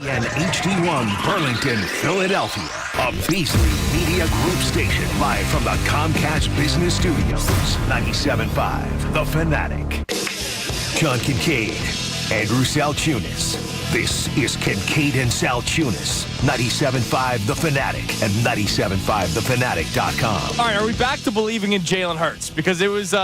And HD1 Burlington, Philadelphia. A Beasley Media Group station live from the Comcast Business Studios. 97.5, The Fanatic. John Kincade, Andrew Salciunas. This is Kincade and Salciunas. 97.5 The Fanatic and 97.5thefanatic.com. All right, are we back to believing in Jaylen Hurts? Because it was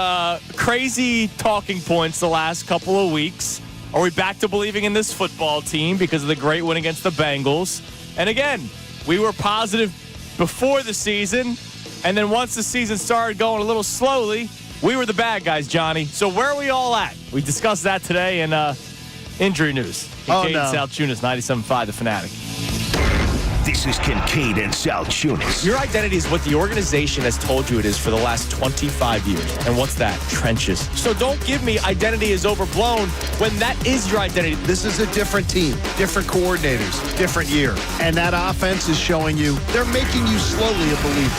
crazy talking points the last couple of weeks. Are we back to believing in this football team because of the great win against the Bengals? And again, we were positive before the season, and then once the season started going a little slowly, we were the bad guys, Johnny. So where are we all at? We discussed that today in injury news. Kincade and Salciunas, 97.5 The Fanatic. This is Kincade and Salciunas. Your identity is what the organization has told you it is for the last 25 years. And what's that? Trenches. So don't give me identity is overblown when that is your identity. This is a different team, different coordinators, different year. And that offense is showing you, they're making you slowly a believer.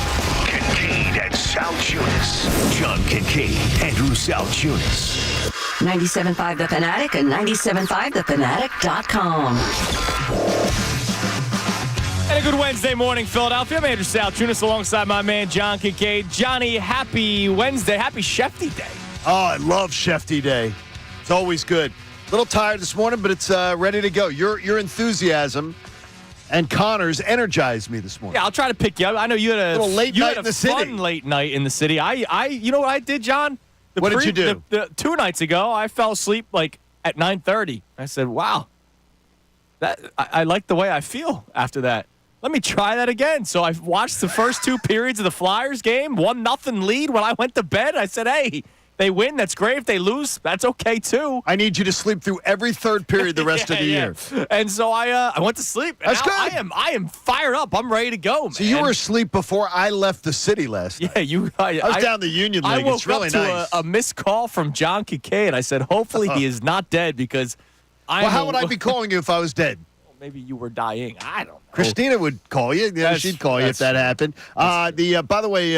Kincade and Salciunas. John Kincade, Andrew Salciunas. 97.5 The Fanatic and 97.5thefanatic.com. And a good Wednesday morning, Philadelphia. I'm Andrew Salciunas alongside my man, John Kincade. Johnny, happy Wednesday. Happy Shefty Day. Oh, I love Shefty Day. It's always good. A little tired this morning, but it's ready to go. Your enthusiasm and Connor's energized me this morning. Yeah, I'll try to pick you up. I know you had a little late night in the city. Fun late night in the city. You know what I did, John? What did you do? 2 nights ago, I fell asleep like at 9:30. I said, wow, I like the way I feel after that. Let me try that again. So I watched the first 2 periods of the Flyers game, 1-0 lead. When I went to bed, I said, hey, they win, that's great. If they lose, that's okay too. I need you to sleep through every third period the rest of the year. And so I went to sleep. And that's good. I am fired up. I'm ready to go, man. So you were asleep before I left the city last night. Yeah, I was down the Union League. I woke it's really up to nice. a missed call from John Kincade. I said, hopefully he is not dead because Well, how would I be calling you if I was dead? Maybe you were dying. I don't know. Christina would call you. Yeah, she'd call you if that happened. By the way,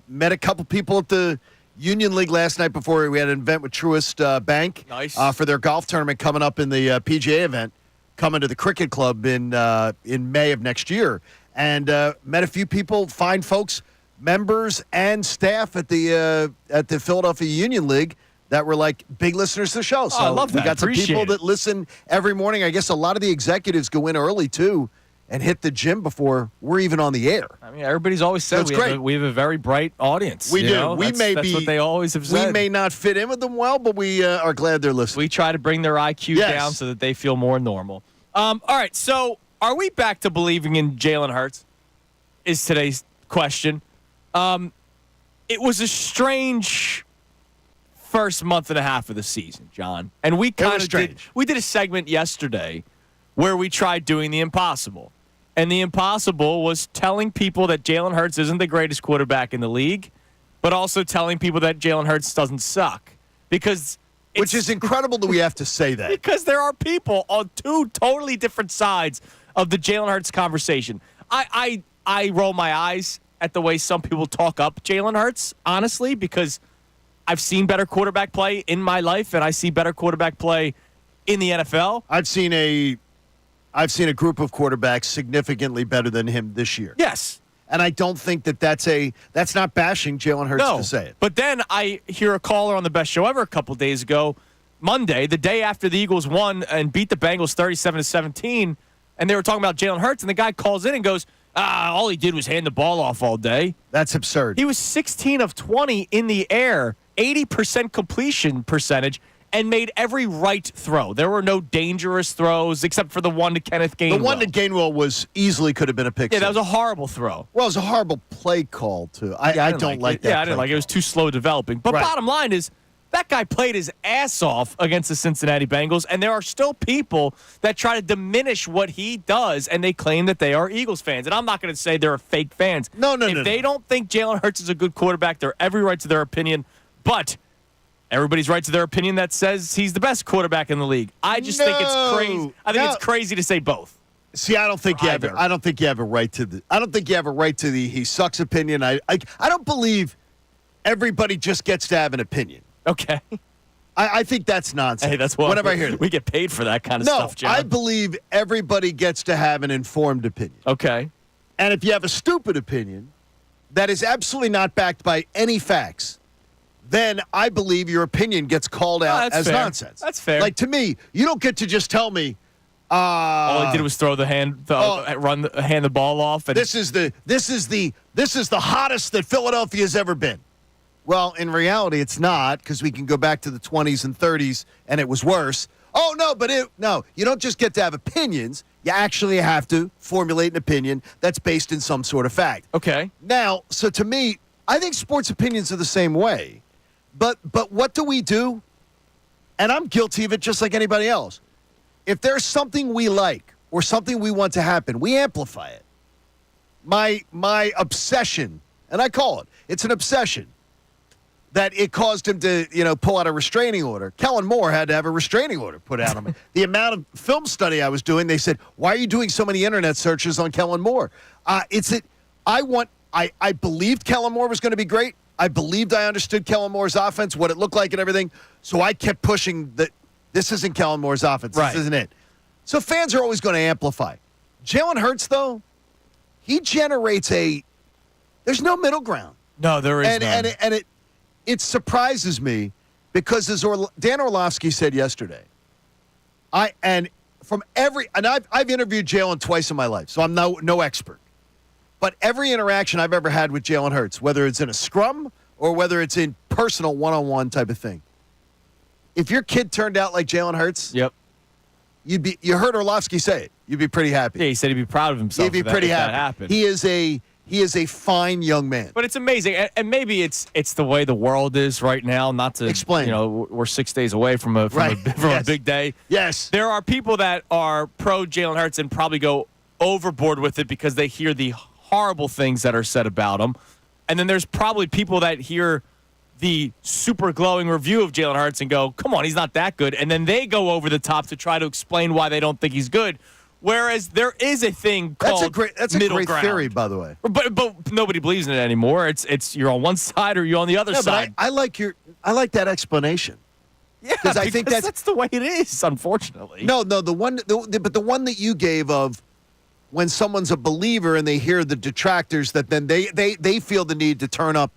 met a couple people at the Union League last night before we had an event with Truist Bank. Nice. For their golf tournament coming up in the PGA event, coming to the Cricket Club in May of next year, and met a few people, fine folks, members and staff at the Philadelphia Union League that were like big listeners to the show. So I love that. We got some Appreciate people it. that listen every morning. I guess a lot of the executives go in early too and hit the gym before we're even on the air. I mean, everybody's always said we have a very bright audience. We do. Know? That's what they always have said. We may not fit in with them well, but we are glad they're listening. We try to bring their IQ down so that they feel more normal. All right, so are we back to believing in Jaylen Hurts is today's question. It was a strange first month and a half of the season, John. And we kind of did a segment yesterday where we tried doing the impossible. And the impossible was telling people that Jaylen Hurts isn't the greatest quarterback in the league, but also telling people that Jaylen Hurts doesn't suck. Which is incredible that we have to say that. Because there are people on 2 totally different sides of the Jaylen Hurts conversation. I roll my eyes at the way some people talk up Jaylen Hurts, honestly, because I've seen better quarterback play in my life, and I see better quarterback play in the NFL. I've seen a group of quarterbacks significantly better than him this year. Yes. And I don't think that's not bashing Jaylen Hurts to say it. But then I hear a caller on the best show ever a couple days ago, Monday, the day after the Eagles won and beat the Bengals 37-17, and they were talking about Jaylen Hurts, and the guy calls in and goes, all he did was hand the ball off all day. That's absurd. He was 16 of 20 in the air, 80% completion percentage, and made every right throw. There were no dangerous throws except for the one to Kenneth Gainwell. The one to Gainwell could have been a pick. Yeah, that was a horrible throw. Well, it was a horrible play call, too. I don't like that. Yeah, I didn't like it. It was too slow developing. But bottom line is, that guy played his ass off against the Cincinnati Bengals, and there are still people that try to diminish what he does, and they claim that they are Eagles fans. And I'm not going to say they're fake fans. No. If they don't think Jaylen Hurts is a good quarterback, they're every right to their opinion. But everybody's right to their opinion that says he's the best quarterback in the league. I just think it's crazy. I think it's crazy to say both. See, I don't think you have a right to the he sucks opinion. I don't believe everybody just gets to have an opinion. Okay. I think that's nonsense. Hey, that's what whenever I hear it. we get paid for that kind of No, stuff, John. I believe everybody gets to have an informed opinion. Okay. And if you have a stupid opinion that is absolutely not backed by any facts, then I believe your opinion gets called out as fair. nonsense. That's fair. Like, to me, you don't get to just tell me, all he did was throw hand the ball off. And this is the hottest that Philadelphia's ever been. Well, in reality, it's not, because we can go back to the 20s and 30s, and it was worse. Oh, no, you don't just get to have opinions. You actually have to formulate an opinion that's based in some sort of fact. Okay. Now, so to me, I think sports opinions are the same way. But what do we do? And I'm guilty of it just like anybody else. If there's something we like or something we want to happen, we amplify it. My obsession, and I call it's an obsession, that it caused him to, pull out a restraining order. Kellen Moore had to have a restraining order put out on him. The amount of film study I was doing, they said, why are you doing so many internet searches on Kellen Moore? I believed Kellen Moore was going to be great. I believed I understood Kellen Moore's offense, what it looked like and everything. So I kept pushing that this isn't Kellen Moore's offense. Right. This isn't it. So fans are always going to amplify. Jalen Hurts, though, he generates there's no middle ground. No, there is none. And it surprises me because, as Dan Orlovsky said yesterday, I've interviewed Jalen twice in my life, so I'm no expert. But every interaction I've ever had with Jalen Hurts, whether it's in a scrum or whether it's in personal one-on-one type of thing, if your kid turned out like Jalen Hurts, yep, you heard Orlovsky say it. You'd be pretty happy. Yeah, he said he'd be proud of himself. He'd be pretty happy. That happened. He is a fine young man. But it's amazing, and maybe it's the way the world is right now. Not to explain. We're 6 days away from a big day. Yes, there are people that are pro Jalen Hurts and probably go overboard with it because they hear the horrible things that are said about him, and then there's probably people that hear the super glowing review of Jalen Hurts and go, "Come on, he's not that good," and then they go over the top to try to explain why they don't think he's good. Whereas there is a thing called that's a middle great ground. theory, by the way. But nobody believes in it anymore. It's you're on one side or you're on the other side. But I like that explanation. Yeah, because I think that's the way it is. Unfortunately, no, the one that you gave of when someone's a believer and they hear the detractors, that then they feel the need to turn up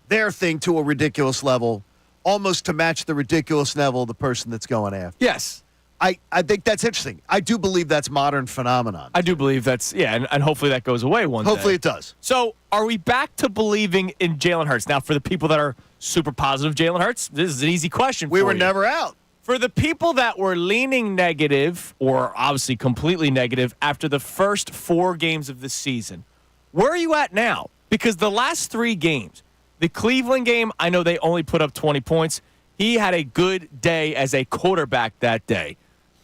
their thing to a ridiculous level, almost to match the ridiculous level of the person that's going after. Yes. I think that's interesting. I do believe that's modern phenomenon. I do believe that's, and hopefully that goes away one day. Hopefully it does. So are we back to believing in Jalen Hurts? Now, for the people that are super positive Jalen Hurts, this is an easy question for you. We were never out. For the people that were leaning negative, or obviously completely negative, after the first 4 games of the season, where are you at now? Because the last 3 games, the Cleveland game, I know they only put up 20 points. He had a good day as a quarterback that day.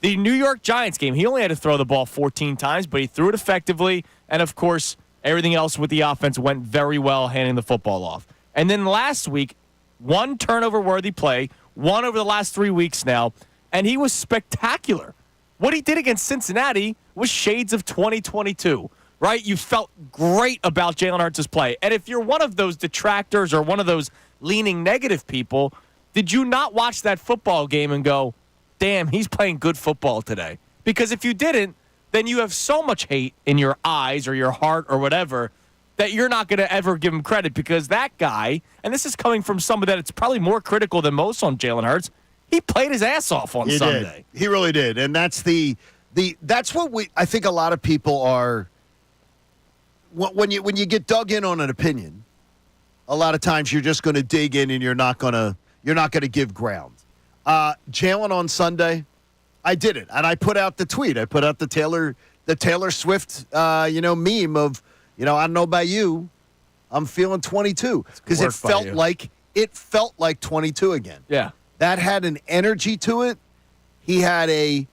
The New York Giants game, he only had to throw the ball 14 times, but he threw it effectively. And, of course, everything else with the offense went very well, handing the football off. And then last week, 1 turnover-worthy play, 1 over the last 3 weeks now, and he was spectacular. What he did against Cincinnati was shades of 2022, right? You felt great about Jalen Hurts' play. And if you're one of those detractors or one of those leaning negative people, did you not watch that football game and go, damn, he's playing good football today? Because if you didn't, then you have so much hate in your eyes or your heart or whatever that you're not going to ever give him credit, because that guy, and this is coming from somebody that's probably more critical than most on Jalen Hurts, he played his ass off on Sunday. He really did. And that's that's what I think a lot of people are, when you get dug in on an opinion, a lot of times you're just going to dig in and you're not going to give ground. Jalen on Sunday, I did it, and I put out the tweet. I put out the Taylor Swift, meme of, I don't know about you, I'm feeling 22, because it felt like 22 again. Yeah, that had an energy to it. He had a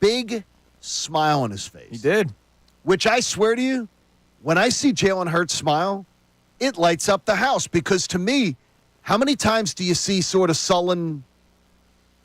big smile on his face. He did, which I swear to you, when I see Jalen Hurts smile, it lights up the house. Because to me, how many times do you see sort of sullen,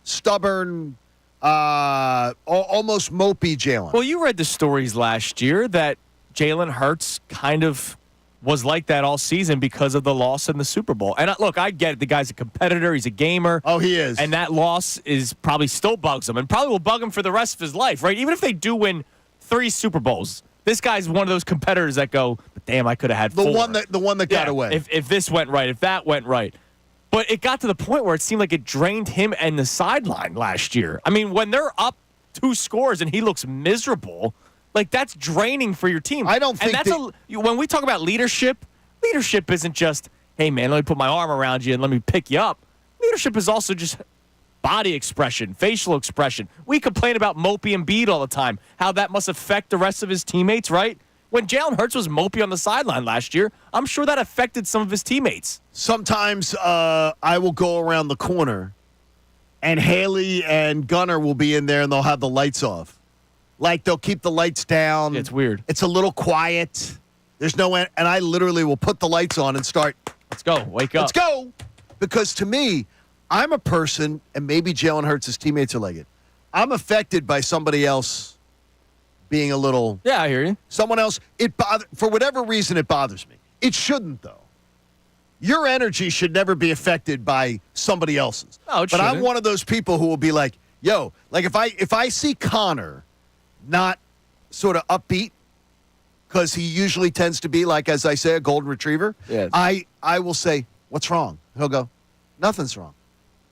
stubborn, almost mopey Jalen? Well, you read the stories last year that Jalen Hurts kind of was like that all season because of the loss in the Super Bowl. And look, I get it. The guy's a competitor. He's a gamer. Oh, he is. And that loss is probably still bugs him and probably will bug him for the rest of his life, right? Even if they do win 3 Super Bowls, this guy's one of those competitors that go, damn, I could have had 4. The one that got away. If this went right, if that went right. But it got to the point where it seemed like it drained him and the sideline last year. I mean, when they're up 2 scores and he looks miserable, like that's draining for your team. I don't think when we talk about leadership isn't just, hey man, let me put my arm around you and let me pick you up. Leadership is also just body expression, facial expression. We complain about mopey and embiid all the time, how that must affect the rest of his teammates, right? When Jaylen Hurts was mopey on the sideline last year, I'm sure that affected some of his teammates. Sometimes I will go around the corner, and Haley and Gunnar will be in there, and they'll have the lights off. Like, they'll keep the lights down. Yeah, it's weird. It's a little quiet. There's no end, and I literally will put the lights on and start. Let's go. Wake up. Let's go. Because to me, I'm a person, and maybe Jaylen Hurts' teammates are like it. I'm affected by somebody else being a little. Yeah, I hear you. Someone else. For whatever reason, it bothers me. It shouldn't, though. Your energy should never be affected by somebody else's. No, it but shouldn't. I'm one of those people who will be like, yo, like if I see Connor not sort of upbeat, because he usually tends to be, like, as I say, a golden retriever, yeah. I will say, what's wrong? He'll go, nothing's wrong.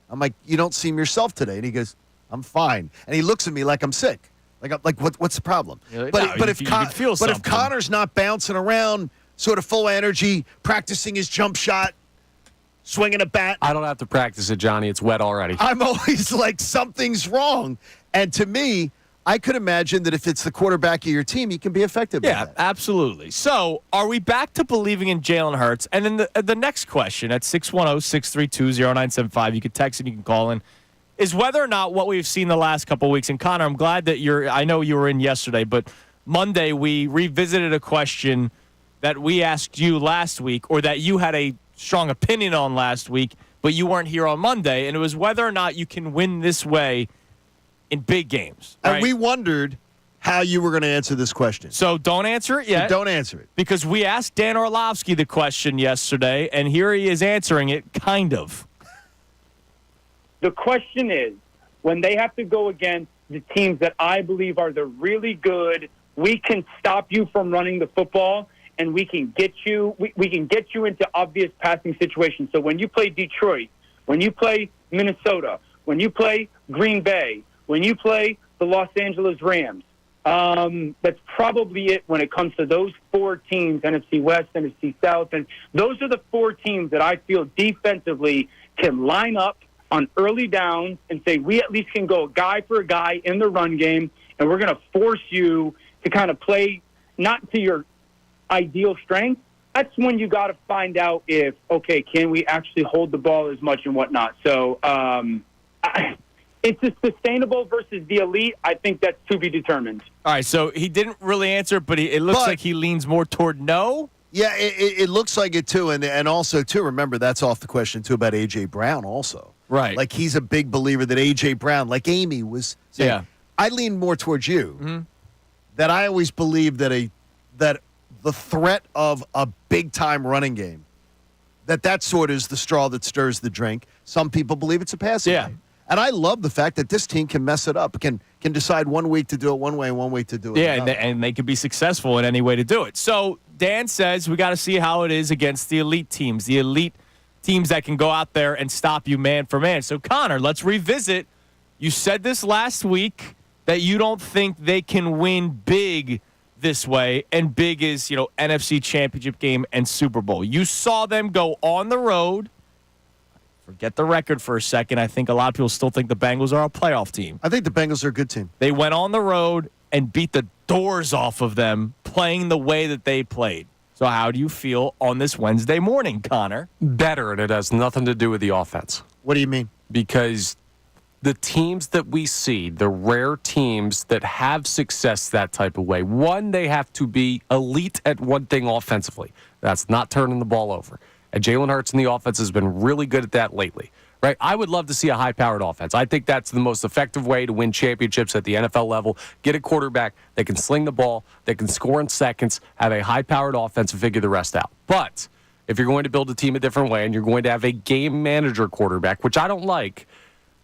I'm like, you don't seem yourself today. And he goes, I'm fine. And he looks at me like I'm sick. Like what's the problem? Like, but no, if Connor's not bouncing around, sort of full energy, practicing his jump shot, swinging a bat. I don't have to practice it, Johnny. It's wet already. I'm always like, something's wrong. And to me, I could imagine that if it's the quarterback of your team, you can be affected by that. Yeah, absolutely. So, are we back to believing in Jaylen Hurts? And then the next question at 610-632-0975, you can text and you can call in, is whether or not what we've seen the last couple of weeks. And Connor, I'm glad that I know you were in yesterday, but Monday we revisited a question that we asked you last week, or that you had a strong opinion on last week, but you weren't here on Monday, and it was whether or not you can win this way in big games. And right? we wondered how you were going to answer this question. So don't answer it yet. Don't answer it. Because we asked Dan Orlovsky the question yesterday, and here he is answering it, kind of. The question is, when they have to go against the teams that I believe are the really good, we can stop you from running the football, and we can get you we can get you into obvious passing situations. So when you play Detroit, when you play Minnesota, when you play Green Bay, when you play the Los Angeles Rams, that's probably it when it comes to those 4 teams, NFC West, NFC South. And those are the 4 teams that I feel defensively can line up on early downs and say, we at least can go guy for a guy in the run game, and we're going to force you to kind of play not to your ideal strength. That's when you got to find out if, okay, can we actually hold the ball as much and whatnot. So it's a sustainable versus the elite. I think that's to be determined. All right, so he didn't really answer, but it looks like he leans more toward no. Yeah, it looks like it, too. And also, too, remember, that's off the question, too, about A.J. Brown also. Right. Like, he's a big believer that A.J. Brown, like Amy was saying, yeah. I lean more towards you, that I always believe that the threat of a big-time running game, that sort of is the straw that stirs the drink. Some people believe it's a passing game. And I love the fact that this team can mess it up, can decide one week to do it one way and one week to do it another. And they could be successful in any way to do it. So Dan says we got to see how it is against the elite teams that can go out there and stop you man for man. So, Connor, let's revisit. You said this last week that you don't think they can win big this way, and big is, NFC Championship game and Super Bowl. You saw them go on the road. Forget the record for a second. I think a lot of people still think the Bengals are a playoff team. I think the Bengals are a good team. They went on the road and beat the doors off of them, playing the way that they played. So how do you feel on this Wednesday morning, Connor? Better, and it has nothing to do with the offense. What do you mean? Because the teams that we see, the rare teams that have success that type of way, one, they have to be elite at one thing offensively. That's not turning the ball over. And Jaylen Hurts in the offense has been really good at that lately. right? I would love to see a high-powered offense. I think that's the most effective way to win championships at the NFL level. Get a quarterback that can sling the ball, that can score in seconds, have a high-powered offense, and figure the rest out. But if you're going to build a team a different way and you're going to have a game manager quarterback, which I don't like,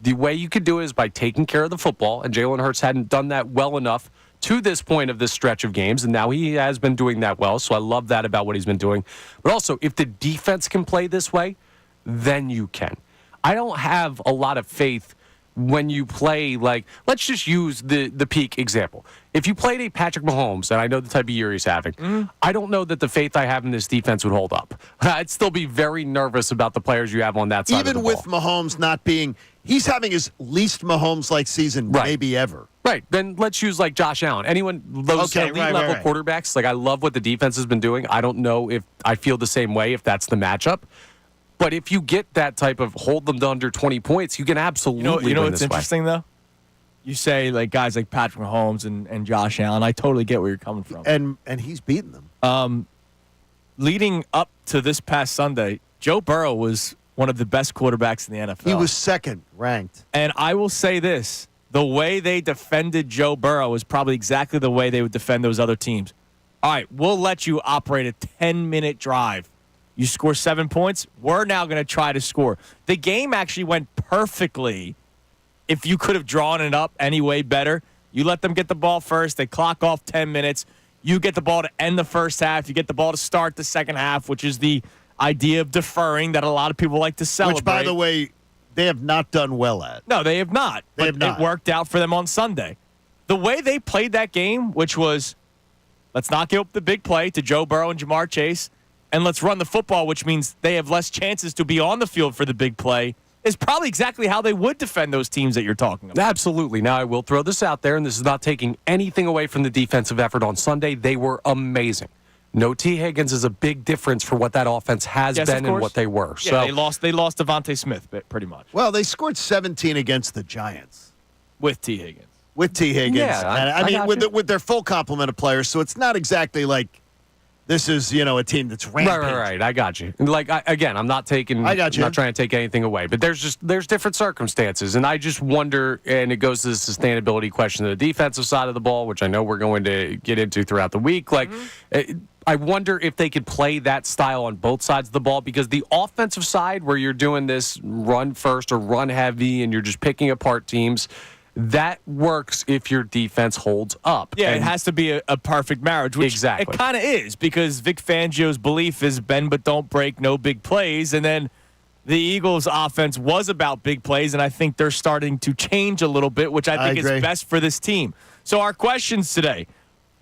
the way you could do it is by taking care of the football, and Jaylen Hurts hadn't done that well enough to this point of this stretch of games, and now he has been doing that well, so I love that about what he's been doing. But also, if the defense can play this way, then you can. I don't have a lot of faith when you play, like, let's just use the peak example. If you played a Patrick Mahomes, and I know the type of year he's having, I don't know that the faith I have in this defense would hold up. I'd still be very nervous about the players you have on that side of the ball. Even with Mahomes not being, he's having his least Mahomes-like season maybe ever. Right. Then let's use like Josh Allen. Anyone, those elite level quarterbacks, like I love what the defense has been doing. I don't know if I feel the same way if that's the matchup. But if you get that type of hold them to under 20 points, you can absolutely you know win what's this way. interesting, though? You say, like, guys like Patrick Mahomes and Josh Allen. I totally get where you're coming from. And he's beaten them. Leading up to this past Sunday, Joe Burrow was one of the best quarterbacks in the NFL. He was second ranked. And I will say this. The way they defended Joe Burrow was probably exactly the way they would defend those other teams. All right, we'll let you operate a 10-minute drive. You score 7 points, we're now going to try to score. The game actually went perfectly if you could have drawn it up any way better. You let them get the ball first. They clock off 10 minutes. You get the ball to end the first half. You get the ball to start the second half, which is the idea of deferring that a lot of people like to celebrate. Which, by the way, they have not done well at. No, they have not. They have not. It worked out for them on Sunday. The way they played that game, which was let's not give up the big play to Joe Burrow and Jamar Chase, and let's run the football, which means they have less chances to be on the field for the big play, is probably exactly how they would defend those teams that you're talking about. Absolutely. Now, I will throw this out there, and this is not taking anything away from the defensive effort on Sunday. They were amazing. No T. Higgins is a big difference for what that offense has been and what they were. Yeah, so they lost Devontae Smith pretty much. Well, they scored 17 against the Giants. With T. Higgins. With T. Higgins. Yeah, I mean, with their full complement of players, so it's not exactly like this is, a team that's rampant. Right. I got you. Like, I'm not taking. I got you. I'm not trying to take anything away, but there's different circumstances, and I just wonder, and it goes to the sustainability question of the defensive side of the ball, which I know we're going to get into throughout the week. Like, I wonder if they could play that style on both sides of the ball, because the offensive side, where you're doing this run first or run heavy, and you're just picking apart teams. That works if your defense holds up. Yeah, it has to be a perfect marriage, which it kind of is, because Vic Fangio's belief is bend but don't break, no big plays. And then the Eagles' offense was about big plays, and I think they're starting to change a little bit, which I think is best for this team. So our questions today.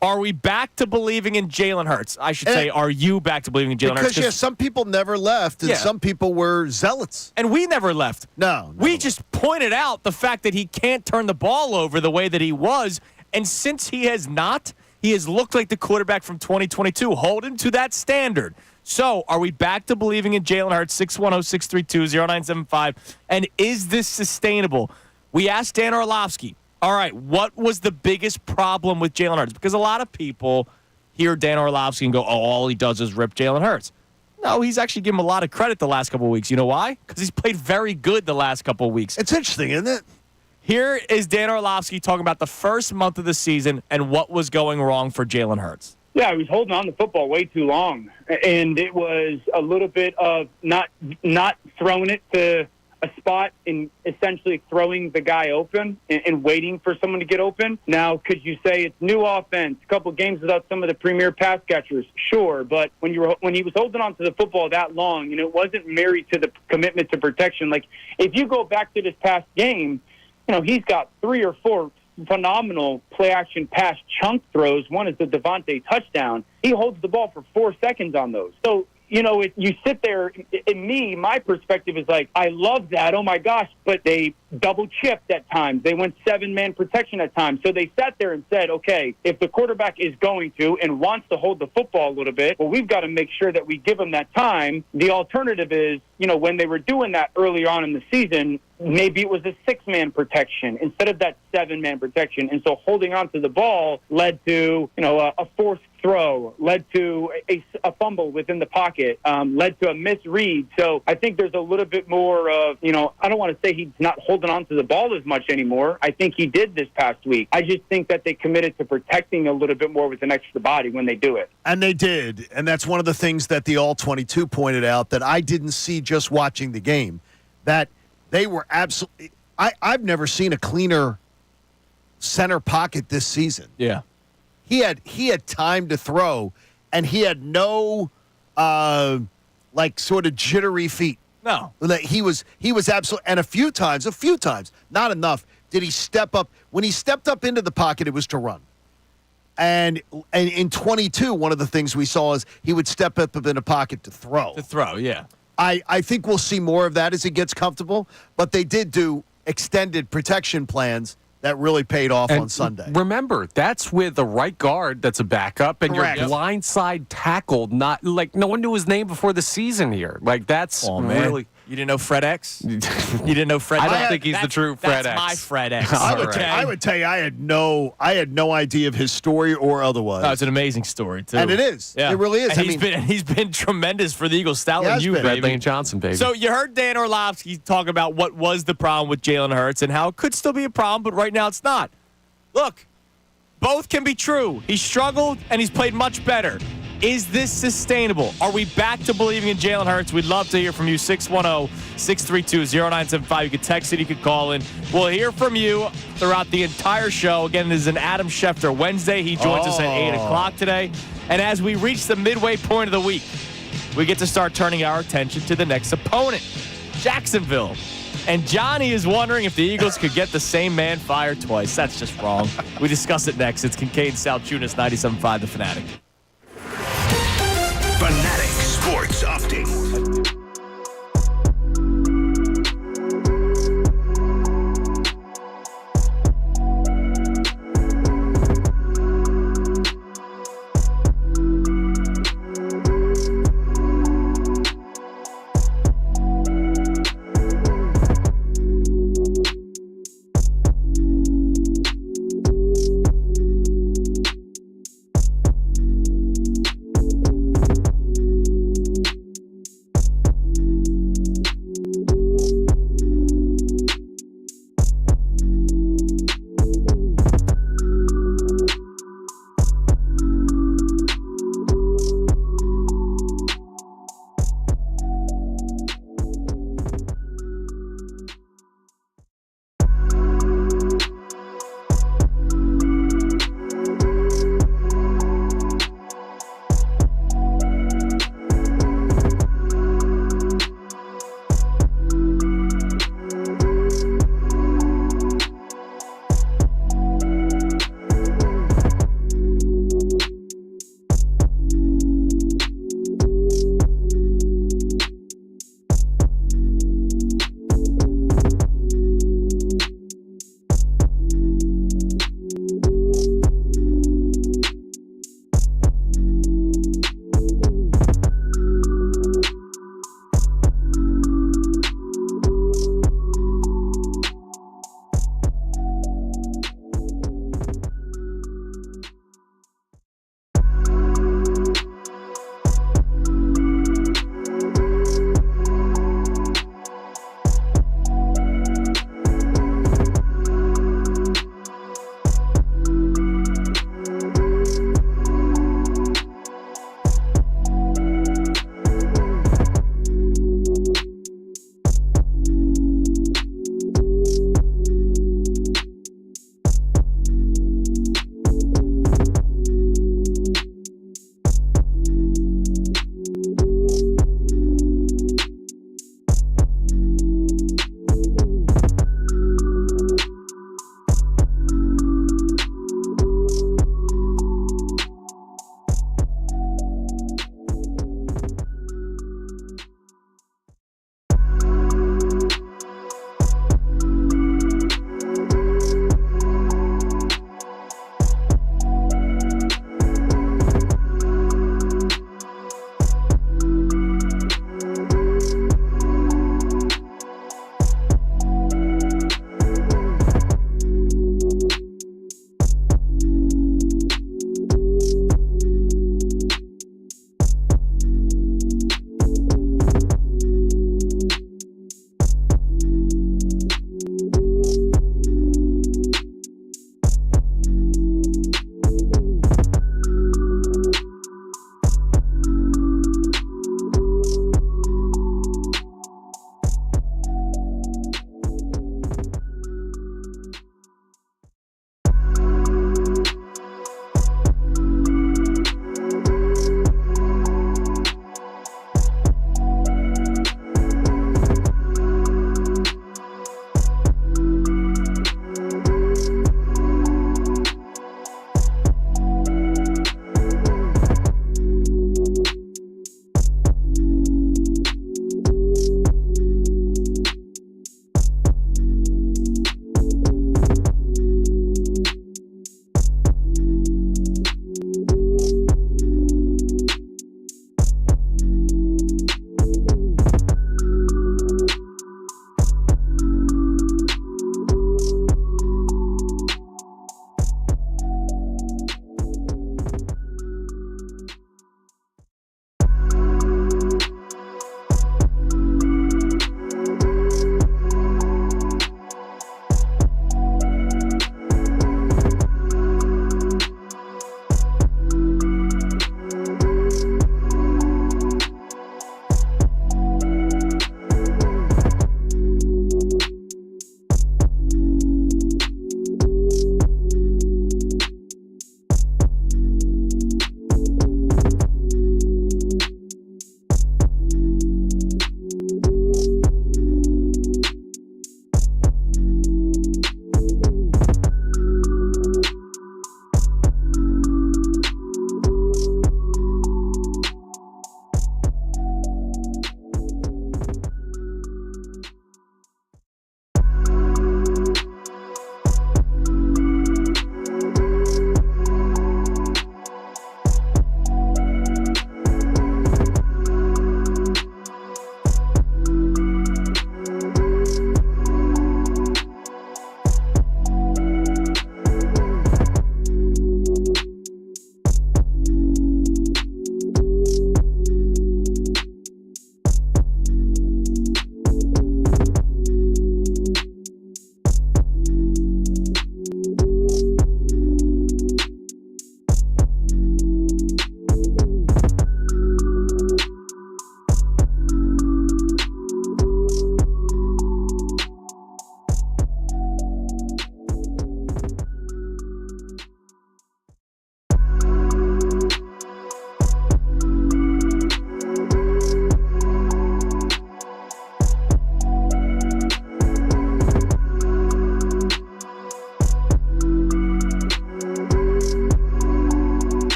Are we back to believing in Jaylen Hurts? I should say, are you back to believing in Jaylen Hurts? Because, some people never left, and some people were zealots. And we never left. No. We just pointed out the fact that he can't turn the ball over the way that he was. And since he has not, he has looked like the quarterback from 2022. Hold him to that standard. So are we back to believing in Jaylen Hurts? 610-632-0975. And is this sustainable? We asked Dan Orlovsky. All right, what was the biggest problem with Jaylen Hurts? Because a lot of people hear Dan Orlovsky and go, all he does is rip Jaylen Hurts. No, he's actually given him a lot of credit the last couple of weeks. You know why? Because he's played very good the last couple of weeks. It's interesting, isn't it? Here is Dan Orlovsky talking about the first month of the season and what was going wrong for Jaylen Hurts. Yeah, he was holding on to the football way too long, and it was a little bit of not throwing it to a spot and essentially throwing the guy open and waiting for someone to get open. Now, could you say it's new offense, a couple games without some of the premier pass catchers? Sure, but when he was holding on to the football that long, it wasn't married to the commitment to protection. Like, if you go back to this past game, he's got 3 or 4 phenomenal play-action pass chunk throws. One is the Devontae touchdown. He holds the ball for 4 seconds on those. So, you sit there, and my perspective is like, I love that, oh my gosh, but they double chipped at times. They went 7-man protection at times. So they sat there and said, okay, if the quarterback is going to and wants to hold the football a little bit, well, we've got to make sure that we give him that time. The alternative is, when they were doing that earlier on in the season, maybe it was a 6-man protection instead of that 7-man protection. And so holding on to the ball led to, a forced throw, led to a fumble within the pocket, led to a misread. So I think there's a little bit more of, I don't want to say he's not holding on to the ball as much anymore. I think he did this past week. I just think that they committed to protecting a little bit more with an extra body when they do it. And they did. And that's one of the things that the All-22 pointed out that I didn't see just watching the game, that they were absolutely – I've never seen a cleaner center pocket this season. Yeah. He had time to throw, and he had no sort of jittery feet. No. He was absolutely, and a few times, not enough, did he step up. When he stepped up into the pocket, it was to run. And in 22, one of the things we saw is he would step up in the pocket to throw. Yeah. I think we'll see more of that as he gets comfortable, but they did do extended protection plans that really paid off on Sunday. Remember, that's with a right guard that's a backup, and Correct. your blindside tackled. Not like no one knew his name before the season here. Like that's really. You didn't know Fred X? You didn't know Fred I X? don't think he's the true Fred That's X. my Fred X. I Okay. would tell you, I had no idea of his story or otherwise. Oh, it's an amazing story, too. And it is. Yeah. It really is. And he's been tremendous for the Eagles. Styling you, been. baby. Red Lane Johnson, baby. So you heard Dan Orlovsky talk about what was the problem with Jaylen Hurts and how it could still be a problem, but right now it's not. Look, both can be true. He struggled, and he's played much better. Is this sustainable? Are we back to believing in Jaylen Hurts? We'd love to hear from you. 610-632-0975. You can text it. You can call in. We'll hear from you throughout the entire show. Again, this is an Adam Schefter Wednesday. He joins us at 8 o'clock today. And as we reach the midway point of the week, we get to start turning our attention to the next opponent, Jacksonville. And Johnny is wondering if the Eagles could get the same man fired twice. That's just wrong. We discuss it next. It's Kincade Salciunas, 97.5 The Fanatic. Fanatic Sports Update.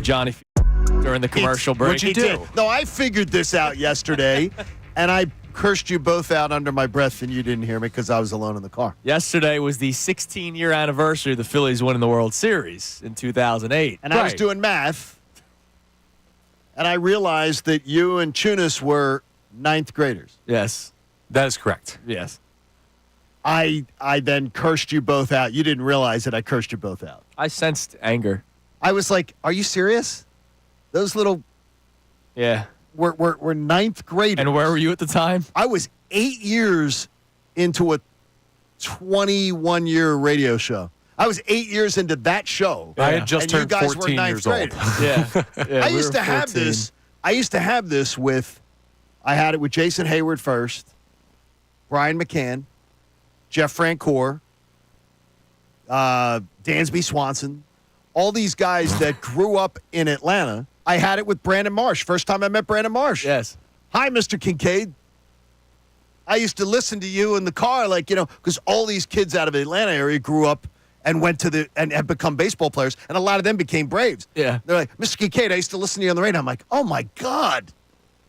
Johnny during the commercial break. What'd you do? No, I figured this out yesterday, and I cursed you both out under my breath, and you didn't hear me because I was alone in the car. Yesterday was the 16-year anniversary of the Phillies winning the World Series in 2008. And I was doing math, and I realized that you and Chunas were ninth graders. Yes. That is correct. Yes. I then cursed you both out. You didn't realize that I cursed you both out. I sensed anger. I was like, are you serious? Those little Yeah. were ninth graders. And where were you at the time? I was 8 years into a 21-year radio show. I was 8 years into that show. I had just and you turned guys 14 were ninth years old. graders. Yeah. I used to have this. I used to have this with. I had it with Jason Hayward first, Brian McCann, Jeff Francoeur, Dansby Swanson, all these guys that grew up in Atlanta. I had it with Brandon Marsh. First time I met Brandon Marsh. Yes. Hi, Mr. Kincade. I used to listen to you in the car, because all these kids out of the Atlanta area grew up and went to and have become baseball players, and a lot of them became Braves. Yeah. They're like, Mr. Kincade, I used to listen to you on the radio. I'm like, oh my God,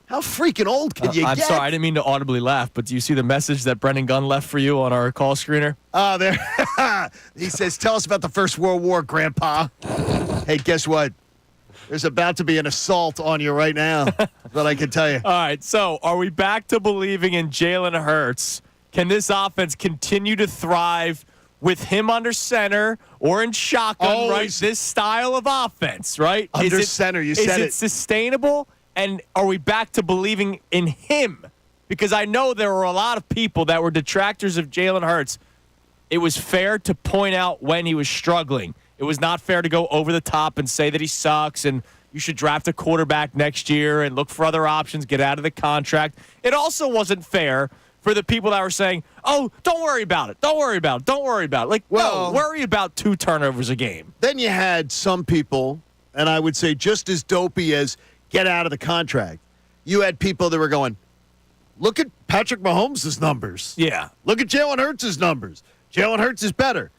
how freaking old can you I'm get? sorry, I didn't mean to audibly laugh, but do you see the message that Brendan Gunn left for you on our call screener? Oh, there. He says, tell us about the First World War, Grandpa. Hey, guess what? There's about to be an assault on you right now. But I can tell you. All right, so are we back to believing in Jaylen Hurts? Can this offense continue to thrive with him under center or in shotgun, Always. right? This style of offense, right? Under center, you said Is it. it sustainable? And are we back to believing in him? Because I know there were a lot of people that were detractors of Jaylen Hurts. It was fair to point out when he was struggling. It was not fair to go over the top and say that he sucks and you should draft a quarterback next year and look for other options, get out of the contract. It also wasn't fair for the people that were saying, oh, don't worry about it. Don't worry about it. Don't worry about it. Like, Well, no, worry about 2 turnovers a game. Then you had some people, and I would say just as dopey as get out of the contract. You had people that were going, look at Patrick Mahomes' numbers. Yeah. Look at Jalen Hurts' numbers. Jalen Hurts is better.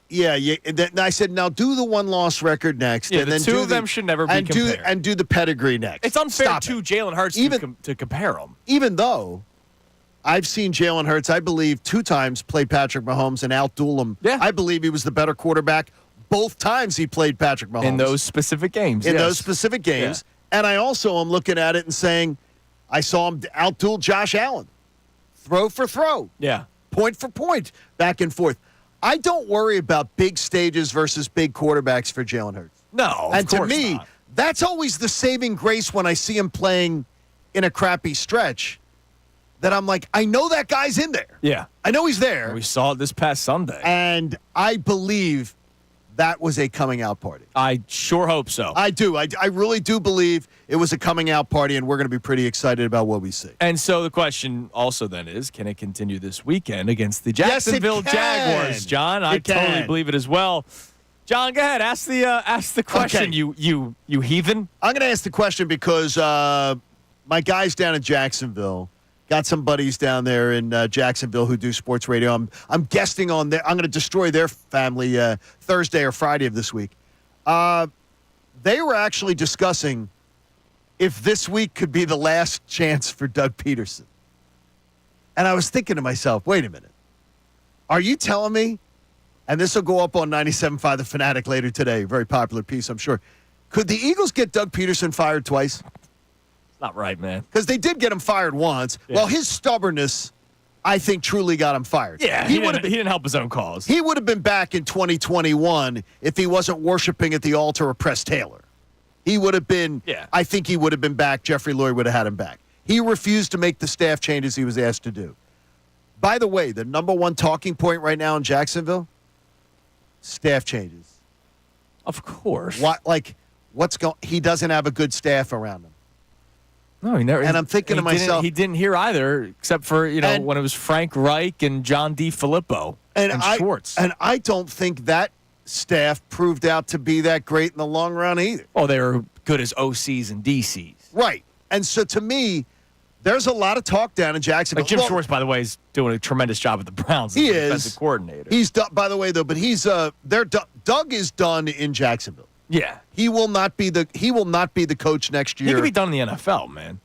Yeah. And then I said, now do the one-loss record next. Yeah, and the then two do of them should never be and compared. And do the pedigree next. It's unfair Stop to it. Jalen Hurts to compare them. Even though I've seen Jalen Hurts, I believe, 2 times play Patrick Mahomes and outduel him. Yeah. I believe he was the better quarterback both times he played Patrick Mahomes. In those specific games. In yes. those specific games. And I also am looking at it and saying, I saw him outduel Josh Allen. Throw for throw. Yeah. Point for point. Back and forth. I don't worry about big stages versus big quarterbacks for Jalen Hurts. No, And to course me, not. that's always the saving grace when I see him playing in a crappy stretch, that I'm like, I know that guy's in there. Yeah. I know he's there. We saw it this past Sunday. And I believe that was a coming out party. I sure hope so. I do. I really do believe it was a coming out party, and we're going to be pretty excited about what we see. And so the question also then is, can it continue this weekend against the Yes, it Jacksonville can. Jaguars, John? I It can. totally believe it as well. John, go ahead. Ask the question, Okay. you heathen. I'm going to ask the question because my guys down in Jacksonville got some buddies down there in Jacksonville who do sports radio. I'm guesting on their. I'm going to destroy their family Thursday or Friday of this week. They were actually discussing if this week could be the last chance for Doug Pederson. And I was thinking to myself, wait a minute. Are you telling me, and this will go up on 97.5 The Fanatic later today, very popular piece, I'm sure, could the Eagles get Doug Pederson fired twice? Not right, man. Because they did get him fired once. Yeah. Well, his stubbornness, I think, truly got him fired. Yeah, he didn't help his own cause. He would have been back in 2021 if he wasn't worshiping at the altar of Press Taylor. He would have been, I think he would have been back. Jeffrey Lurie would have had him back. He refused to make the staff changes he was asked to do. By the way, the number one talking point right now in Jacksonville, staff changes. Of course. He doesn't have a good staff around him. No, he never. And I'm thinking to myself, he didn't hear either, except for when it was Frank Reich and John D. Filippo and Schwartz. And I don't think that staff proved out to be that great in the long run either. Oh, they were good as OCs and DCs. Right. And so to me, there's a lot of talk down in Jacksonville. Like Jim Schwartz, by the way, is doing a tremendous job at the Browns. He as is defensive coordinator. He's done, by the way, though. But he's Doug is done in Jacksonville. Yeah. He will not be the coach next year. He could be done in the NFL, man.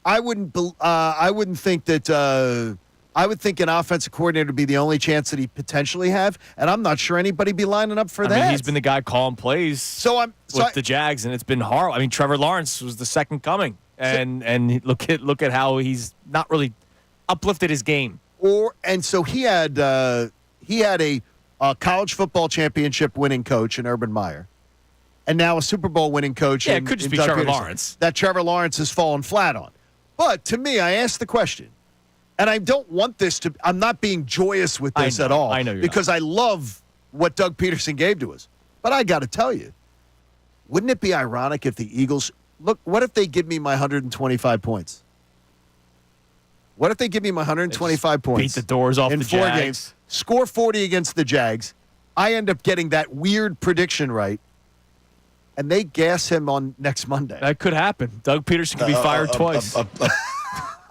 I wouldn't think that. I would think an offensive coordinator would be the only chance that he potentially have, and I'm not sure anybody be lining up for that. I mean, he's been the guy calling plays with the Jags, and it's been horrible. I mean, Trevor Lawrence was the second coming, and look at how he's not really uplifted his game. So he had a college football championship winning coach in Urban Meyer, and now a Super Bowl winning coach. Yeah, it could just be Doug Trevor Pederson, Lawrence. that Trevor Lawrence has fallen flat on. But to me, I asked the question. And I don't want this to – I'm not being joyous with this at all. I know you're because not. I love what Doug Pederson gave to us. But I got to tell you, wouldn't it be ironic if the Eagles – look, what if they give me my 125 points? What if they give me my 125 points? Beat the doors off in the 4 Jags. games, score 40 against the Jags. I end up getting that weird prediction right, and they gas him on next Monday. That could happen. Doug Pederson could be fired twice.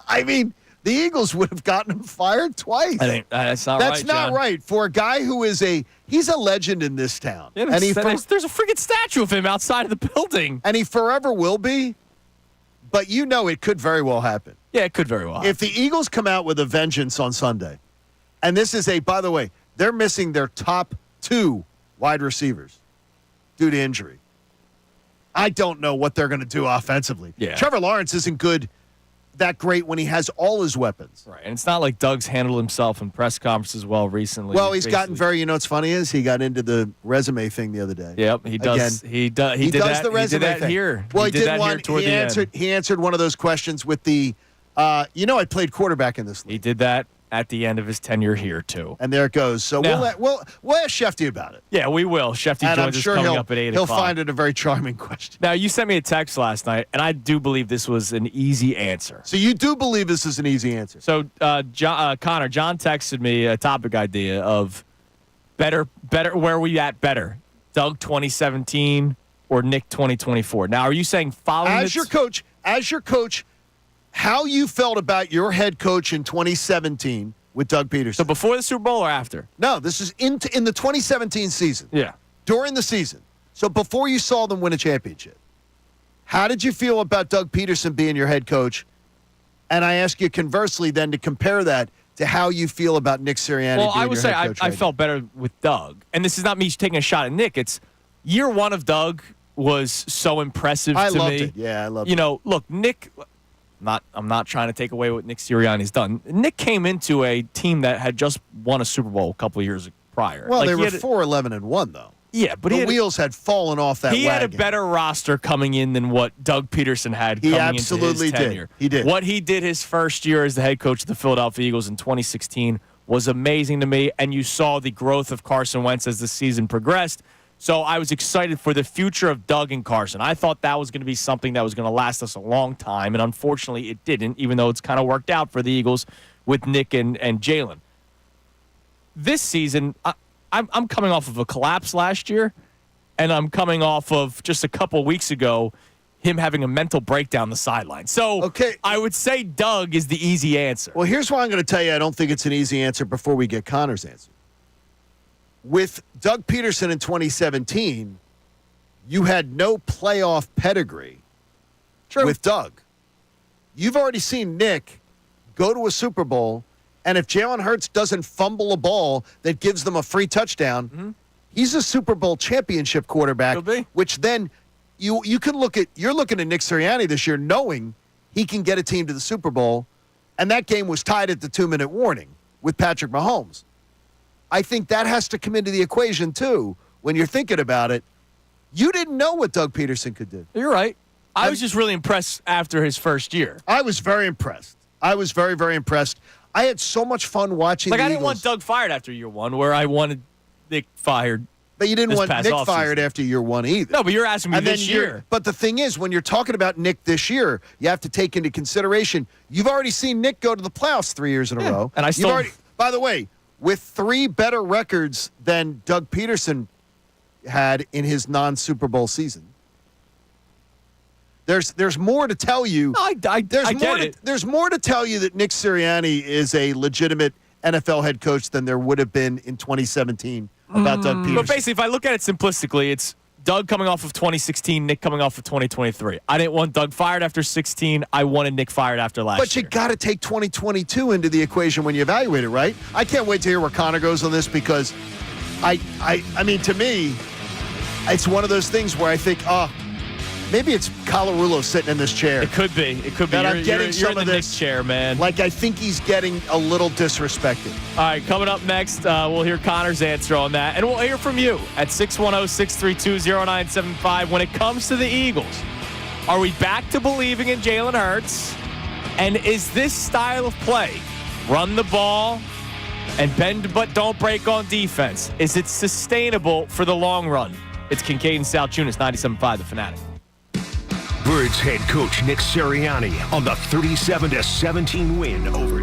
I mean – the Eagles would have gotten him fired twice. I think that's not right. That's not John. right for a guy who is he's a legend in this town. Yeah, and there's a freaking statue of him outside of the building. And he forever will be. But it could very well happen. Yeah, it could very well happen. If the Eagles come out with a vengeance on Sunday, and this is by the way, they're missing their top 2 wide receivers due to injury. I don't know what they're going to do offensively. Yeah. Trevor Lawrence isn't that great when he has all his weapons. Right, and it's not like Doug's handled himself in press conferences well recently. Well, he's gotten what's funny is he got into the resume thing the other day. Yep, he does. Again, he did does the resume he did that thing. here. Well, he did that here toward the end. He answered one of those questions with the, I played quarterback in this league. He did that at the end of his tenure here too. And there it goes. So Now, we'll ask Shefty about it. Yeah, we will. Shefty And I'm joins us sure coming up at 8 he'll o'clock. find it a very charming question. Now, you sent me a text last night, and I do believe this was an easy answer. So you do believe this is an easy answer? So, Connor, John texted me a topic idea of better. Where are we at better? Doug 2017 or Nick 2024? Now, are you saying following as your coach, how you felt about your head coach in 2017 with Doug Pederson? So before the Super Bowl or after? No, this is in the 2017 season. Yeah. During the season. So before you saw them win a championship, how did you feel about Doug Pederson being your head coach? And I ask you conversely then to compare that to how you feel about Nick Sirianni Well, being I would your say head coach I right felt better with Doug. And this is not me taking a shot at Nick. It's year 1 of Doug was so impressive now. I to loved me. it. Yeah, I loved it. Look, Nick, I'm not trying to take away what Nick Sirianni's done. Nick came into a team that had just won a Super Bowl a couple of years prior. Well, they were 4-11-1, though. Yeah, but the wheels had fallen off that He wagon. had a better roster coming in than what Doug Pederson had coming absolutely into his tenure. did. He did. What he did his first year as the head coach of the Philadelphia Eagles in 2016 was amazing to me, and you saw the growth of Carson Wentz as the season progressed. So I was excited for the future of Doug and Carson. I thought that was going to be something that was going to last us a long time, and unfortunately it didn't, even though it's kind of worked out for the Eagles with Nick and Jaylen. This season, I'm coming off of a collapse last year, and I'm coming off of just a couple weeks ago him having a mental breakdown the sideline. So Okay. I would say Doug is the easy answer. Well, here's why I'm going to tell you I don't think it's an easy answer before we get Connor's answer. With Doug Pederson in 2017, you had no playoff pedigree with Doug. You've already seen Nick go to a Super Bowl, and if Jaylen Hurts doesn't fumble a ball that gives them a free touchdown, he's a Super Bowl championship quarterback, Could be. which then you're looking at Nick Sirianni this year knowing he can get a team to the Super Bowl, and that game was tied at the 2-minute warning with Patrick Mahomes. I think that has to come into the equation, too, when you're thinking about it. You didn't know what Doug Pederson could do. You're right. I was just really impressed after his first year. I was very impressed. I was very, very impressed. I had so much fun watching the I didn't Eagles. want Doug fired after year 1, where I wanted Nick fired. But you didn't this want past Nick offseason. fired after year 1 either. No, but you're asking me And then this year. But the thing is, when you're talking about Nick this year, you have to take into consideration you've already seen Nick go to the playoffs 3 years in a row. And I still. By the way, with 3 better records than Doug Pederson had in his non-Super Bowl season. There's more to tell you. I get it. There's more to tell you that Nick Sirianni is a legitimate NFL head coach than there would have been in 2017 about Doug Pederson. But basically, if I look at it simplistically, it's Doug coming off of 2016, Nick coming off of 2023. I didn't want Doug fired after 16. I wanted Nick fired after last But year. you got to take 2022 into the equation when you evaluate it, right? I can't wait to hear where Connor goes on this because I mean, to me, it's one of those things where I think, maybe it's Colarulo sitting in this chair. It could be. It could be. That I'm You're getting some in the of Nick this chair, man. Like, I think he's getting a little disrespected. All right, coming up next, we'll hear Connor's answer on that. And we'll hear from you at 610-632-0975. When it comes to the Eagles, are we back to believing in Jaylen Hurts? And is this style of play, run the ball and bend but don't break on defense, is it sustainable for the long run? It's Kincade and Salciunas, 97.5 The Fanatic. Birds head coach Nick Sirianni on the 37-17 win over.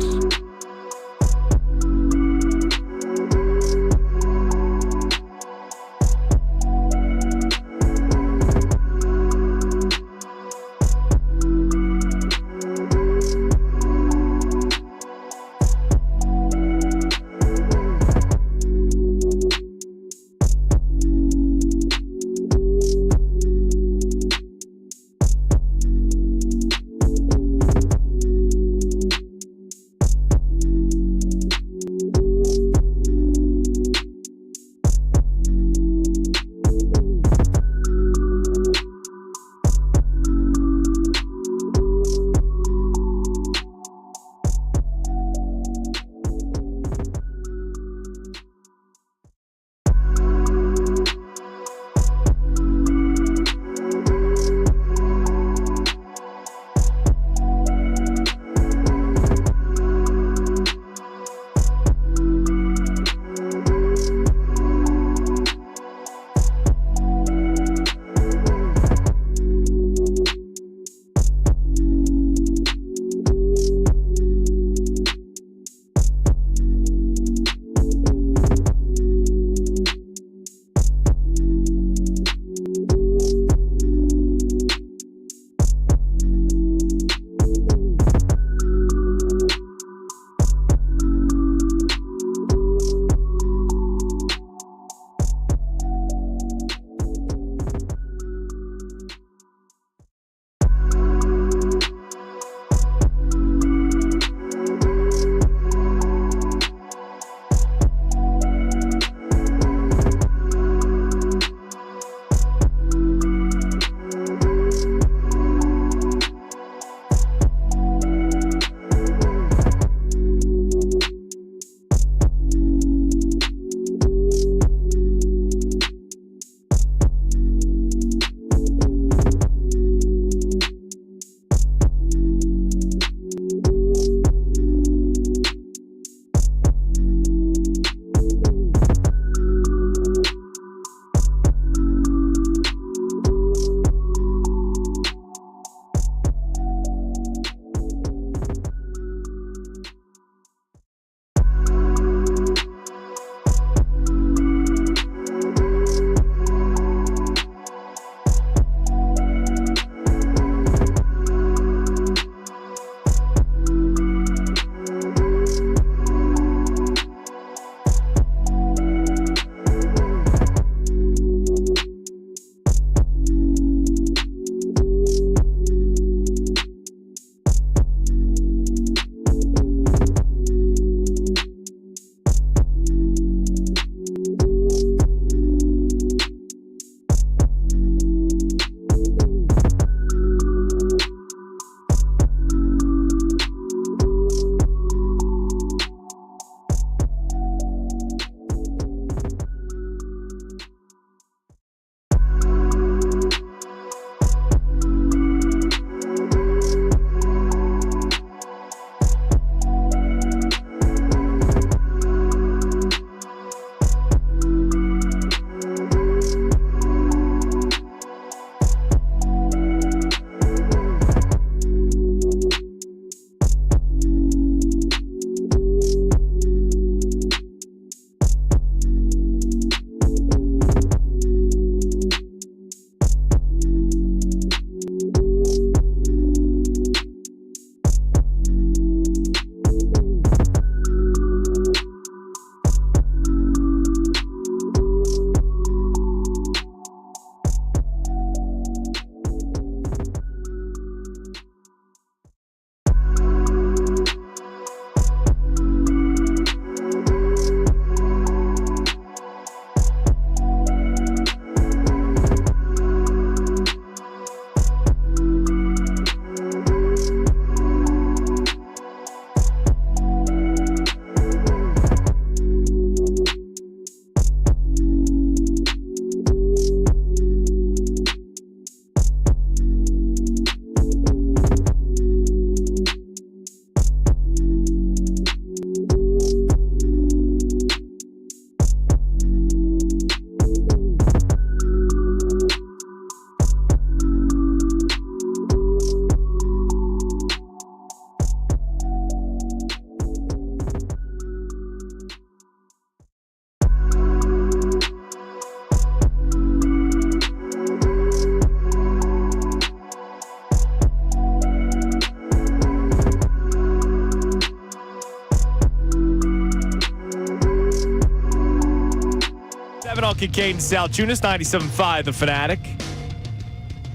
7 on Kincade Salciunas, 97.5 The Fanatic.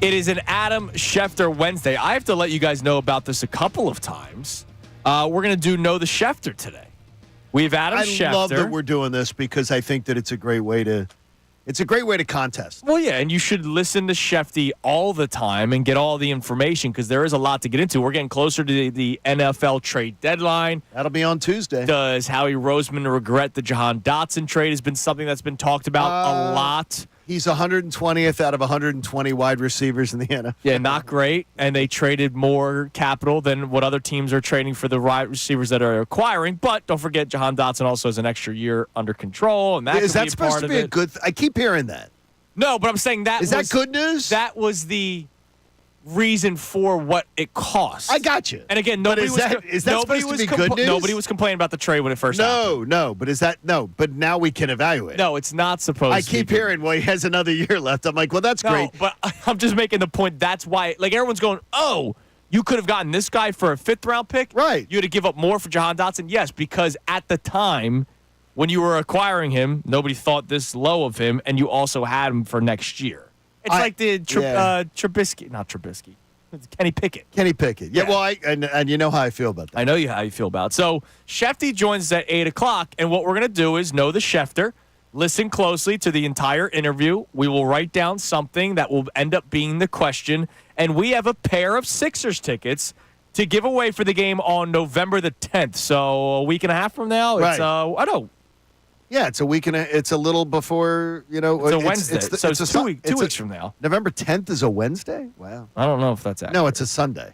It is an Adam Schefter Wednesday. I have to let you guys know about this a couple of times. We're going to do Know the Schefter today. We have Adam Schefter. I love that we're doing this because I think that it's a great way to contest. Well, yeah, and you should listen to Shefty all the time and get all the information because there is a lot to get into. We're getting closer to the NFL trade deadline. That'll be on Tuesday. Does Howie Roseman regret the Jahan Dotson trade? Has been something that's been talked about a lot. He's 120th out of 120 wide receivers in the NFL. Yeah, not great. And they traded more capital than what other teams are trading for the wide receivers that are acquiring. But don't forget, Jahan Dotson also has an extra year under control, and Is that supposed to be a good? I keep hearing that. No, but I'm saying that is that good news? That was the reason for what it costs. I got you. And again, nobody is that supposed to be good news? Nobody was complaining about the trade when it first happened. But now we can evaluate. No, it's not supposed to. I keep hearing, well, he has another year left. I'm like, well, that's great. But I'm just making the point. That's why, like, everyone's going, oh, you could have gotten this guy for a 5th-round pick? Right. You had to give up more for Jahan Dotson? Yes, because at the time when you were acquiring him, nobody thought this low of him, and you also had him for next year. It's like the Trubisky, not Trubisky. It's Kenny Pickett. Kenny Pickett. Yeah, well, and you know how I feel about that. I know how you feel about it. So Shefty joins us at 8 o'clock, and what we're going to do is know the Schefter. Listen closely to the entire interview. We will write down something that will end up being the question, and we have a pair of Sixers tickets to give away for the game on November the 10th. So a week and a half from now. Right. It's, I know. Yeah, it's a week and it's a little before, It's a Wednesday. It's 2 weeks from now. November 10th is a Wednesday? Wow. I don't know if that's accurate. No, it's a Sunday.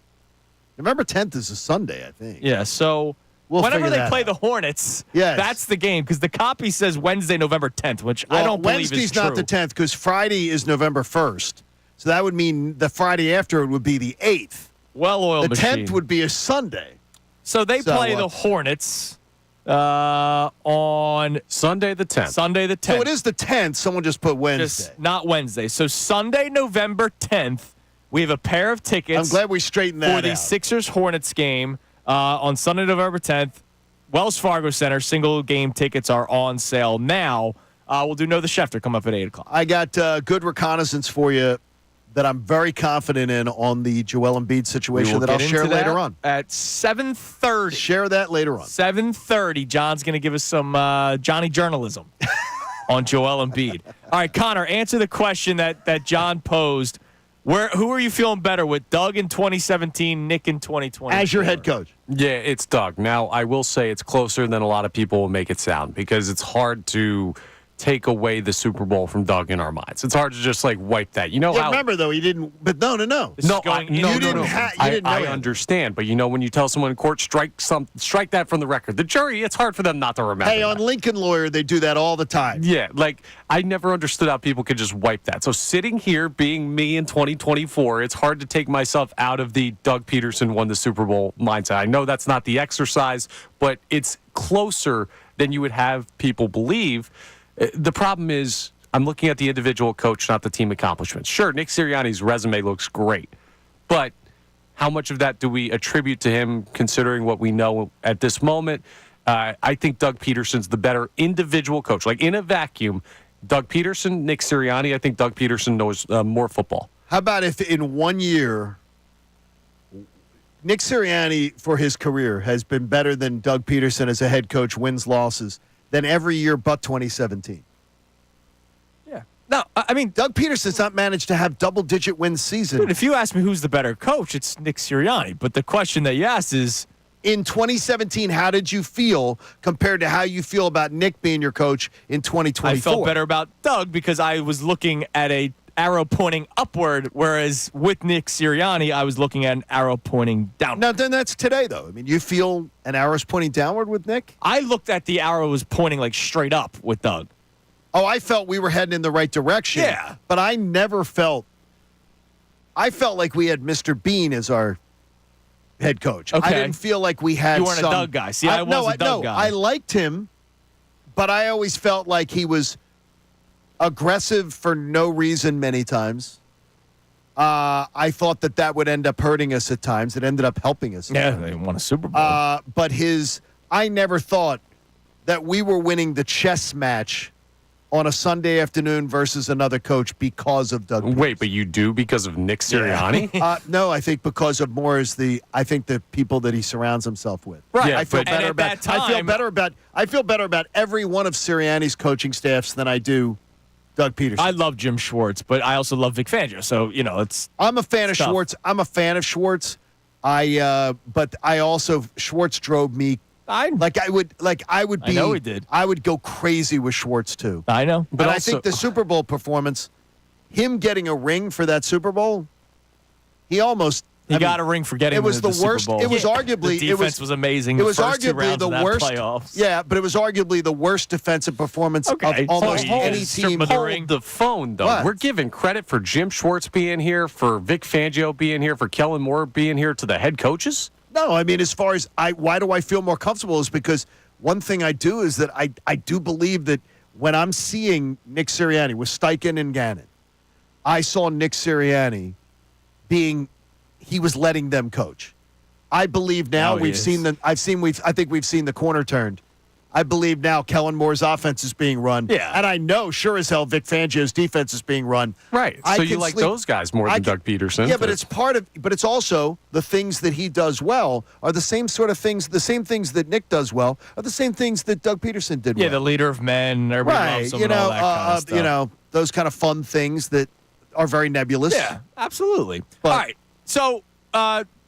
November 10th is a Sunday, I think. Yeah, so whenever they play the Hornets, that's the game because the copy says Wednesday, November 10th, which I don't believe is true. Wednesday's not the 10th because Friday is November 1st. So that would mean the Friday after it would be the 8th. Well-oiled machine. The 10th would be a Sunday. So they play the Hornets on Sunday the 10th. Sunday the 10th. So it is the 10th. Someone just put Wednesday. Just not Wednesday. So Sunday, November 10th, we have a pair of tickets. I'm glad we straightened that out. For the Sixers-Hornets game on Sunday, November 10th. Wells Fargo Center, single game tickets are on sale now. We'll do Know the Schefter come up at 8 o'clock. I got good reconnaissance for you that I'm very confident in on the Joel Embiid situation that I'll share later on. At 7:30. Share that later on. 7:30, John's going to give us some Johnny journalism on Joel Embiid. All right, Connor, answer the question that John posed. Who are you feeling better with, Doug in 2017, Nick in 2020? As your head coach. Yeah, it's Doug. Now, I will say it's closer than a lot of people will make it sound because it's hard to take away the Super Bowl from Doug in our minds. It's hard to just wipe that. You know how? Remember though, he didn't. But no. I understand, but when you tell someone in court strike that from the record, the jury, it's hard for them not to remember. Hey, on Lincoln Lawyer, they do that all the time. Yeah, I never understood how people could just wipe that. So sitting here, being me in 2024, it's hard to take myself out of the Doug Pederson won the Super Bowl mindset. I know that's not the exercise, but it's closer than you would have people believe. The problem is I'm looking at the individual coach, not the team accomplishments. Sure, Nick Sirianni's resume looks great, but how much of that do we attribute to him considering what we know at this moment? I think Doug Pederson's the better individual coach. In a vacuum, Doug Pederson, Nick Sirianni, I think Doug Pederson knows more football. How about if in 1 year, Nick Sirianni for his career has been better than Doug Pederson as a head coach, wins, losses, than every year but 2017. Yeah. No, I mean, Doug Pederson's not managed to have double-digit win season. Dude, if you ask me who's the better coach, it's Nick Sirianni. But the question that you asked is, in 2017, how did you feel compared to how you feel about Nick being your coach in 2024? I felt better about Doug because I was looking at a arrow pointing upward, whereas with Nick Sirianni, I was looking at an arrow pointing downward. Now, then that's today, though. I mean, you feel an arrow's pointing downward with Nick? I looked at the arrow was pointing straight up with Doug. Oh, I felt we were heading in the right direction. Yeah. But I never felt – I felt like we had Mr. Bean as our head coach. Okay. I didn't feel like we had You weren't a Doug guy. See, I was a Doug guy. I liked him, but I always felt like he was – aggressive for no reason many times. I thought that would end up hurting us at times. It ended up helping us. Yeah, they won a Super Bowl. But I never thought that we were winning the chess match on a Sunday afternoon versus another coach because of Doug Pederson. Wait, but you do because of Nick Sirianni? No, I think because of more is the people that he surrounds himself with. Right. I feel but- better and at about. that time- I feel better about every one of Sirianni's coaching staffs than I do Doug Pederson. I love Jim Schwartz, but I also love Vic Fangio. So it's. I'm a fan of tough. Schwartz. But I also Schwartz drove me. I would be. I know he did. I would go crazy with Schwartz too. I know, But I also- think the Super Bowl performance, him getting a ring for that Super Bowl, he got a ring for getting. It was the the Super worst. Bowl. It was arguably. The defense was amazing. It was the first two arguably rounds the of that worst. playoffs. Yeah, but it was arguably the worst defensive performance of almost Hold any team. the ring. The phone, though. What? We're giving credit for Jim Schwartz being here, for Vic Fangio being here, for Kellen Moore being here to the head coaches? No, I mean, as far as why do I feel more comfortable is because one thing I do is that I do believe that when I'm seeing Nick Sirianni with Steichen and Gannon, I saw Nick Sirianni he was letting them coach. I believe now he is. I think we've seen the corner turned. I believe now Kellen Moore's offense is being run. Yeah. And I know sure as hell Vic Fangio's defense is being run. Right. I So you can like sleep- those guys more than Doug Pederson? Yeah, but it's also the things that he does well are the same sort of things. The same things that Nick does well are the same things that Doug Pederson did well. Yeah, the leader of men. Everybody right. loves him and all that kind of stuff. Those kind of fun things that are very nebulous. Yeah, absolutely. But- All right, so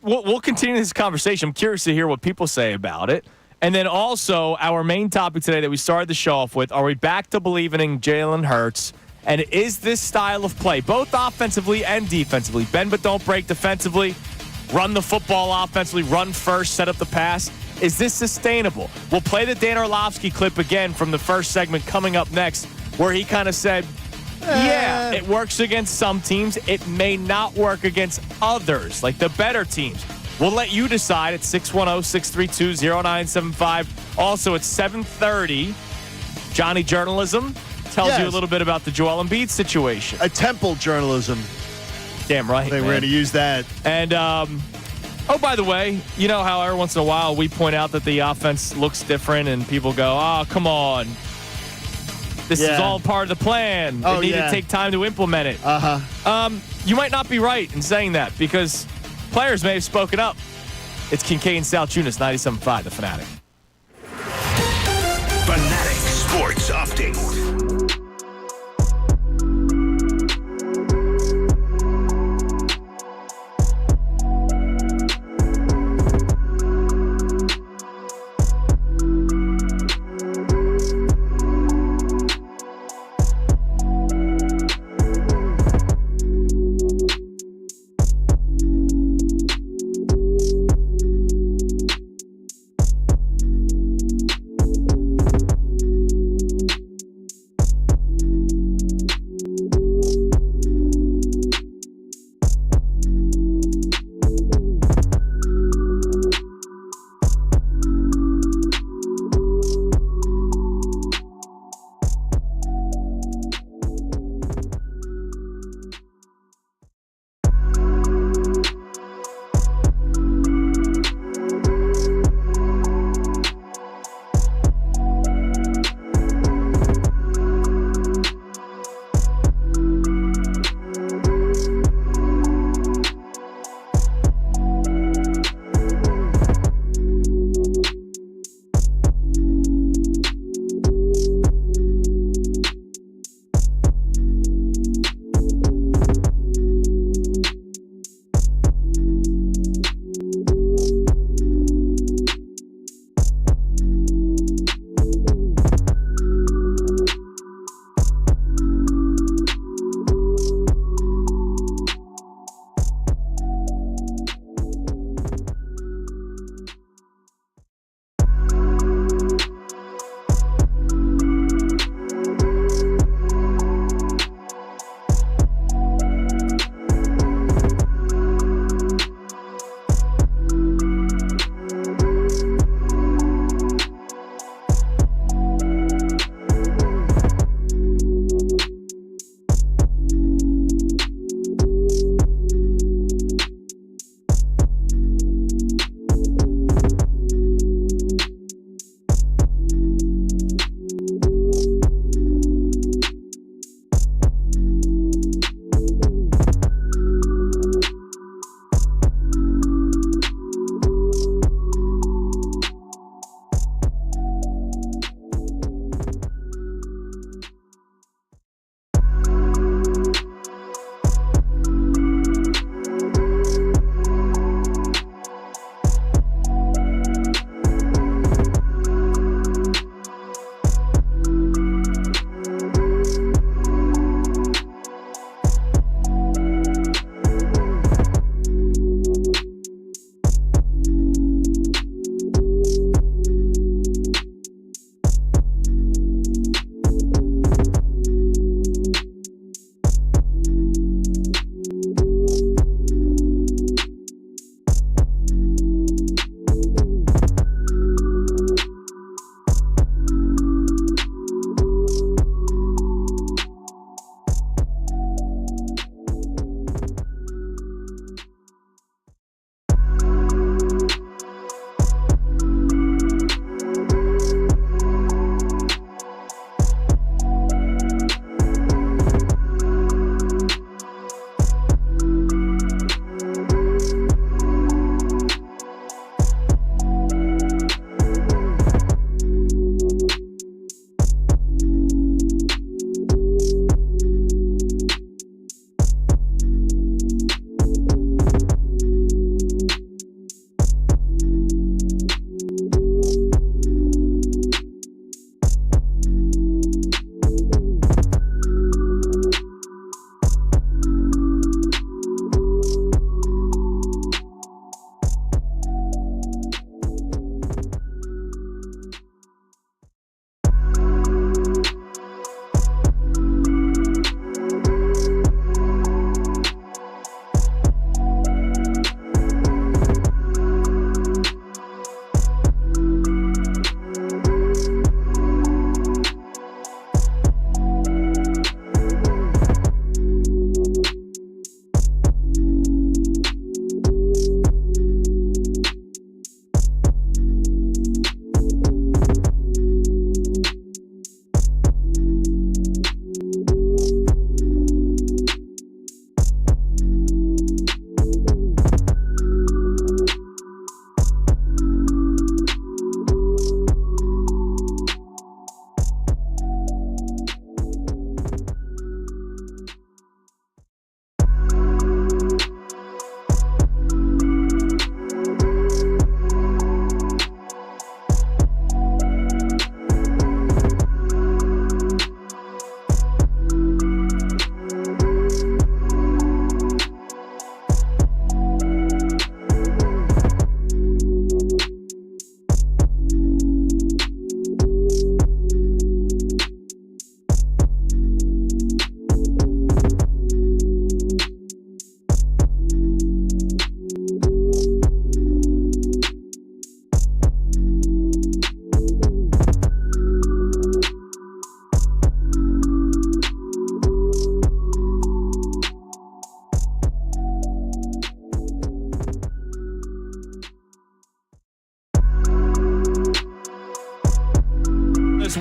we'll continue this conversation. I'm curious to hear what people say about it. And then also, our main topic today that we started the show off with, are we back to believing in Jaylen Hurts? And is this style of play, both offensively and defensively, bend but don't break defensively, run the football offensively, run first, set up the pass, is this sustainable? We'll play the Dan Orlovsky clip again from the first segment coming up next, where he kind of said, yeah, it works against some teams. It may not work against others, like the better teams. We'll let you decide at 610-632-0975. Also at 7:30, Johnny Journalism tells you a little bit about the Joel Embiid situation. A Temple journalism. Damn right, They were going to use that. And, by the way, you know how every once in a while we point out that the offense looks different and people go, oh, come on. This is all part of the plan. They need to take time to implement it. You might not be right in saying that because players may have spoken up. It's Kincade Salciunas, 97.5, The Fanatic. Fanatic Sports Update.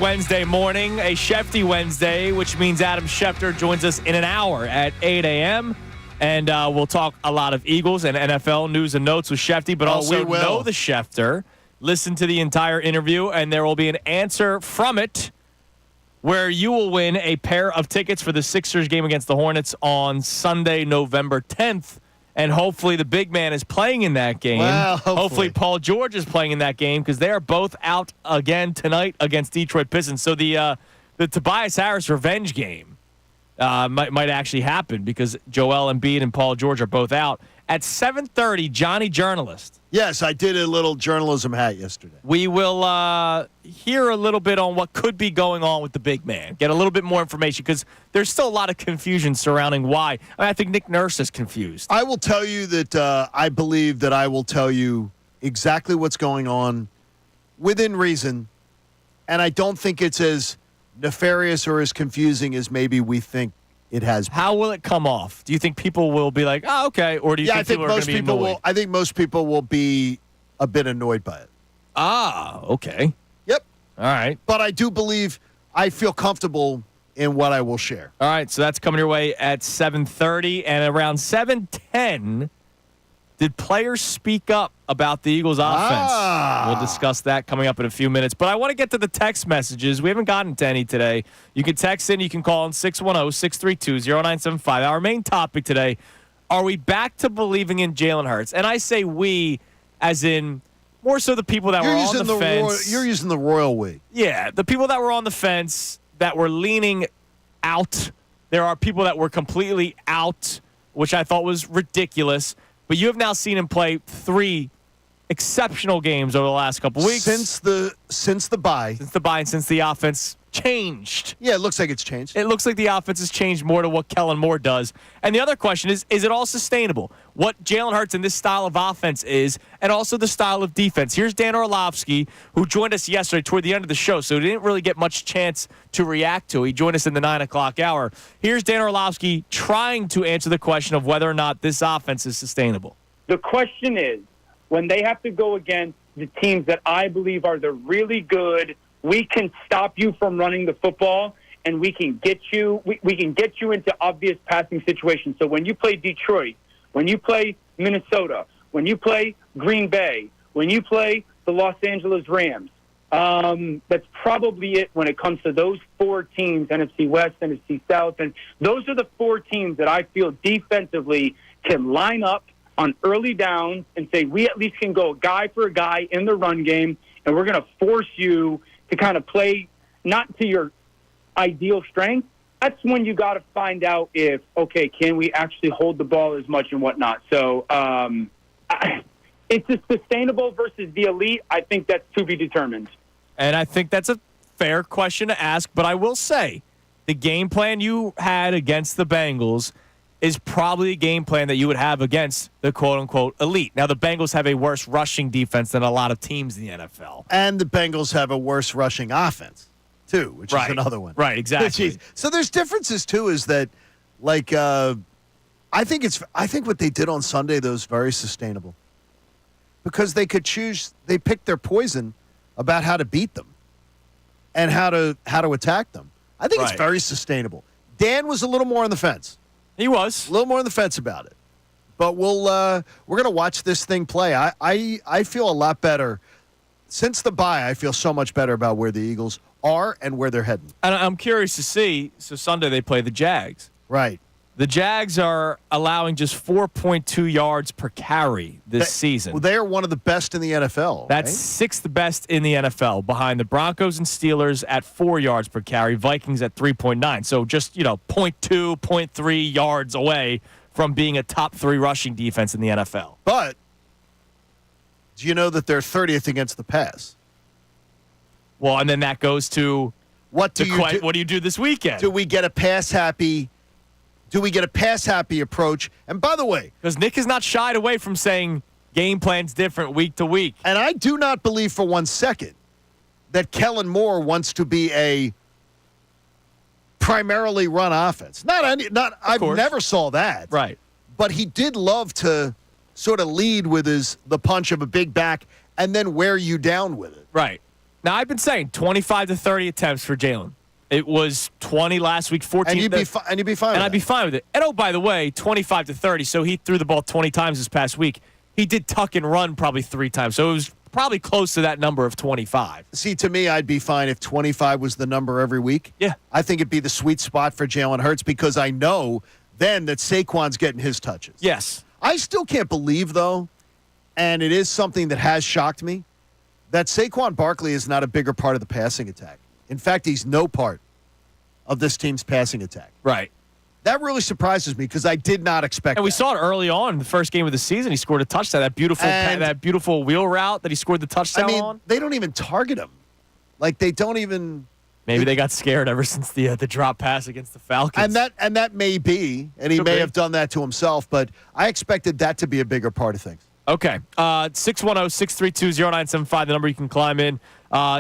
Wednesday morning, a Shefty Wednesday, which means Adam Schefter joins us in an hour at 8 a.m. And we'll talk a lot of Eagles and NFL news and notes with Shefty, but also know the Schefter. Listen to the entire interview, and there will be an answer from it where you will win a pair of tickets for the Sixers game against the Hornets on Sunday, November 10th. And hopefully the big man is playing in that game. Well, hopefully Paul George is playing in that game because they are both out again tonight against Detroit Pistons. So the Tobias Harris revenge game might actually happen because Joel Embiid and Paul George are both out. At 7:30, Johnny Journalist. Yes, I did a little journalism hat yesterday. We will hear a little bit on what could be going on with the big man. Get a little bit more information because there's still a lot of confusion surrounding why. I think Nick Nurse is confused. I will tell you that I believe that I will tell you exactly what's going on within reason, and I don't think it's as nefarious or as confusing as maybe we think it has been. How will it come off? Do you think people will be like, oh, okay, or do you think people are going to be annoyed? I think most people will be a bit annoyed by it. Ah, okay. Yep. All right. But I do believe I feel comfortable in what I will share. All right, so that's coming your way at 7:30. And around 7:10, did players speak up about the Eagles' offense? We'll discuss that coming up in a few minutes. But I want to get to the text messages. We haven't gotten to any today. You can text in. You can call in 610-632-0975. Our main topic today, are we back to believing in Jaylen Hurts? And I say we as in more so the people that were on the fence. You're using the royal we. Yeah, the people that were on the fence, that were leaning out. There are people that were completely out, which I thought was ridiculous. But you have now seen him play 3 exceptional games over the last couple weeks. Since the bye. Since the bye and since the offense changed. Yeah, it looks like it's changed. It looks like the offense has changed more to what Kellen Moore does. And the other question is it all sustainable? What Jaylen Hurts in this style of offense is, and also the style of defense. Here's Dan Orlovsky, who joined us yesterday toward the end of the show, so he didn't really get much chance to react to. He joined us in the 9 o'clock hour. Here's Dan Orlovsky trying to answer the question of whether or not this offense is sustainable. The question is, when they have to go against the teams that I believe are the really good, we can stop you from running the football, and we can get you we can get you into obvious passing situations. So when you play Detroit, when you play Minnesota, when you play Green Bay, when you play the Los Angeles Rams, that's probably it when it comes to those 4 teams, NFC West, NFC South. And those are the 4 teams that I feel defensively can line up on early downs and say, we at least can go guy for a guy in the run game, and we're going to force you to kind of play not to your ideal strength. That's when you got to find out if, okay, can we actually hold the ball as much and whatnot. So it's a sustainable versus the elite. I think that's to be determined. And I think that's a fair question to ask, but I will say the game plan you had against the Bengals is probably a game plan that you would have against the quote-unquote elite. Now, the Bengals have a worse rushing defense than a lot of teams in the NFL. And the Bengals have a worse rushing offense, too, which is another one. Right, exactly. So there's differences, too, is that, like, I think what they did on Sunday, though, is very sustainable. Because they picked their poison about how to beat them and how to attack them. I think it's very sustainable. Dan was a little more on the fence. He was. A little more on the fence about it. But we're going to watch this thing play. I feel a lot better. Since the bye, I feel so much better about where the Eagles are and where they're heading. And I'm curious to see. So Sunday they play the Jags. Right. The Jags are allowing just 4.2 yards per carry this season. Well, they are one of the best in the NFL. That's 6th best in the NFL, behind the Broncos and Steelers at 4 yards per carry, Vikings at 3.9. So just, 0.2, 0.3 yards away from being a top 3 rushing defense in the NFL. But do you know that they're 30th against the pass? Well, and then that goes to what do you do this weekend? Do we get a pass-happy approach? And by the way, because Nick has not shied away from saying game plan's different week to week. And I do not believe for one second that Kellen Moore wants to be a primarily run offense. I've never saw that. Right. But he did love to sort of lead with the punch of a big back and then wear you down with it. Right. Now, I've been saying 25 to 30 attempts for Jaylen. It was 20 last week, 14. And you'd be fine. And I'd be fine with it. And oh, by the way, 25 to 30. So he threw the ball 20 times this past week. He did tuck and run probably 3 times. So it was probably close to that number of 25. See, to me, I'd be fine if 25 was the number every week. Yeah. I think it'd be the sweet spot for Jaylen Hurts because I know then that Saquon's getting his touches. Yes. I still can't believe, though, and it is something that has shocked me, that Saquon Barkley is not a bigger part of the passing attack. In fact, he's no part of this team's passing attack. Right. That really surprises me because I did not expect And we that. saw it early on in the first game of the season. He scored a touchdown. That beautiful wheel route that he scored the touchdown on. They don't even target him. Like, they don't even. Maybe they got scared ever since the drop pass against the Falcons. And that may be, and he may have done that to himself, but I expected that to be a bigger part of things. Okay. 610-632-0975, the number you can climb in.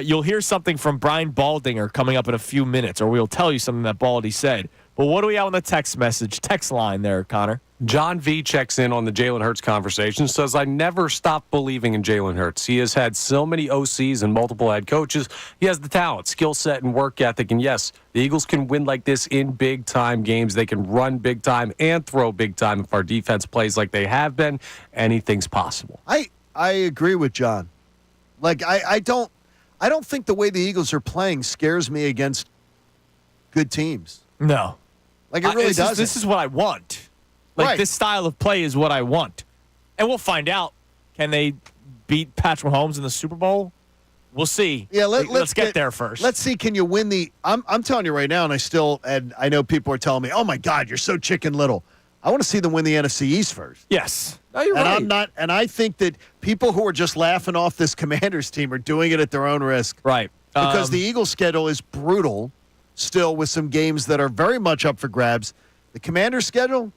You'll hear something from Brian Baldinger coming up in a few minutes, or we'll tell you something that Baldy said. But what do we have on the text line there, Connor? John V checks in on the Jaylen Hurts conversation, says, I never stopped believing in Jaylen Hurts. He has had so many OCs and multiple head coaches. He has the talent, skill set, and work ethic. And yes, the Eagles can win like this in big-time games. They can run big time and throw big time if our defense plays like they have been. Anything's possible. I agree with John. Like, I don't think the way the Eagles are playing scares me against good teams. No. Like, it really doesn't. This is what I want. Like, this style of play is what I want. And we'll find out. Can they beat Patrick Mahomes in the Super Bowl? We'll see. Yeah, let's get there first. Let's see, can you win the I'm telling you right now, and I know people are telling me, oh, my God, you're so chicken little. I want to see them win the NFC East first. Yes. No, you're right. And I think that people who are just laughing off this Commanders team are doing it at their own risk. Right. Because the Eagles' schedule is brutal still with some games that are very much up for grabs. The Commanders' schedule,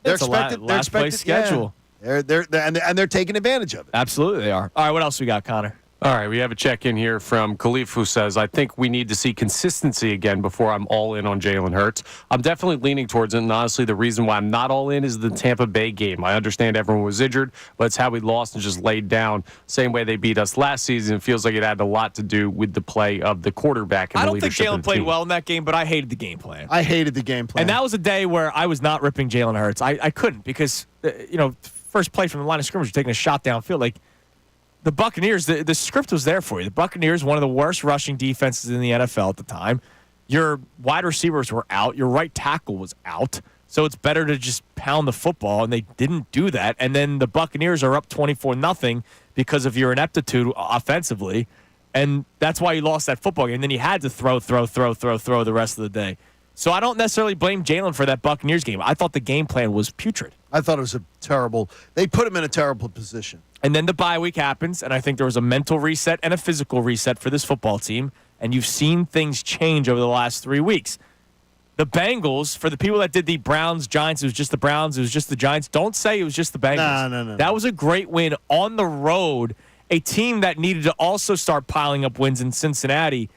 they're expected schedule. Yeah, they're taking advantage of it. Absolutely they are. All right, what else we got, Connor? All right, we have a check-in here from Khalif who says, I think we need to see consistency again before I'm all in on Jaylen Hurts. I'm definitely leaning towards it, and honestly, the reason why I'm not all in is the Tampa Bay game. I understand everyone was injured, but it's how we lost and just laid down. Same way they beat us last season. It feels like it had a lot to do with the play of the quarterback and I the don't think leadership of Jaylen the played team. well in that game, but I hated the game plan. I hated the game plan. And that was a day where I was not ripping Jaylen Hurts. I couldn't because, first play from the line of scrimmage, you're taking a shot downfield. Like, the Buccaneers, the script was there for you. The Buccaneers, one of the worst rushing defenses in the NFL at the time. Your wide receivers were out. Your right tackle was out. So it's better to just pound the football, and they didn't do that. And then the Buccaneers are up 24-0 because of your ineptitude offensively. And that's why you lost that football game. And then you had to throw the rest of the day. So I don't necessarily blame Jaylen for that Buccaneers game. I thought the game plan was putrid. I thought it was they put him in a terrible position. And then the bye week happens, and I think there was a mental reset and a physical reset for this football team, and you've seen things change over the last 3 weeks. The Bengals, for the people that did the Browns, Giants, it was just the Browns, it was just the Giants, don't say it was just the Bengals. No. That was a great win on the road, a team that needed to also start piling up wins in Cincinnati,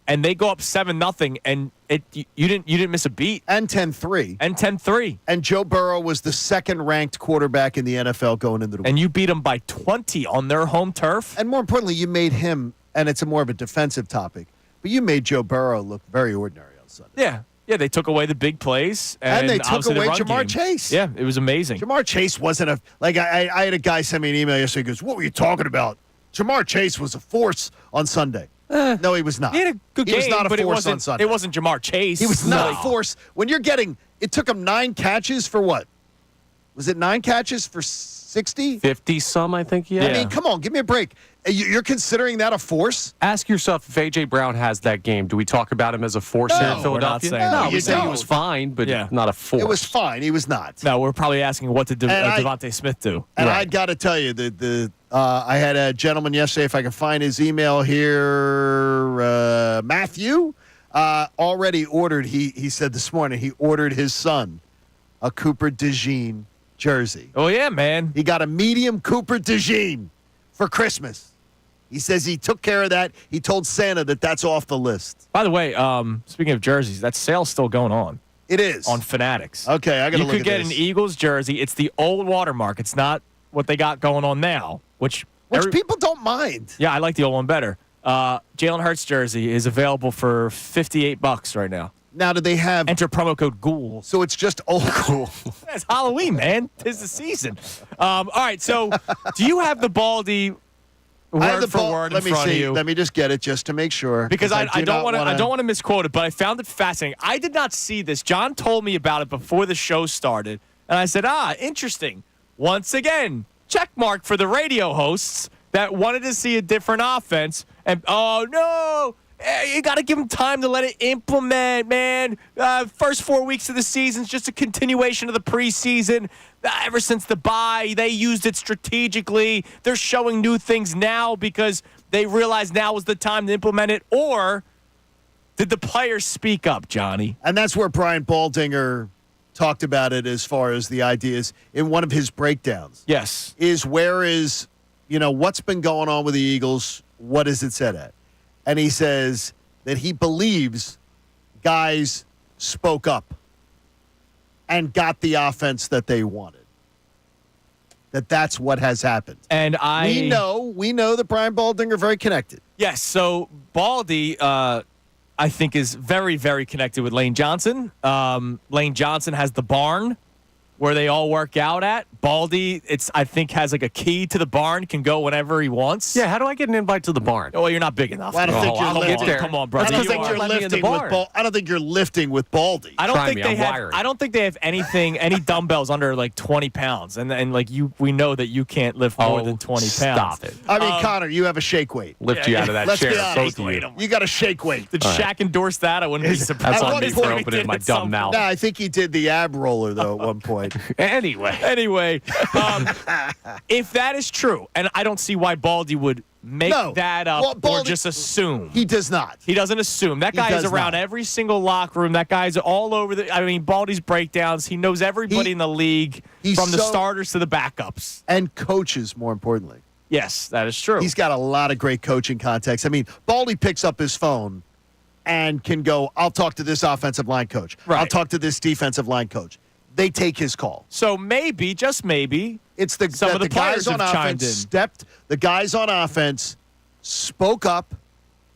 and they go up 7-0, and you didn't miss a beat. And 10-3. And 10-3. And Joe Burrow was the second-ranked quarterback in the NFL going into the week. And you beat them by 20 on their home turf. And more importantly, you made him, and it's more of a defensive topic, but you made Joe Burrow look very ordinary on Sunday. Yeah, they took away the big plays. And they took away Jamar game. Chase. Yeah, it was amazing. Jamar Chase wasn't I had a guy send me an email yesterday. He goes, what were you talking about? Jamar Chase was a force on Sunday. No, he was not. He had a good game, he was not a but force on Sunday. It wasn't Jamar Chase. He was not a force. When you're getting, it took him 9 catches for what? Was it 9 catches for 60? 50-some, I think, yeah. I mean, come on, give me a break. You're considering that a force? Ask yourself if A.J. Brown has that game. Do we talk about him as a force here in we're Philadelphia? not saying that. No, we say he was fine, but not a force. It was fine. He was not. No, we're probably asking what did Devontae Smith do. And I got to tell you, I had a gentleman yesterday, if I can find his email here, Matthew, already ordered, he said this morning, he ordered his son a Cooper DeJean jersey. Oh, yeah, man. He got a medium Cooper DeJean for Christmas. He says he took care of that. He told Santa that that's off the list. By the way, speaking of jerseys, that sale's still going on. It is. On Fanatics. Okay, I got to look at this. You could get an Eagles jersey. It's the old watermark. It's not what they got going on now, which people don't mind. Yeah, I like the old one better. Jaylen Hurts jersey is available for $58 right now. Now, do they have? Enter promo code GHOUL. So it's just old school. It's Halloween, man. 'Tis the season. All right, so do you have the Baldy word for word in front of you? Let me just get it just to make sure. Because I don't want to misquote it, but I found it fascinating. I did not see this. John told me about it before the show started, and I said, interesting. Once again, check mark for the radio hosts that wanted to see a different offense. And, oh, no. You got to give them time to let it implement, man. First 4 weeks of the season is just a continuation of the preseason. Ever since the bye, they used it strategically. They're showing new things now because they realize now is the time to implement it. Or did the players speak up, Johnny? And that's where Brian Baldinger talked about it as far as the ideas in one of his breakdowns. Yes. Is what's been going on with the Eagles? What is it said at? And he says that he believes guys spoke up and got the offense that they wanted. That's what has happened. And we know that Brian Baldinger very connected. Yes, so Baldy, I think, is very, very connected with Lane Johnson. Lane Johnson has the barn where they all work out at. Baldy, I think, has like a key to the barn, can go whenever he wants. Yeah, how do I get an invite to the barn? Well, you're not big enough. Well, I don't think you're lifting. Come on, brother. I don't think you're lifting with I don't think you're lifting with Baldy. I don't think they have any dumbbells under like 20 pounds, and like we know that you can't lift more than 20 pounds. Stop it. I mean, Connor, you have a shake weight. Lift you out of that Let's chair. be honest. Both of you. You got a shake weight. Did Shaq endorse that? I wouldn't be surprised. That's At on one me point for he opening my dumb mouth. No, I think he did the ab roller though at one point. Anyway, if that is true, and I don't see why Baldy would make that up or just assume. He does not. He doesn't assume. That guy is around every single locker room. That guy's all over Baldy's breakdowns. He knows everybody in the league, from the starters to the backups. And coaches, more importantly. Yes, that is true. He's got a lot of great coaching context. I mean, Baldy picks up his phone and can go, I'll talk to this offensive line coach. Right. I'll talk to this defensive line coach. They take his call. So maybe, just maybe, it's some of the guys players on have chimed offense in. the guys on offense spoke up,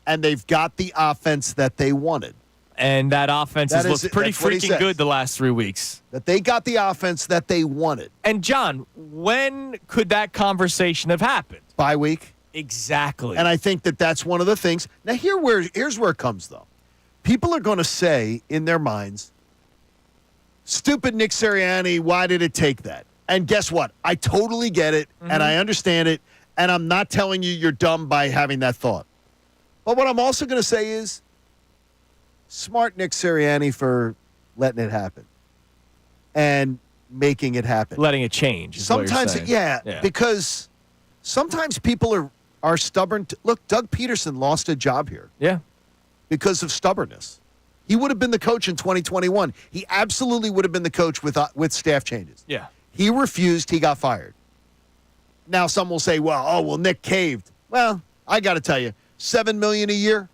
and they've got the offense that they wanted. And that offense has looked pretty freaking good the last 3 weeks. That they got the offense that they wanted. And John, when could that conversation have happened? Bye week. Exactly. And I think that's one of the things. Now, here's where it comes, though. People are going to say in their minds, stupid Nick Sirianni, why did it take that? And guess what? I totally get it, and I understand it, and I'm not telling you you're dumb by having that thought. But what I'm also going to say is, smart Nick Sirianni for letting it happen and making it happen. Letting it change. Sometimes, yeah, because sometimes people are stubborn. Look, Doug Pederson lost a job here. Yeah. Because of stubbornness. He would have been the coach in 2021. He absolutely would have been the coach with staff changes. Yeah. He refused. He got fired. Now some will say, well, Nick caved. Well, I got to tell you, $7 million a year.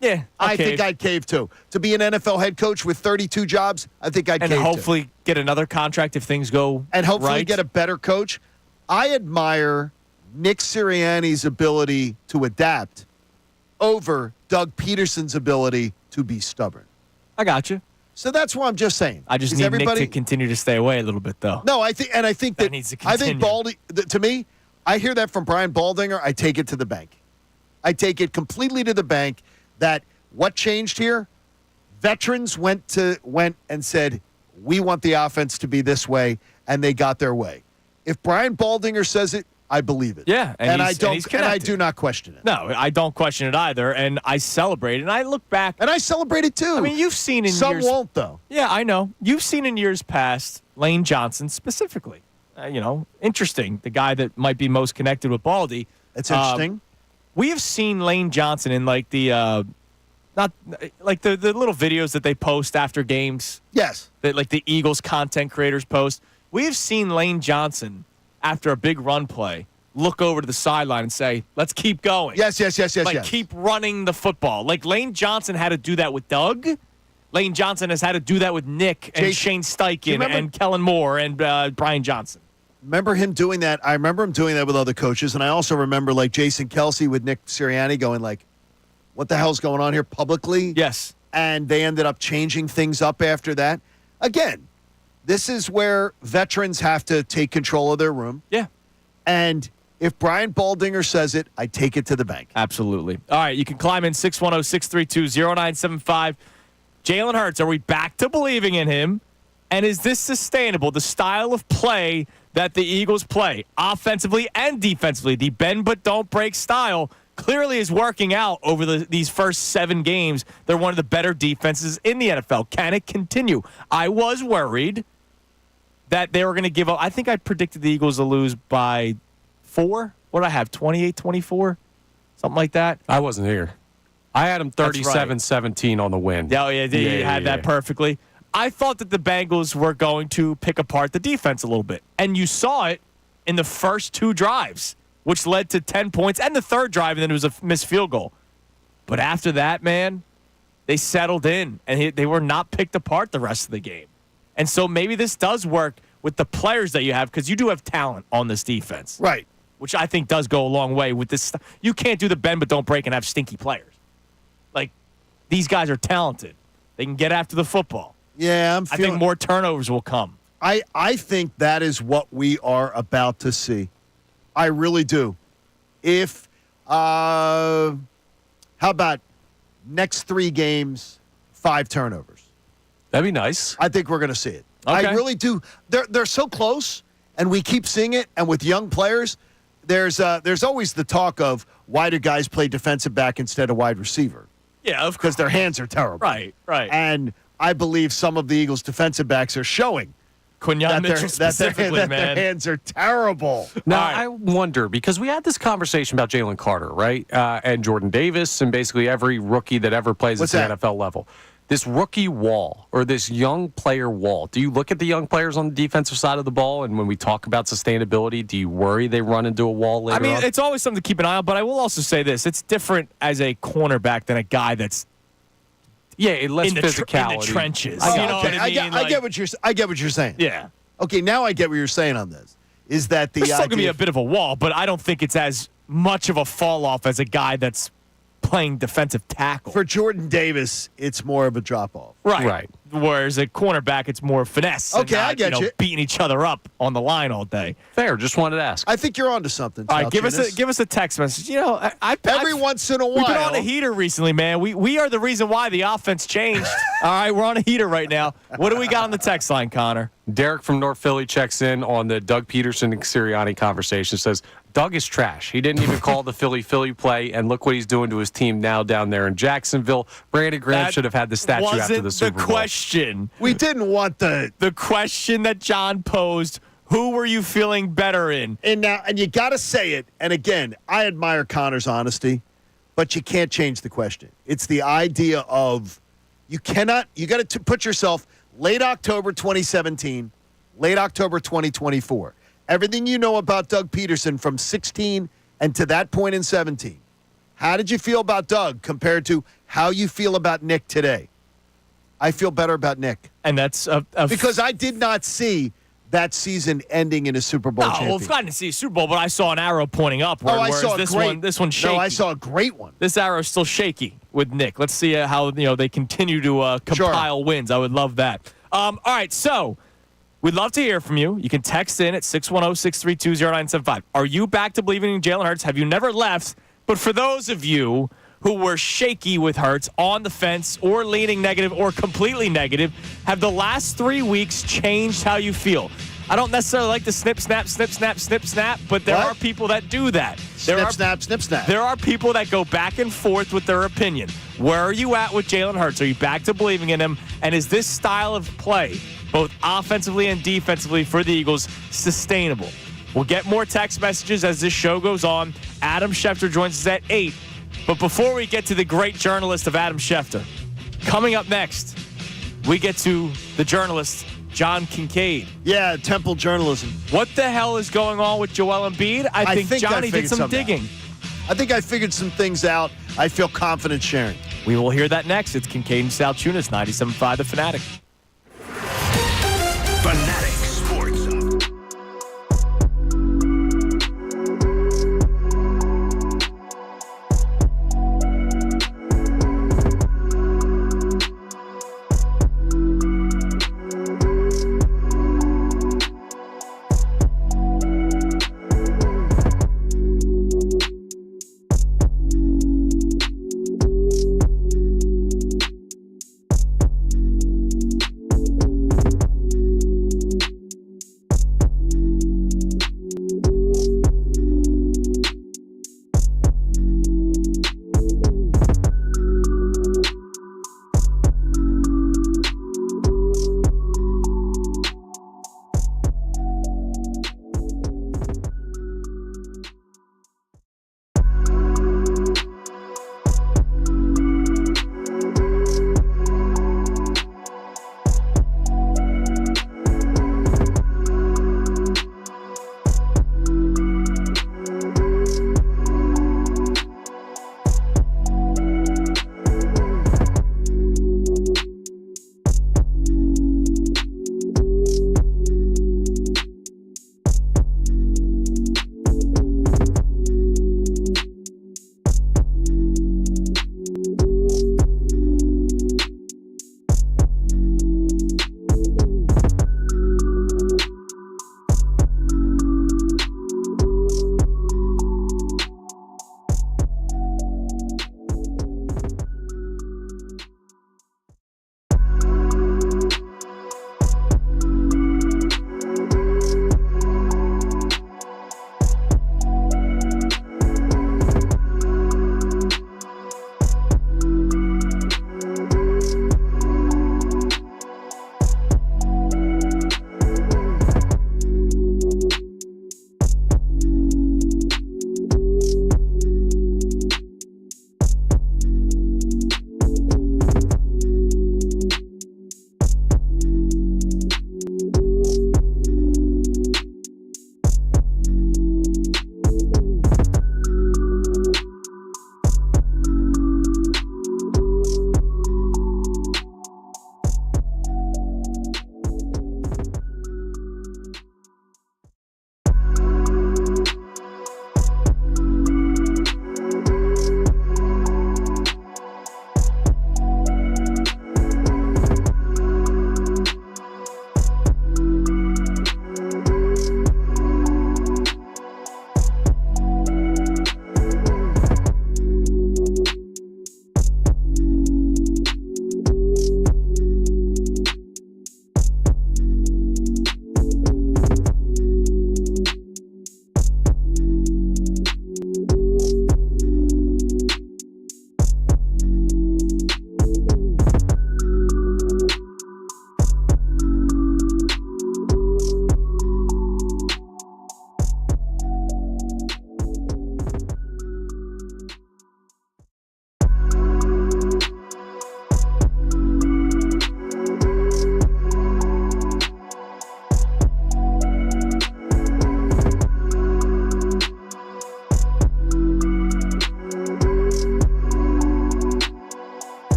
Yeah, I think I'd cave too. To be an NFL head coach with 32 jobs, I think I'd cave too. And hopefully get another contract if things go and hopefully right. Get a better coach. I admire Nick Sirianni's ability to adapt over Doug Pederson's ability to be stubborn. I got you. So that's what I'm just saying. I just need Nick to continue to stay away a little bit, though. No, I think that needs to continue. I think Baldy. To me, I hear that from Brian Baldinger. I take it to the bank. I take it completely to the bank. That what changed here? Veterans went and said, we want the offense to be this way, and they got their way. If Brian Baldinger says it, I believe it. Yeah, and I do not question it. No, I don't question it either, and I celebrate it. And I look back, and I celebrate it too. I mean, you've seen in some years, won't though. Yeah, I know. You've seen in years past Lane Johnson specifically. Interesting. The guy that might be most connected with Baldy. It's interesting. We have seen Lane Johnson in like the not like the little videos that they post after games. Yes. That like the Eagles content creators post. We have seen Lane Johnson after a big run play look over to the sideline and say, "Let's keep going." Yes. Like keep running the football. Like Lane Johnson had to do that with Doug. Lane Johnson has had to do that with Nick and Shane Steichen and Kellen Moore and Brian Johnson. Remember him doing that? I remember him doing that with other coaches, and I also remember like Jason Kelsey with Nick Sirianni going like, what the hell's going on here publicly. Yes. And they ended up changing things up after that. Again, this is where veterans have to take control of their room. Yeah. And if Brian Baldinger says it, I take it to the bank. Absolutely. All right, you can climb in 610-632-0975. Jaylen Hurts, are we back to believing in him? And is this sustainable, the style of play that the Eagles play, offensively and defensively? The bend but don't break style clearly is working out over these first 7 games. They're one of the better defenses in the NFL. Can it continue? I was worried that they were going to give up. I think I predicted the Eagles to lose by 4. What did I have, 28-24? Something like that? I wasn't here. I had them 37-17 on the win. Oh, yeah, you had that perfectly. I thought that the Bengals were going to pick apart the defense a little bit. And you saw it in the first 2 drives, which led to 10 points, and the third drive, and then it was a missed field goal. But after that, man, they settled in, and they were not picked apart the rest of the game. And so maybe this does work with the players that you have, because you do have talent on this defense. Right. Which I think does go a long way with this. You can't do the bend but don't break and have stinky players. Like, these guys are talented. They can get after the football. Yeah, I think more turnovers will come. I think that is what we are about to see. I really do. If, how about next 3 games, 5 turnovers? That'd be nice. I think we're going to see it. Okay. I really do. They're so close, and we keep seeing it. And with young players, there's always the talk of why do guys play defensive back instead of wide receiver? Yeah, of Because their hands are terrible. Right. And I believe some of the Eagles' defensive backs are showing Quinyon Mitchell specifically, that man. their hands are terrible. Now, All right. I wonder, because we had this conversation about Jalen Carter, right? And Jordan Davis and basically every rookie that ever plays What's at that? the NFL level. This rookie wall or this young player wall, do you look at the young players on the defensive side of the ball, and when we talk about sustainability, do you worry they run into a wall later I mean, on? it's always something to keep an eye on, but I will also say this. It's different as a cornerback than a guy that's less in the physicality. trenches. I you get- know okay, what I mean? I get what you're saying. Yeah. Okay, now I get what you're saying on this. Is that the There's still going to be idea a bit of a wall, but I don't think it's as much of a fall off as a guy that's playing defensive tackle. for Jordan Davis, it's more of a drop off. Right. Whereas a cornerback, it's more finesse. Okay, and not, I get you. Beating each other up on the line all day. Fair, just wanted to ask. I think you're onto something. All right, give us Salciunas. a text message. You know, Every once in a we've been while. on a heater recently, man. We are the reason why the offense changed. All right, we're on a heater right now. What do we got on the text line, Connor? Derek from North Philly checks in on the Doug Pederson and Sirianni conversation. Says, Doug is trash. He didn't even call the Philly play, and look what he's doing to his team now down there in Jacksonville. Brandon Graham That should have had the statue after the Super the Bowl. question. We didn't want the question that John posed. Who were you feeling better in? and you got to say it. And again, I admire Connor's honesty, but you can't change the question. It's the idea of you got to put yourself late October 2017, late October 2024. Everything you know about Doug Pederson from 16 and to that point in 17. How did you feel about Doug compared to how you feel about Nick today? I feel better about Nick. And that's Because I did not see that season ending in a Super Bowl champion. well, I didn't see a Super Bowl, but I saw an arrow pointing up. I Whereas saw this a great one, this one's shaky. No, I saw a great one. This arrow's still shaky with Nick. Let's see how they continue to compile wins. I would love that. All right, so we'd love to hear from you. You can text in at 610-632-0975. Are you back to believing in Jaylen Hurts? Have you never left? But for those of you who were shaky with Hurts, on the fence, or leaning negative, or completely negative, have the last 3 weeks changed how you feel? I don't necessarily like the snip, snap, but there are people that do that. Snip, snap. There are people that go back and forth with their opinion. Where are you at with Jaylen Hurts? Are you back to believing in him? And is this style of play, both offensively and defensively for the Eagles, sustainable? We'll get more text messages as this show goes on. Adam Schefter joins us at 8. But before we get to the great journalist of Adam Schefter, coming up next, we get to the journalist, John Kincade. Yeah, Temple journalism. What the hell is going on with Joel Embiid? I think Johnny did figured some something digging. out. I think I figured some things out. I feel confident sharing. We will hear that next. It's Kincade Salciunas, 97.5 The Fanatic. Fanatic Sports Zone.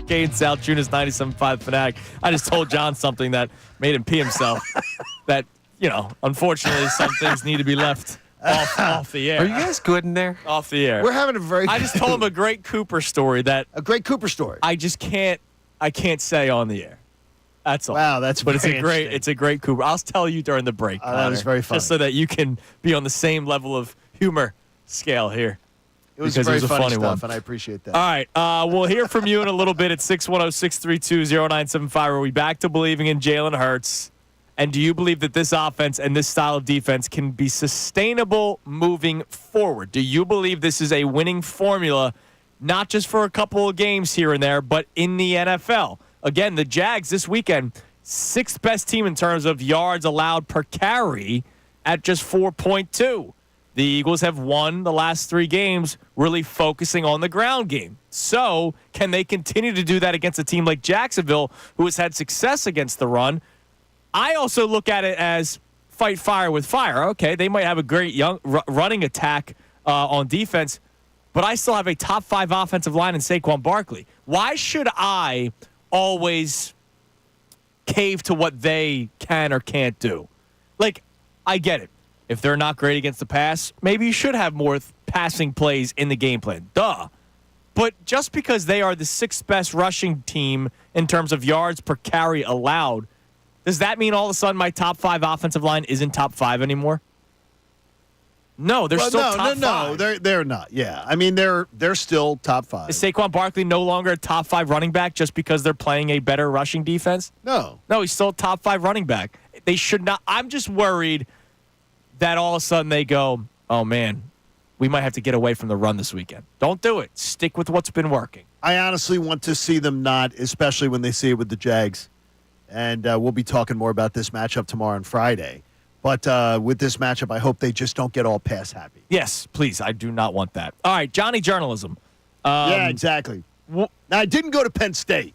Kincade Salciunas, 97.5 Fanatic. I just told John something that made him pee himself. That, unfortunately, some things need to be left off the air. Are you guys good in there? Off the air. We're having a very. I just told him a great Cooper story that a great Cooper story. I just can't say on the air. That's all. Wow, that's but very it's a great Cooper. I'll tell you during the break. That was very funny. Just so that you can be on the same level of humor scale here. It was because very it was a funny stuff, one. and I appreciate that. All right, we'll hear from you in a little bit at 610-632-0975. Are we back to believing in Jaylen Hurts? And do you believe that this offense and this style of defense can be sustainable moving forward? Do you believe this is a winning formula, not just for a couple of games here and there, but in the NFL? Again, the Jags this weekend, sixth best team in terms of yards allowed per carry at just 4.2. The Eagles have won the last 3 games really focusing on the ground game. So can they continue to do that against a team like Jacksonville, who has had success against the run? I also look at it as fight fire with fire. Okay, they might have a great young running attack on defense, but I still have a top 5 offensive line in Saquon Barkley. Why should I always cave to what they can or can't do? Like, I get it. If they're not great against the pass, maybe you should have more passing plays in the game plan. Duh. But just because they are the 6th best rushing team in terms of yards per carry allowed, does that mean all of a sudden my top 5 offensive line isn't top 5 anymore? No, they're still top 5. No, they're not. Yeah, I mean they're still top 5. Is Saquon Barkley no longer a top 5 running back just because they're playing a better rushing defense? No, he's still a top 5 running back. They should not. I'm just worried that all of a sudden they go, oh man, we might have to get away from the run this weekend. Don't do it. Stick with what's been working. I honestly want to see them not, especially when they see it with the Jags. And we'll be talking more about this matchup tomorrow and Friday. But with this matchup, I hope they just don't get all pass happy. Yes, please. I do not want that. All right, Johnny Journalism. Yeah, exactly. Now, I didn't go to Penn State.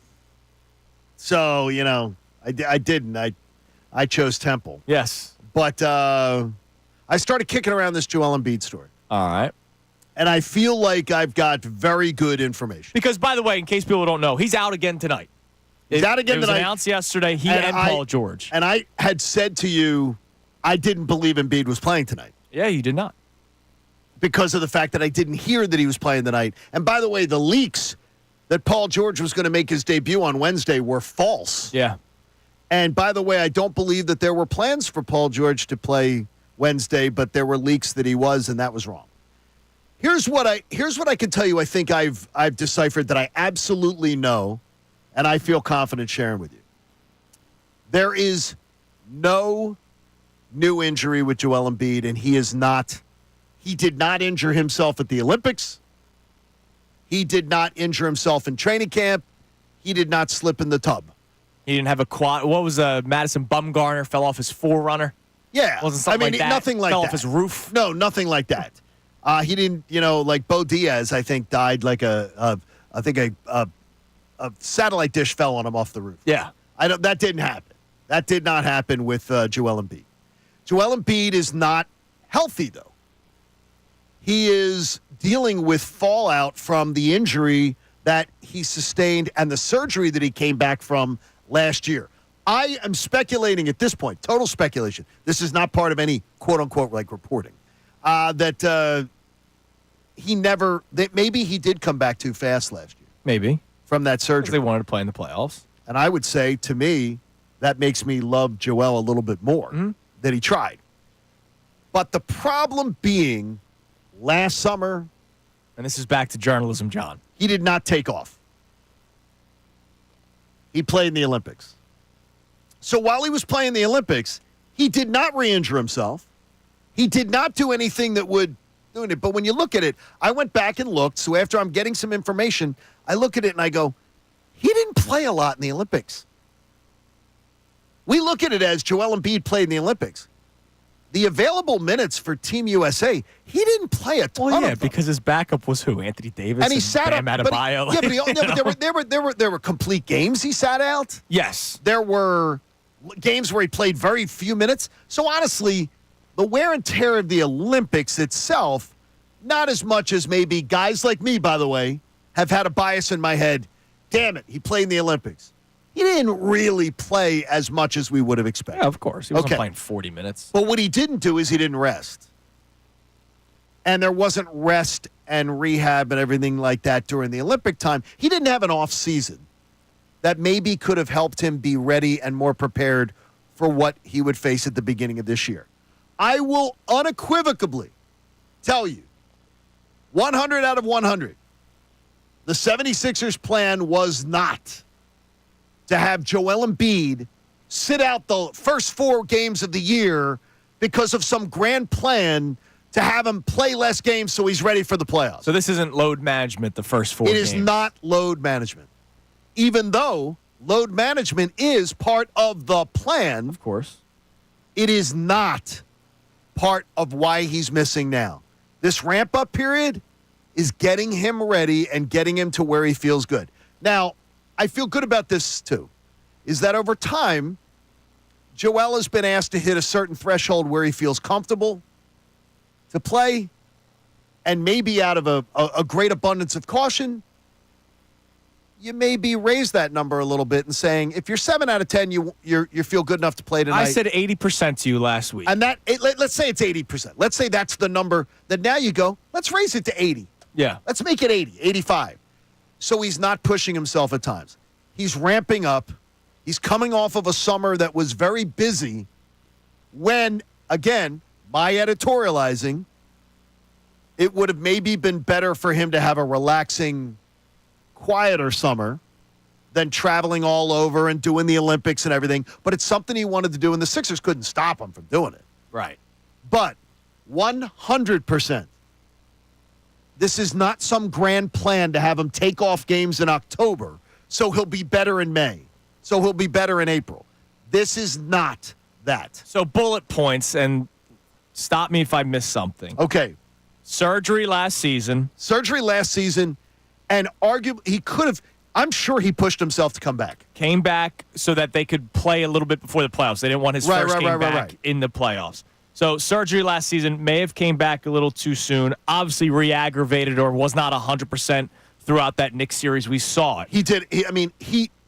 So, I didn't. I chose Temple. Yes. But I started kicking around this Joel Embiid story. All right. And I feel like I've got very good information. Because, by the way, in case people don't know, he's out again tonight. He's out again tonight. It was announced yesterday, and Paul George. And I had said to you, I didn't believe Embiid was playing tonight. Yeah, you did not. Because of the fact that I didn't hear that he was playing tonight. And by the way, the leaks that Paul George was going to make his debut on Wednesday were false. Yeah. And by the way, I don't believe that there were plans for Paul George to play Wednesday, but there were leaks that he was, and that was wrong. Here's what I can tell you I think I've deciphered that I absolutely know, and I feel confident sharing with you. There is no new injury with Joel Embiid, and he did not injure himself at the Olympics. He did not injure himself in training camp. He did not slip in the tub. He didn't have a quad. What was Madison Bumgarner fell off his forerunner? Yeah. Wasn't something like that? Nothing like fell that. Off his roof? No, nothing like that. He didn't, like Bo Diaz, I think, died like a satellite dish fell on him off the roof. Yeah. That didn't happen. That did not happen with Joel Embiid. Joel Embiid is not healthy, though. He is dealing with fallout from the injury that he sustained and the surgery that he came back from last year. I am speculating at this point, total speculation. This is not part of any quote-unquote like reporting. That maybe he did come back too fast last year. Maybe. From that surgery. Because they wanted to play in the playoffs. And I would say, to me, that makes me love Joel a little bit more that he tried. But the problem being, last summer, and this is back to journalism, John, he did not take off. He played in the Olympics. So while he was playing the Olympics, he did not re-injure himself. He did not do anything that would do it. But when you look at it, I went back and looked. So after I'm getting some information, I look at it and I go, he didn't play a lot in the Olympics. We look at it as Joel Embiid played in the Olympics. The available minutes for Team USA, he didn't play a ton of them. because his backup was who? Anthony Davis and he sat Bam out. Adebayo. But there were complete games he sat out. Yes. There were games where he played very few minutes. So honestly, the wear and tear of the Olympics itself, not as much as maybe guys like me, by the way, have had a bias in my head. damn it, he played in the Olympics. He didn't really play as much as we would have expected. Yeah, of course. He wasn't playing 40 minutes. But what he didn't do is he didn't rest. And there wasn't rest and rehab and everything like that during the Olympic time. He didn't have an off season that maybe could have helped him be ready and more prepared for what he would face at the beginning of this year. I will unequivocally tell you, 100 out of 100, the 76ers' plan was not to have Joel Embiid sit out the first 4 games of the year because of some grand plan to have him play less games so he's ready for the playoffs. So this isn't load management the first 4 games. It is not load management. Even though load management is part of the plan, Of course. it is not part of why he's missing now. This ramp-up period is getting him ready and getting him to where he feels good. Now, I feel good about this, too, is that over time, Joel has been asked to hit a certain threshold where he feels comfortable to play, and maybe out of a great abundance of caution, you maybe raise that number a little bit and saying, if you're 7 out of 10, you feel good enough to play tonight. I said 80% to you last week. And let's say it's 80%. Let's say that's the number that now you go, let's raise it to 80. Yeah. Let's make it 80, 85. So he's not pushing himself at times. He's ramping up. He's coming off of a summer that was very busy when, again, my editorializing, it would have maybe been better for him to have a relaxing, quieter summer than traveling all over and doing the Olympics and everything. But it's something he wanted to do, and the Sixers couldn't stop him from doing it. Right. But 100%, this is not some grand plan to have him take off games in October so he'll be better in May, so he'll be better in April. This is not that. So bullet points, and stop me if I miss something. Okay. Surgery last season. And arguably he could have, I'm sure he pushed himself to come back. Came back so that they could play a little bit before the playoffs. They didn't want his first game back in the playoffs. So surgery last season may have came back a little too soon. Obviously re-aggravated or was not 100% throughout that Knicks series. We saw it. He did.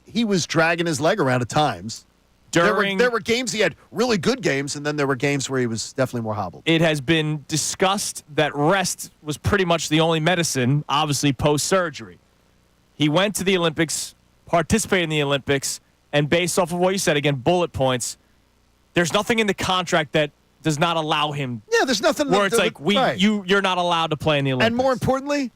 He was dragging his leg around at times. There were games he had really good games, and then there were games where he was definitely more hobbled. It has been discussed that rest was pretty much the only medicine, obviously, post-surgery. He went to the Olympics, participated in the Olympics, and based off of what you said, again, bullet points, there's nothing in the contract that does not allow him. Yeah, there's nothing where it's like you're not allowed to play in the Olympics. And more importantly,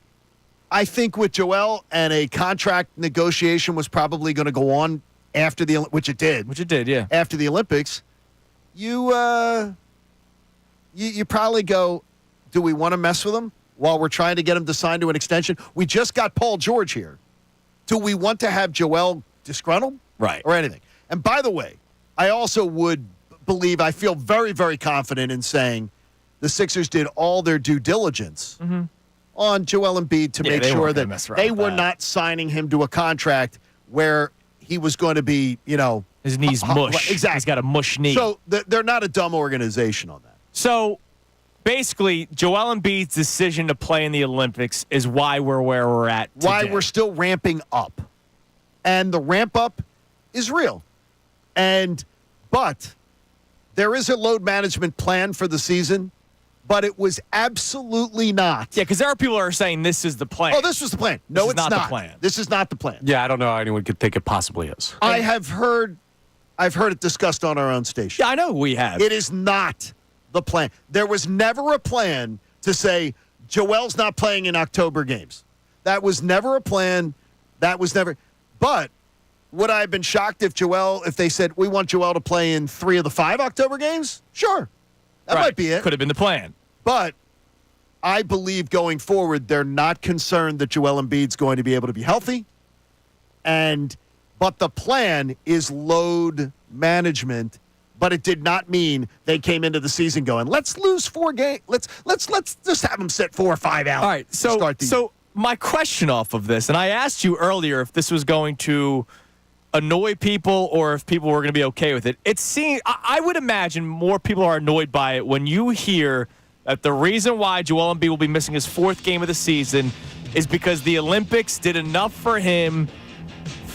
I think with Joel and a contract negotiation was probably going to go on after which it did, yeah. After the Olympics, you probably go, do we want to mess with him while we're trying to get him to sign to an extension? We just got Paul George here. Do we want to have Joel disgruntled? Right. Or anything? And by the way, I also would believe, I feel very, very confident in saying the Sixers did all their due diligence on Joel Embiid to make sure that they were not signing him to a contract where he was going to be, his knee's mush. Exactly. He's got a mush knee. So they're not a dumb organization on that. So basically, Joel Embiid's decision to play in the Olympics is why we're where we're at today. Why we're still ramping up. And the ramp up is real. But there is a load management plan for the season, but it was absolutely not. Yeah, because there are people who are saying this is the plan. Oh, this was the plan. No, it's not. The plan. This is not the plan. Yeah, I don't know how anyone could think it possibly is. I've heard it discussed on our own station. Yeah, I know we have. It is not the plan. There was never a plan to say Joel's not playing in October games. That was never a plan. That was never. But would I have been shocked if they said we want Joel to play in 3 of the 5 October games? Sure. That might be it. Could have been the plan. But I believe going forward, they're not concerned that Joel Embiid's going to be able to be healthy. But the plan is load management. But it did not mean they came into the season going, let's lose 4 games. Let's just have them sit 4 or 5 out. All right. So my question off of this, and I asked you earlier if this was going to annoy people or if people were going to be okay with it. It seems I would imagine more people are annoyed by it when you hear that the reason why Joel Embiid will be missing his 4th game of the season is because the Olympics did enough for him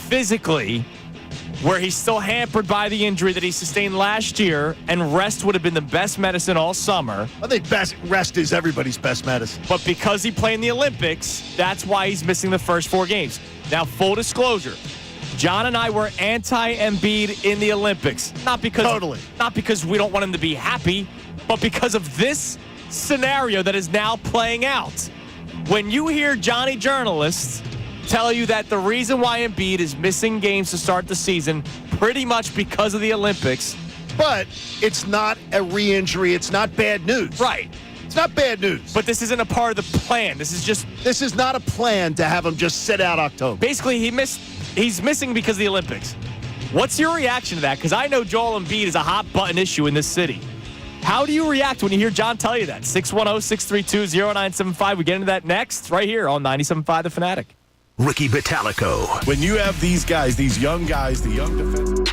physically, where he's still hampered by the injury that he sustained last year, and rest would have been the best medicine all summer. I think rest is everybody's best medicine. But because he played in the Olympics, that's why he's missing the first 4 games. Now, full disclosure, John and I were anti-Embiid in the Olympics. Not because we don't want him to be happy, but because of this scenario that is now playing out. When you hear Johnny journalists tell you that the reason why Embiid is missing games to start the season pretty much because of the Olympics. But it's not a re-injury. It's not bad news. Right. It's not bad news. But this isn't a part of the plan. This is not a plan to have him just sit out October. Basically, he's missing because of the Olympics. What's your reaction to that? Because I know Joel Embiid is a hot button issue in this city. How do you react when you hear John tell you that? 610-632-0975. We get into that next right here on 97.5 The Fanatic. Ricky Vitalico. When you have these guys, these young guys, the young defense.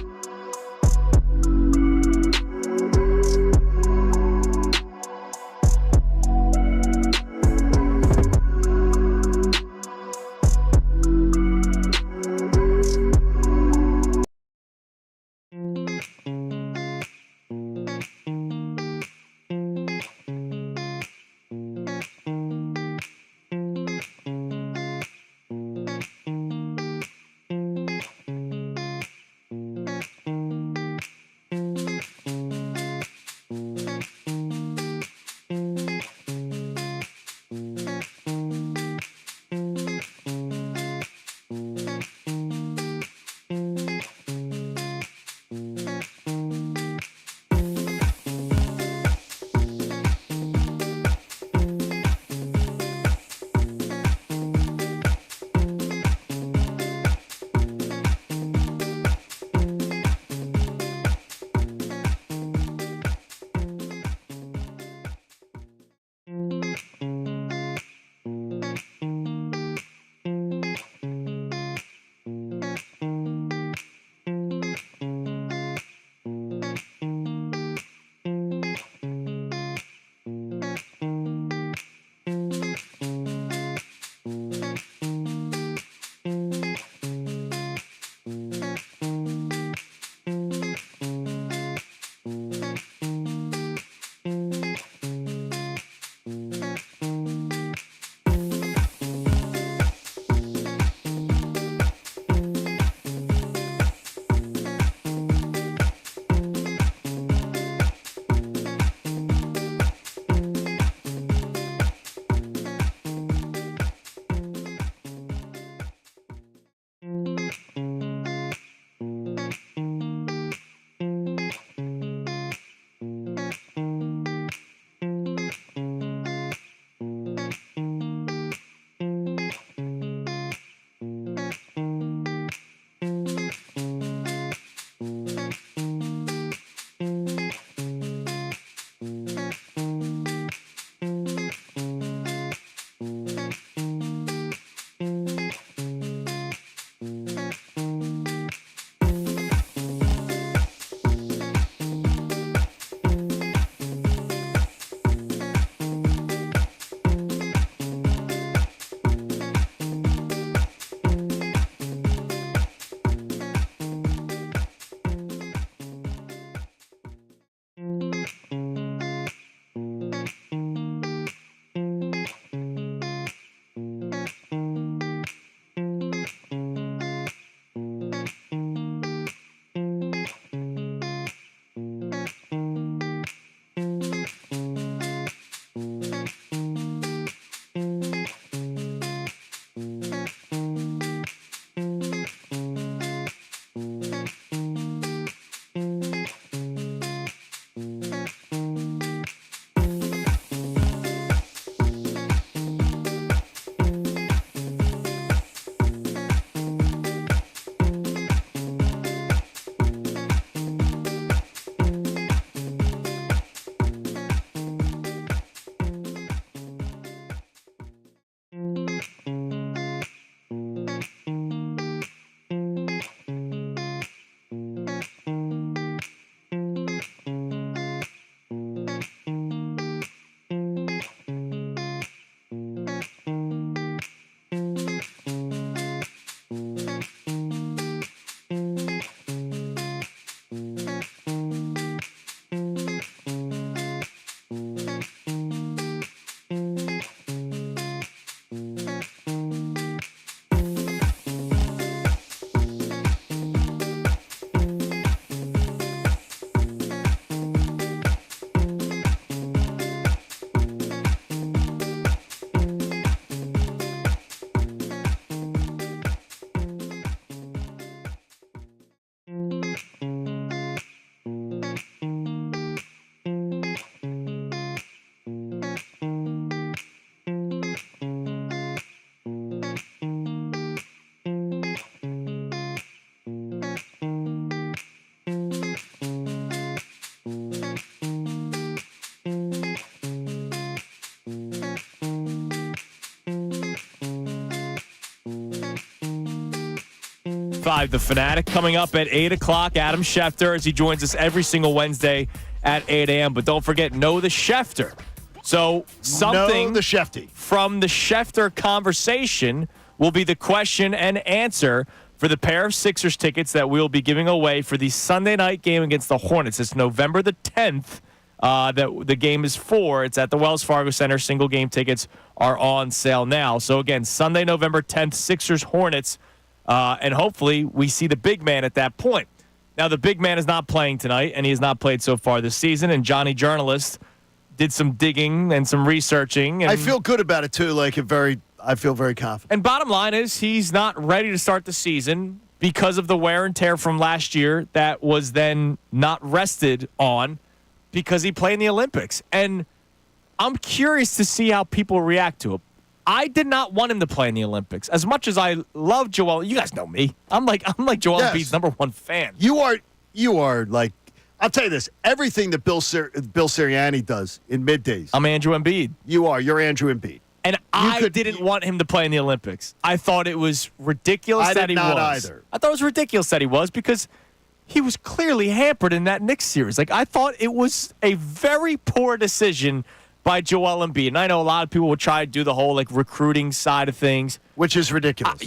97.5, The Fanatic. Coming up at 8 o'clock, Adam Schefter, as he joins us every single Wednesday at 8 a.m. But don't forget, Know the Schefter. So something Know the Shefty. from the Schefter conversation will be the question and answer for the pair of Sixers tickets that we'll be giving away for the Sunday night game against the Hornets. It's November the 10th. That the game is for. It's at the Wells Fargo Center. Single game tickets are on sale now. So again, Sunday, November 10th, Sixers Hornets, and hopefully we see the big man at that point. Now the big man is not playing tonight, and he has not played so far this season. And Johnny Journalist did some digging and some researching. And I feel good about it too. I feel very confident. And bottom line is he's not ready to start the season because of the wear and tear from last year that was then not rested on, because he played in the Olympics. And I'm curious to see how people react to it. I did not want him to play in the Olympics. As much as I love Joel, you guys know me. I'm like Joel Embiid's number one fan. You are like, I'll tell you this, everything that Bill Sirianni does in middays. I'm Andrew Embiid. You're Andrew Embiid. And I didn't want him to play in the Olympics. I thought it was ridiculous that he was. I did not either. I thought it was ridiculous that he was, because he was clearly hampered in that Knicks series. Like, I thought it was a very poor decision by Joel Embiid. And I know a lot of people would try to do the whole, recruiting side of things. Which is ridiculous.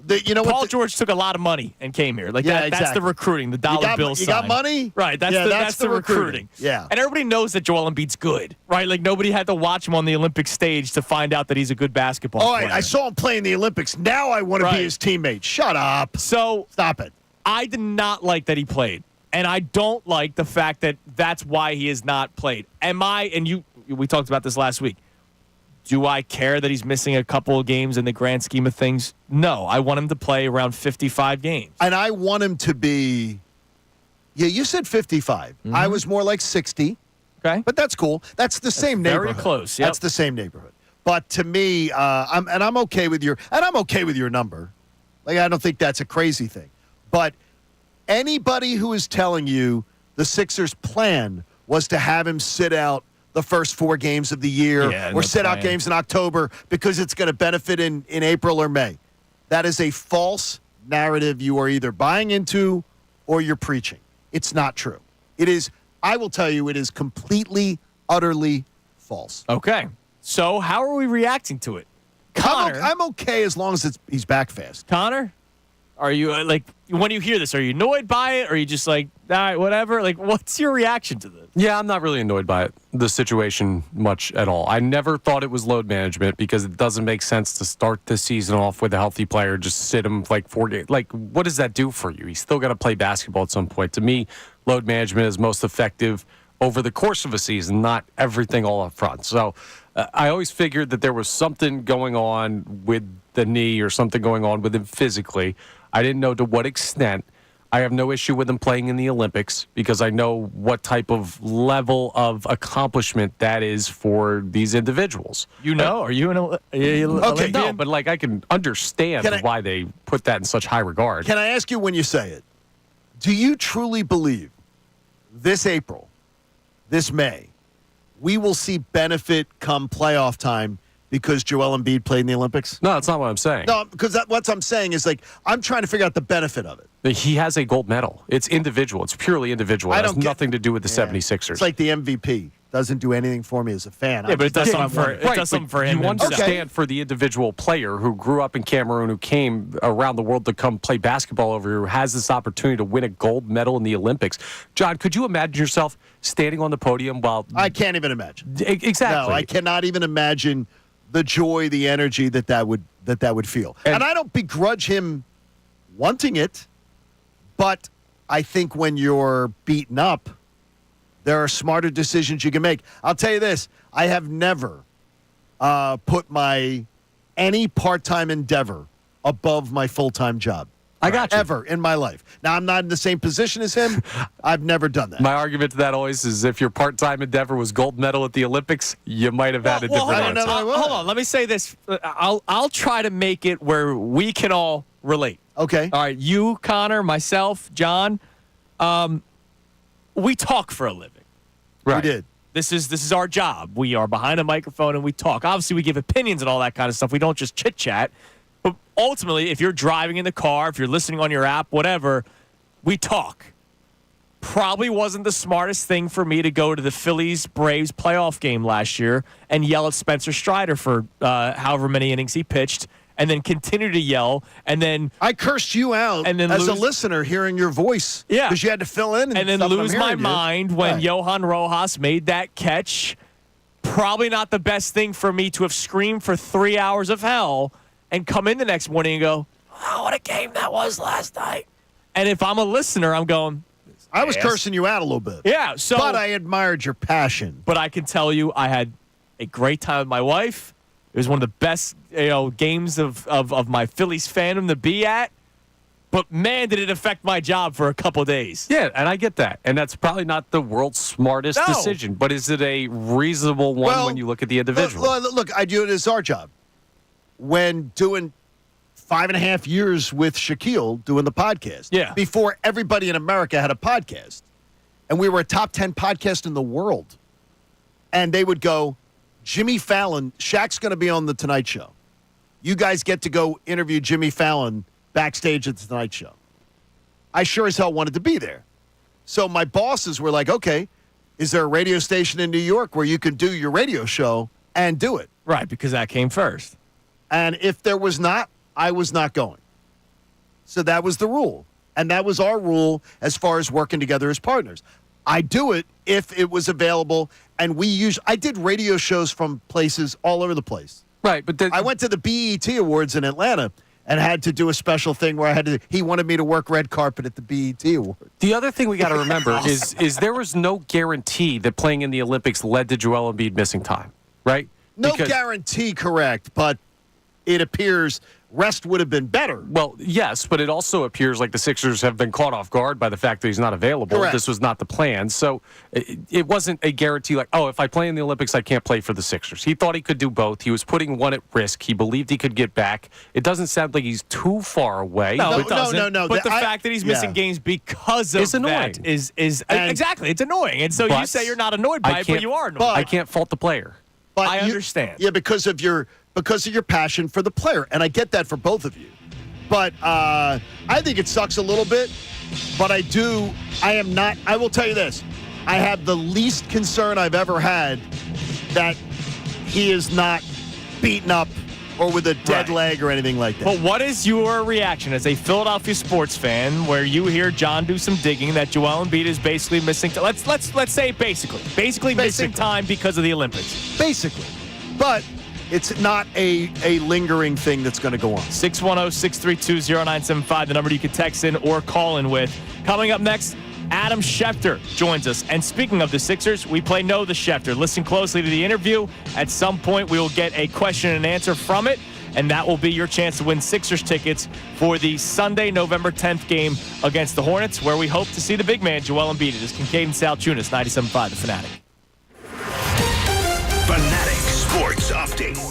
Paul George took a lot of money and came here. That's the recruiting, the dollar bill sign. You got money? Right, that's the recruiting. Yeah. And everybody knows that Joel Embiid's good, right? Like, nobody had to watch him on the Olympic stage to find out that he's a good basketball player. All right, I saw him play in the Olympics. Now I want to be his teammate. Shut up. So stop it. I did not like that he played, and I don't like the fact that that's why he has not played. We talked about this last week. Do I care that he's missing a couple of games in the grand scheme of things? No. I want him to play around 55 games. And I want him to be, you said 55. Mm-hmm. I was more like 60. Okay. But that's cool. That's the same neighborhood. Very close, yep. That's the same neighborhood. But to me, I'm okay with your number. Like, I don't think that's a crazy thing. But anybody who is telling you the Sixers' plan was to have him sit out the first 4 games of the year or sit out games in October because it's going to benefit in April or May, that is a false narrative you are either buying into or you're preaching. It's not true. It is, I will tell you, it is completely, utterly false. Okay. So how are we reacting to it? Connor, I'm okay as long as he's back fast. Connor, are you when you hear this, are you annoyed by it? Or are you just like, all right, whatever? Like, what's your reaction to this? Yeah, I'm not really annoyed by the situation much at all. I never thought it was load management because it doesn't make sense to start the season off with a healthy player, just sit him 4 games. Like, what does that do for you? He's still got to play basketball at some point. To me, load management is most effective over the course of a season, not everything all up front. So I always figured that there was something going on with the knee or something going on with him physically. I didn't know to what extent. I have no issue with him playing in the Olympics because I know what type of level of accomplishment that is for these individuals. Are you an Olympian? No, but I can understand why they put that in such high regard. Can I ask you, when you say it, do you truly believe this April, this May, we will see benefit come playoff time because Joel Embiid played in the Olympics? No, that's not what I'm saying. No, because what I'm saying is, I'm trying to figure out the benefit of it. He has a gold medal. It's individual. It's purely individual. It has nothing to do with the 76ers. It's like the MVP. Doesn't do anything for me as a fan. Yeah, but it does something for him. You understand for the individual player who grew up in Cameroon, who came around the world to come play basketball over here, who has this opportunity to win a gold medal in the Olympics. John, could you imagine yourself standing on the podium while... I can't even imagine. Exactly. No, I cannot even imagine the joy, the energy that would feel. And I don't begrudge him wanting it, but I think when you're beaten up, there are smarter decisions you can make. I'll tell you this. I have never put any part-time endeavor above my full-time job. I got you. Ever in my life. Now, I'm not in the same position as him. I've never done that. My argument to that always is if your part-time endeavor was gold medal at the Olympics, you might have had a different answer. Hold on. Let me say this. I'll try to make it where we can all relate. Okay. All right. You, Connor, myself, John, we talk for a living. Right. We did. This is our job. We are behind a microphone and we talk. Obviously, we give opinions and all that kind of stuff. We don't just chit-chat. But ultimately, if you're driving in the car, if you're listening on your app, whatever, we talk. Probably wasn't the smartest thing for me to go to the Phillies-Braves playoff game last year and yell at Spencer Strider for however many innings he pitched, and then continue to yell, and then I cursed you out and then as a lose, listener hearing your voice. Yeah. Because you had to fill in. And then stuff, and I'm lose my hearing you. mind when Right. Johan Rojas made that catch. Probably not the best thing for me to have screamed for 3 hours of hell and come in the next morning and go, oh, what a game that was last night. And if I'm a listener, I'm going, I was cursing you out a little bit. yeah. So, But I admired your passion. But I can tell you, I had a great time with my wife. It was one of the best, games of my Phillies fandom to be at. But man, did it affect my job for a couple days. Yeah, and I get that. And that's probably not the world's smartest No. decision, but is it a reasonable one when you look at the individual? Look, I do it as our job. When doing 5.5 years with Shaquille doing the podcast. Yeah. Before everybody in America had a podcast. And we were a top 10 podcast in the world. And they would go, Jimmy Fallon, Shaq's going to be on The Tonight Show. You guys get to go interview Jimmy Fallon backstage at The Tonight Show. I sure as hell wanted to be there. So my bosses were like, okay, is there a radio station in New York where you can do your radio show and do it? Right, because that came first. And if there was not, I was not going. So that was the rule. And that was our rule as far as working together as partners. I do it if it was available. And I did radio shows from places all over the place. Right, but I went to the BET Awards in Atlanta and had to do a special thing where he wanted me to work red carpet at the BET Awards. the other thing we got to remember is there was no guarantee that playing in the Olympics led to Joel Embiid missing time, right? No Because- guarantee, correct, but it appears rest would have been better. Well, yes, but it also appears like the Sixers have been caught off guard by the fact that he's not available. Correct. This was not the plan. So it wasn't a guarantee like, oh, if I play in the Olympics, I can't play for the Sixers. He thought he could do both. He was putting one at risk. He believed he could get back. It doesn't sound like he's too far away. No, No, it doesn't. no. But the I- fact that he's yeah. missing games because of It's annoying. that is And- exactly, it's annoying. And so you But say you're not annoyed by I it, but can't- you are annoyed. but- I can't fault the player. But I understand. Yeah, because of your passion for the player, and I get that for both of you. But I think it sucks a little bit. But I will tell you this: I have the least concern I've ever had that he is not beaten up or with a dead Right. leg or anything like that. But what is your reaction as a Philadelphia sports fan where you hear John do some digging that Joel Embiid is basically missing? Let's say basically missing time because of the Olympics. Basically, but it's not a lingering thing that's going to go on. 610-632-0975, the number you can text in or call in with. Coming up next, Adam Schefter joins us. And speaking of the Sixers, we play Know the Schefter. Listen closely to the interview. At some point, we will get a question and answer from it, and that will be your chance to win Sixers tickets for the Sunday, November 10th game against the Hornets, where we hope to see the big man, Joel Embiid. It is Kincade Salciunas, 97.5, The Fanatic. Fanatic Sports Update.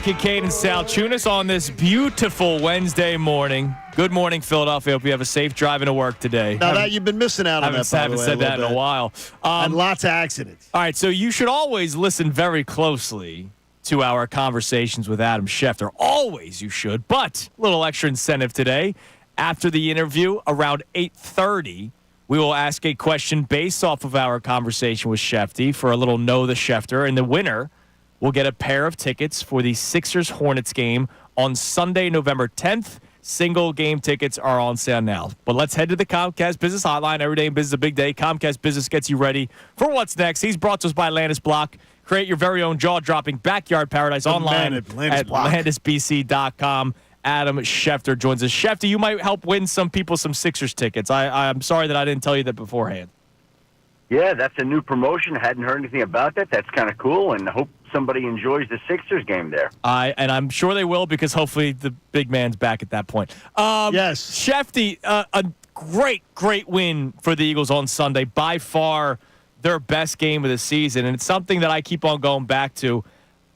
Kincade and Salciunas on this beautiful Wednesday morning. Good morning, Philadelphia. Hope you have a safe driving to work today. Now that you've been missing out on that, by the haven't way, said that in a while. And lots of accidents. All right, so you should always listen very closely to our conversations with Adam Schefter. Always you should, but a little extra incentive today. After the interview, around 8:30, we will ask a question based off of our conversation with Schefty for a little Know the Schefter, and the winner will get a pair of tickets for the Sixers-Hornets game on Sunday, November 10th. Single game tickets are on sale now. But let's head to the Comcast Business Hotline. Every day in business is a big day. Comcast Business gets you ready for what's next. He's brought to us by Landis Block. Create your very own jaw-dropping backyard paradise online at landisbc.com. Adam Schefter joins us. Schefter, you might help win some people some Sixers tickets. I'm sorry that I didn't tell you that beforehand. Yeah, that's a new promotion. Hadn't heard anything about that. That's kind of cool, and hope somebody enjoys the Sixers game there. And I'm sure they will, because hopefully the big man's back at that point. Yes. Schefty, a great win for the Eagles on Sunday. By far their best game of the season, and it's something that I keep on going back to.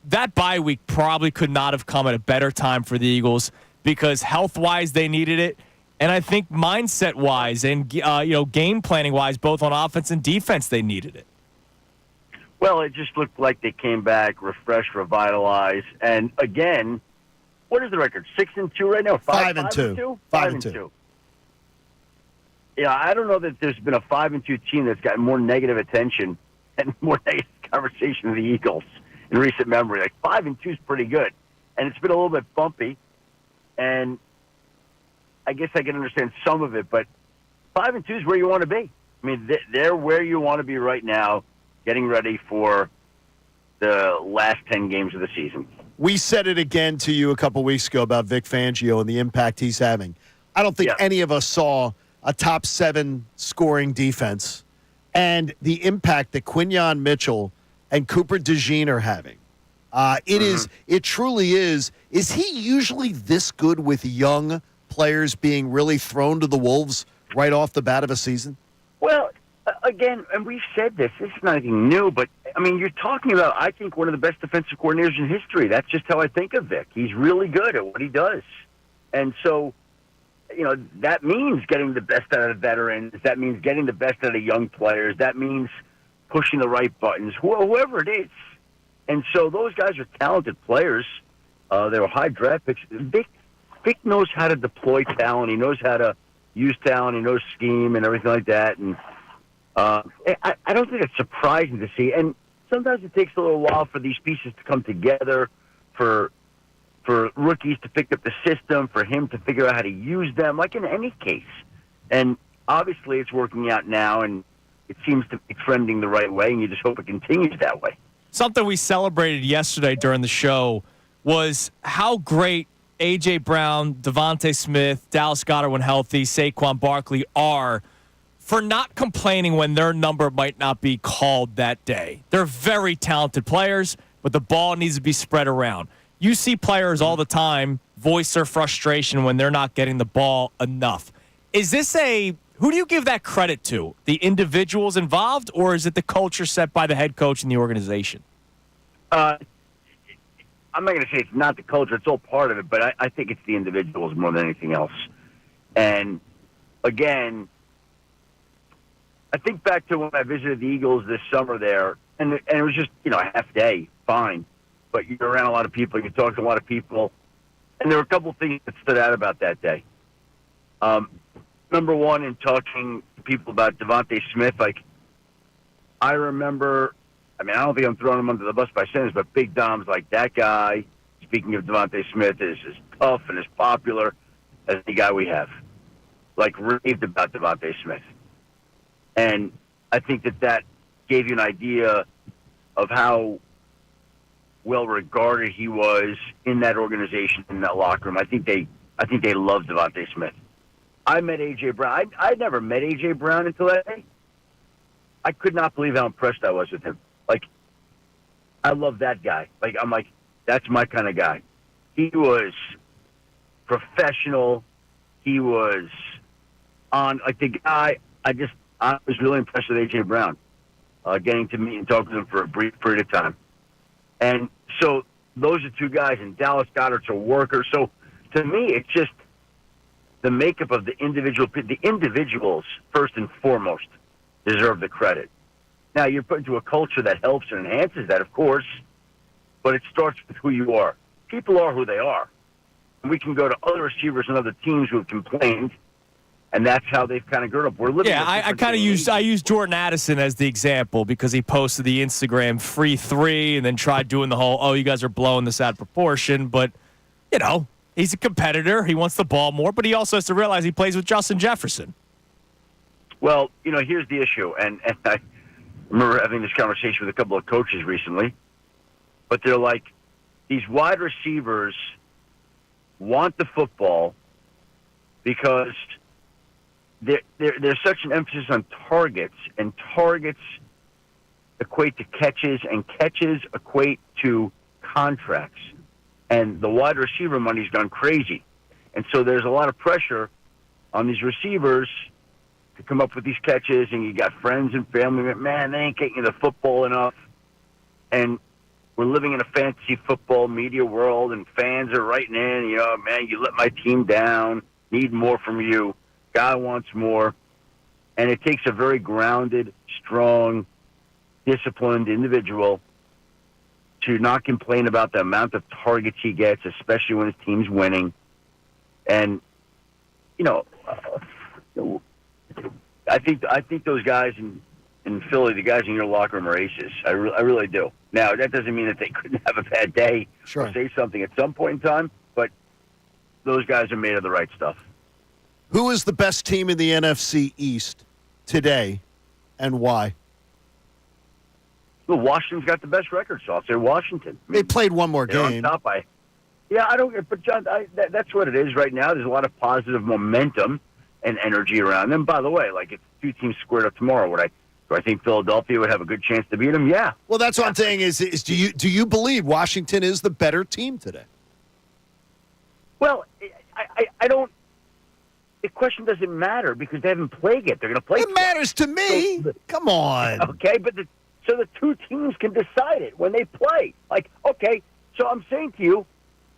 That bye week probably could not have come at a better time for the Eagles, because health-wise they needed it. And I think mindset-wise and game planning-wise, both on offense and defense, they needed it. Well, it just looked like they came back refreshed, revitalized, and again, what is the record? 6-2 right now. 5-2. 5-2. Yeah, I don't know that there's been a 5-2 team that's gotten more negative attention and more negative conversation than the Eagles in recent memory. Like 5-2 is pretty good, and it's been a little bit bumpy, and I guess I can understand some of it, but 5-2 is where you want to be. I mean, they're where you want to be right now, getting ready for the last 10 games of the season. We said it again to you a couple weeks ago about Vic Fangio and the impact he's having. I don't think any of us saw a top 7 scoring defense and the impact that Quinyon Mitchell and Cooper DeJean are having. It truly is. Is he usually this good with young players being really thrown to the wolves right off the bat of a season? Well, again, and we've said this is not anything new, but, I mean, you're talking about, I think, one of the best defensive coordinators in history. That's just how I think of Vic. He's really good at what he does. And so, that means getting the best out of the veterans. That means getting the best out of young players. That means pushing the right buttons, whoever it is. And so those guys are talented players. They were high draft picks. Vic knows how to deploy talent. He knows how to use talent. He knows scheme and everything like that. And I don't think it's surprising to see. And sometimes it takes a little while for these pieces to come together, for rookies to pick up the system, for him to figure out how to use them, like in any case. And obviously it's working out now, and it seems to be trending the right way, and you just hope it continues that way. Something we celebrated yesterday during the show was how great A.J. Brown, Devontae Smith, Dallas Goedert when healthy, Saquon Barkley are for not complaining when their number might not be called that day. They're very talented players, but the ball needs to be spread around. You see players all the time voice their frustration when they're not getting the ball enough. Is this who do you give that credit to? The individuals involved, or is it the culture set by the head coach and the organization? I'm not going to say it's not the culture. It's all part of it, but I think it's the individuals more than anything else. And, again, I think back to when I visited the Eagles this summer there, and it was just, a half day, fine. But you're around a lot of people, you talk to a lot of people, and there were a couple of things that stood out about that day. Number one, in talking to people about Devontae Smith, I remember, I don't think I'm throwing him under the bus by saying this, but Big Dom's like, that guy, speaking of Devontae Smith, is as tough and as popular as the guy we have. Raved about Devontae Smith. And I think that gave you an idea of how well regarded he was in that organization, in that locker room. I think they love Devontae Smith. I met A.J. Brown. I'd never met A.J. Brown until that day. I could not believe how impressed I was with him. I love that guy. That's my kind of guy. He was professional. He was on, the guy, I was really impressed with A.J. Brown, getting to meet and talk with him for a brief period of time. And so those are two guys, and Dallas Goedert's a worker. So to me, it's just the makeup of the individual. The individuals, first and foremost, deserve the credit. Now, you're put into a culture that helps and enhances that, of course, but it starts with who you are. People are who they are. And we can go to other receivers and other teams who have complained, and that's how they've kind of grown up. We're living. Yeah, I kind of used Jordan Addison as the example because he posted the Instagram free 3 and then tried doing the whole, oh, you guys are blowing this out of proportion. But, he's a competitor. He wants the ball more, but he also has to realize he plays with Justin Jefferson. Well, here's the issue, and I remember having this conversation with a couple of coaches recently, but they're like, these wide receivers want the football because there's such an emphasis on targets, and targets equate to catches, and catches equate to contracts. And the wide receiver money's gone crazy. And so there's a lot of pressure on these receivers to come up with these catches, and you got friends and family, man, they ain't getting you the football enough. And we're living in a fantasy football media world, and fans are writing in, man, you let my team down, need more from you. Guy wants more. And it takes a very grounded, strong, disciplined individual to not complain about the amount of targets he gets, especially when his team's winning. And, I think those guys in Philly, the guys in your locker room, are aces. I really do. Now, that doesn't mean that they couldn't have a bad day or say something at some point in time, but those guys are made of the right stuff. Who is the best team in the NFC East today, and why? Well, Washington's got the best record, so I'll say Washington. They played one more game. On top I don't. But John, that's what it is right now. There's a lot of positive momentum and energy around them. By the way, like if two teams squared up tomorrow, do I think Philadelphia would have a good chance to beat them? Yeah. Well, that's what I'm saying. Is do you believe Washington is the better team today? Well, I don't. The question doesn't matter because they haven't played yet. They're going to play. It matters to me. Come on. Okay, but so the two teams can decide it when they play. Like, okay, so I'm saying to you,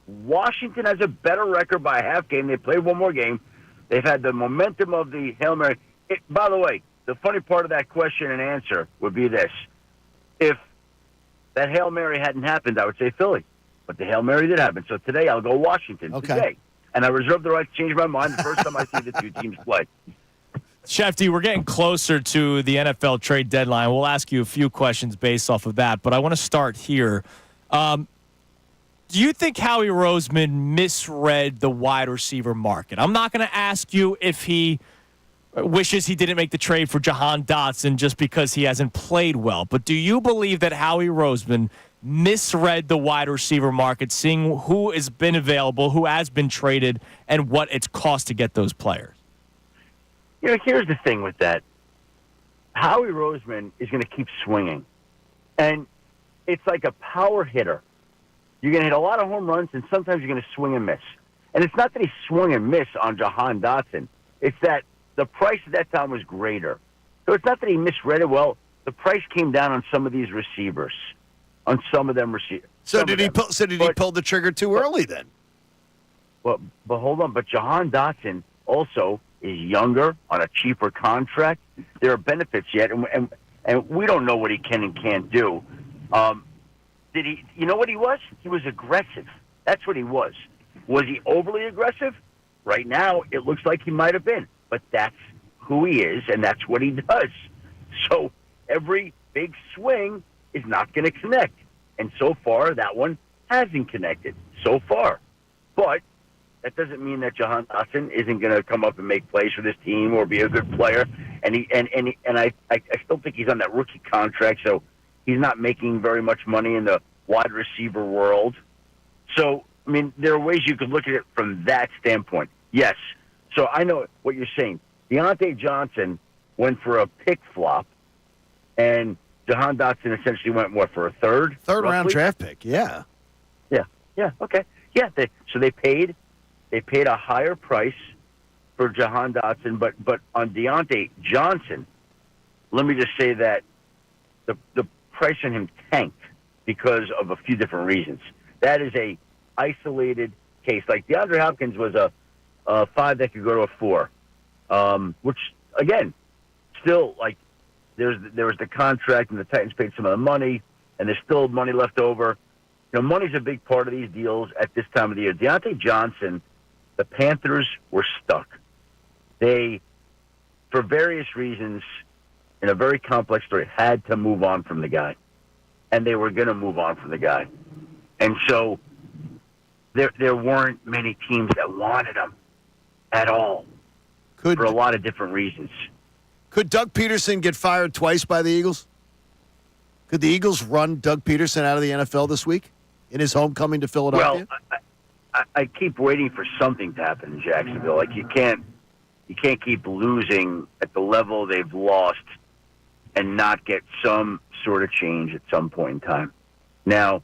Washington has a better record by a half game. They played one more game. They've had the momentum of the Hail Mary. By the way, the funny part of that question and answer would be this. If that Hail Mary hadn't happened, I would say Philly. But the Hail Mary did happen. So today I'll go Washington today. And I reserve the right to change my mind the first time I see the two teams play. Shefty, we're getting closer to the NFL trade deadline. We'll ask you a few questions based off of that, but I want to start here. Do you think Howie Roseman misread the wide receiver market? I'm not going to ask you if he wishes he didn't make the trade for Jahan Dotson just because he hasn't played well, but do you believe that Howie Roseman misread the wide receiver market, seeing who has been available, who has been traded, and what it's cost to get those players? Here's the thing with that. Howie Roseman is going to keep swinging. And it's like a power hitter. You're going to hit a lot of home runs, and sometimes you're going to swing and miss. And it's not that he swung and missed on Jahan Dotson. It's that the price at that time was greater. So it's not that he misread it. Well, the price came down on some of these receivers. On some of them receivers. So did he pull the trigger too early then? But hold on. But Jahan Dotson also is younger on a cheaper contract. There are benefits yet, and we don't know what he can and can't do. Did he? You know what he was? He was aggressive. That's what he was. Was he overly aggressive? Right now, it looks like he might have been, but that's who he is, and that's what he does. So every big swing is not going to connect. And so far, that one hasn't connected so far. But that doesn't mean that Jahan Dotson isn't going to come up and make plays for this team or be a good player. And I still think he's on that rookie contract, so he's not making very much money in the wide receiver world. So, I mean, there are ways you could look at it from that standpoint. Yes. So I know what you're saying. Deontay Johnson went for a pick flop, and Jahan Dotson essentially went, for a third? Third round draft pick, yeah. Yeah, okay. Yeah, so they paid a higher price for Jahan Dotson, but on Deontay Johnson, let me just say that the price on him tanked because of a few different reasons. That is a isolated case. Like DeAndre Hopkins was a 5 that could go to a 4, which again, still like there was the contract and the Titans paid some of the money, and there's still money left over. Money's a big part of these deals at this time of the year. Deontay Johnson, the Panthers were stuck. They, for various reasons, in a very complex story, had to move on from the guy, and they were going to move on from the guy, and so there weren't many teams that wanted him at all for a lot of different reasons. Could Doug Pederson get fired twice by the Eagles? Could the Eagles run Doug Pederson out of the NFL this week in his homecoming to Philadelphia? Well, I keep waiting for something to happen in Jacksonville. Like you can't keep losing at the level they've lost and not get some sort of change at some point in time. Now,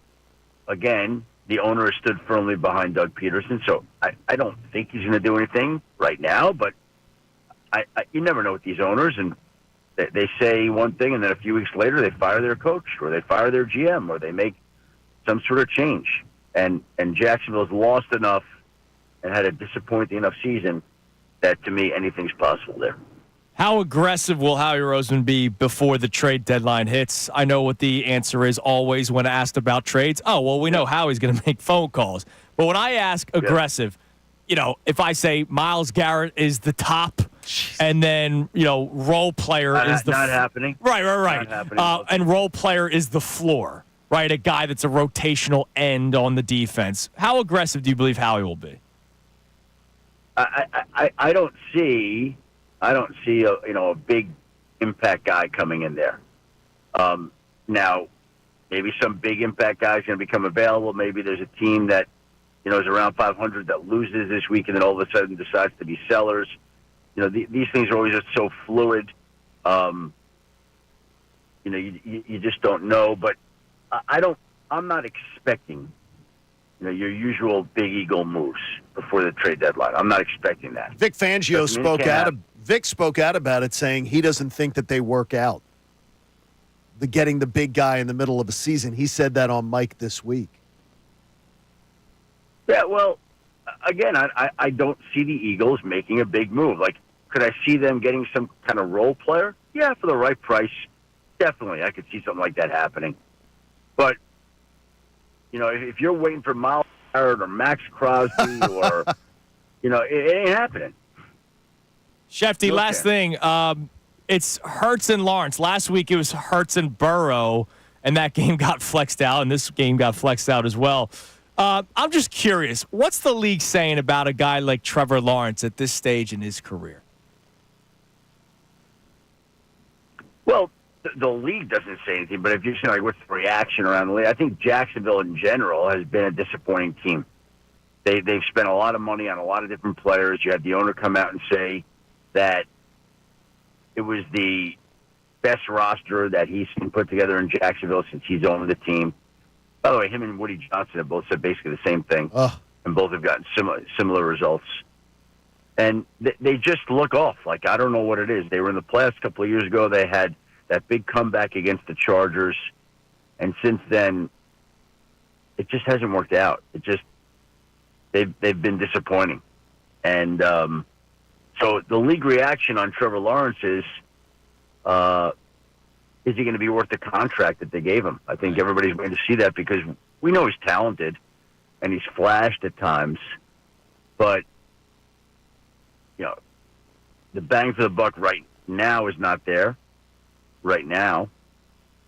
again, the owner has stood firmly behind Doug Pederson, so I don't think he's going to do anything right now, but you never know with these owners, and they say one thing, and then a few weeks later they fire their coach, or they fire their GM, or they make some sort of change. And Jacksonville's lost enough and had a disappointing enough season that, to me, anything's possible there. How aggressive will Howie Roseman be before the trade deadline hits? I know what the answer is always when asked about trades. Oh, well, we know Howie's going to make phone calls. But when I ask aggressive, if I say Myles Garrett is the top, and then, role player is the... Not happening. Right. Not happening. And role player is the floor, right? A guy that's a rotational end on the defense. How aggressive do you believe Howie will be? I don't see a big impact guy coming in there. Now, maybe some big impact guy is going to become available. Maybe there's a team that is around 500 that loses this week and then all of a sudden decides to be sellers. These things are always just so fluid. You just don't know. But I'm not expecting your usual big eagle moves before the trade deadline. I'm not expecting that. Vic Fangio spoke out about it, saying he doesn't think that they work out. Getting the big guy in the middle of a season. He said that on Mike this week. Yeah, well, again, I don't see the Eagles making a big move. Like, could I see them getting some kind of role player? Yeah, for the right price. Definitely, I could see something like that happening. But, if you're waiting for Myles Garrett or Max Crosby or, it ain't happening. Shefty, last thing. It's Hurts and Lawrence. Last week it was Hurts and Burrow, and that game got flexed out, and this game got flexed out as well. I'm just curious, what's the league saying about a guy like Trevor Lawrence at this stage in his career? Well, the league doesn't say anything, but if you're saying, what's the reaction around the league, I think Jacksonville in general has been a disappointing team. They've spent a lot of money on a lot of different players. You had the owner come out and say that it was the best roster that he's put together in Jacksonville since he's owned the team. By the way, him and Woody Johnson have both said basically the same thing, and both have gotten similar results. And they just look off. Like, I don't know what it is. They were in the playoffs a couple of years ago. They had that big comeback against the Chargers, and since then, it just hasn't worked out. They've been disappointing. And so the league reaction on Trevor Lawrence is he going to be worth the contract that they gave him? I think everybody's going to see that because we know he's talented and he's flashed at times, but the bang for the buck right now is not there right now,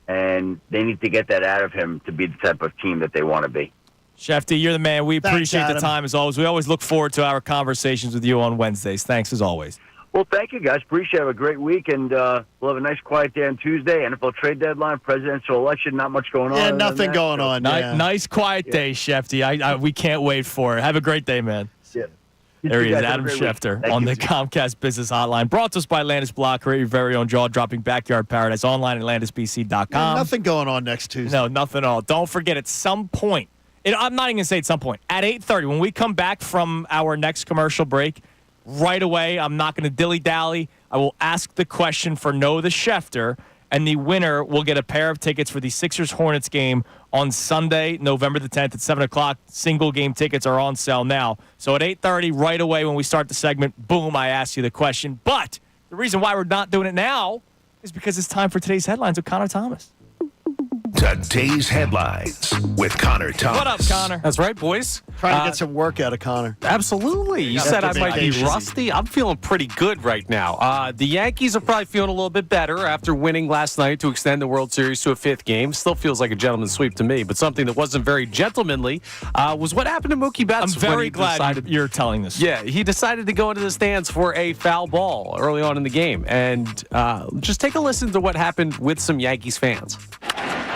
and they need to get that out of him to be the type of team that they want to be. Shefty, you're the man. We appreciate Adam. the time as always. We always look forward to our conversations with you on Wednesdays. Thanks as always. Well, thank you, guys. Appreciate it. Have a great week, and we'll have a nice quiet day on Tuesday. NFL trade deadline, presidential election, not much going on. Yeah, nothing going on. Nice quiet day, Shefty. We can't wait for it. Have a great day, man. Yeah. There he is, Adam Schefter on the Comcast Business Hotline. Brought to us by Landis Block. Create your very own jaw-dropping backyard paradise online at landisbc.com. Yeah, nothing going on next Tuesday. No, nothing at all. Don't forget, at some point, I'm not even going to say at some point, at 8:30, when we come back from our next commercial break, right away, I'm not going to dilly-dally. I will ask the question for Know the Schefter, and the winner will get a pair of tickets for the Sixers-Hornets game on Sunday, November the 10th at 7 o'clock. Single game tickets are on sale now. So at 8:30, right away when we start the segment, boom, I ask you the question. But the reason why we're not doing it now is because it's time for today's headlines with Connor Thomas. Today's headlines with Connor Thomas. What up, Connor? That's right, boys. Trying to get some work out of Connor. Absolutely. You said I might be rusty. I'm feeling pretty good right now. The Yankees are probably feeling a little bit better after winning last night to extend the World Series to a 5th game. Still feels like a gentleman's sweep to me, but something that wasn't very gentlemanly was what happened to Mookie Betts. I'm very glad you're telling this. Yeah, he decided to go into the stands for a foul ball early on in the game. And just take a listen to what happened with some Yankees fans.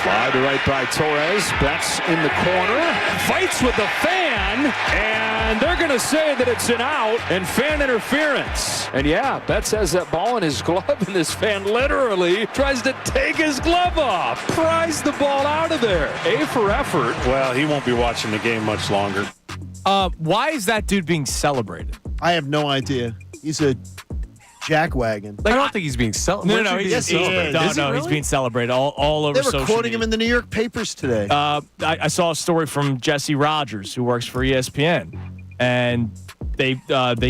Fly to right by Torres. Betts in the corner. Fights with the fan. And they're going to say that it's an out and fan interference. And yeah, Betts has that ball in his glove, and this fan literally tries to take his glove off. Pries the ball out of there. A for effort. Well, he won't be watching the game much longer. Why is that dude being celebrated? I have no idea. He's a jackwagon. I don't think he's being celebrated. No, Yes, he is. He's being celebrated all over They were social quoting media. him in the New York papers today. I saw a story from Jesse Rogers, who works for ESPN, and they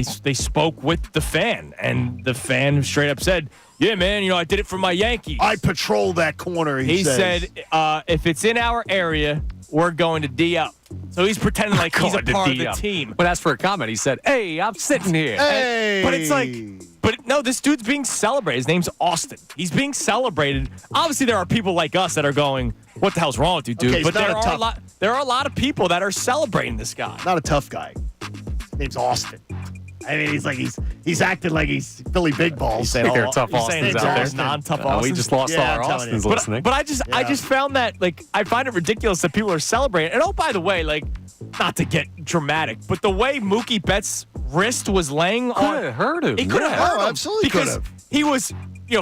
spoke with the fan, and the fan straight up said, "Yeah, man, I did it for my Yankees." I patrol that corner. He said, "If it's in our area, we're going to D up." So he's pretending like he's a part of the team. But as for a comment, he said, "Hey, I'm sitting here." Hey. But it's like, no, this dude's being celebrated. His name's Austin. He's being celebrated. Obviously, there are people like us that are going, "What the hell's wrong with you, dude?" Okay, but there are a lot of people that are celebrating this guy. Not a tough guy. His name's Austin. I mean, he's acting like he's Philly big balls. There are tough Austins out there. Non-tough Austins. We just lost all our Austins listening. But I just found that, I find it ridiculous that people are celebrating. And oh, by the way, not to get dramatic, but the way Mookie Betts' wrist was laying on, could have hurt him. He could have hurt him. Absolutely because he was,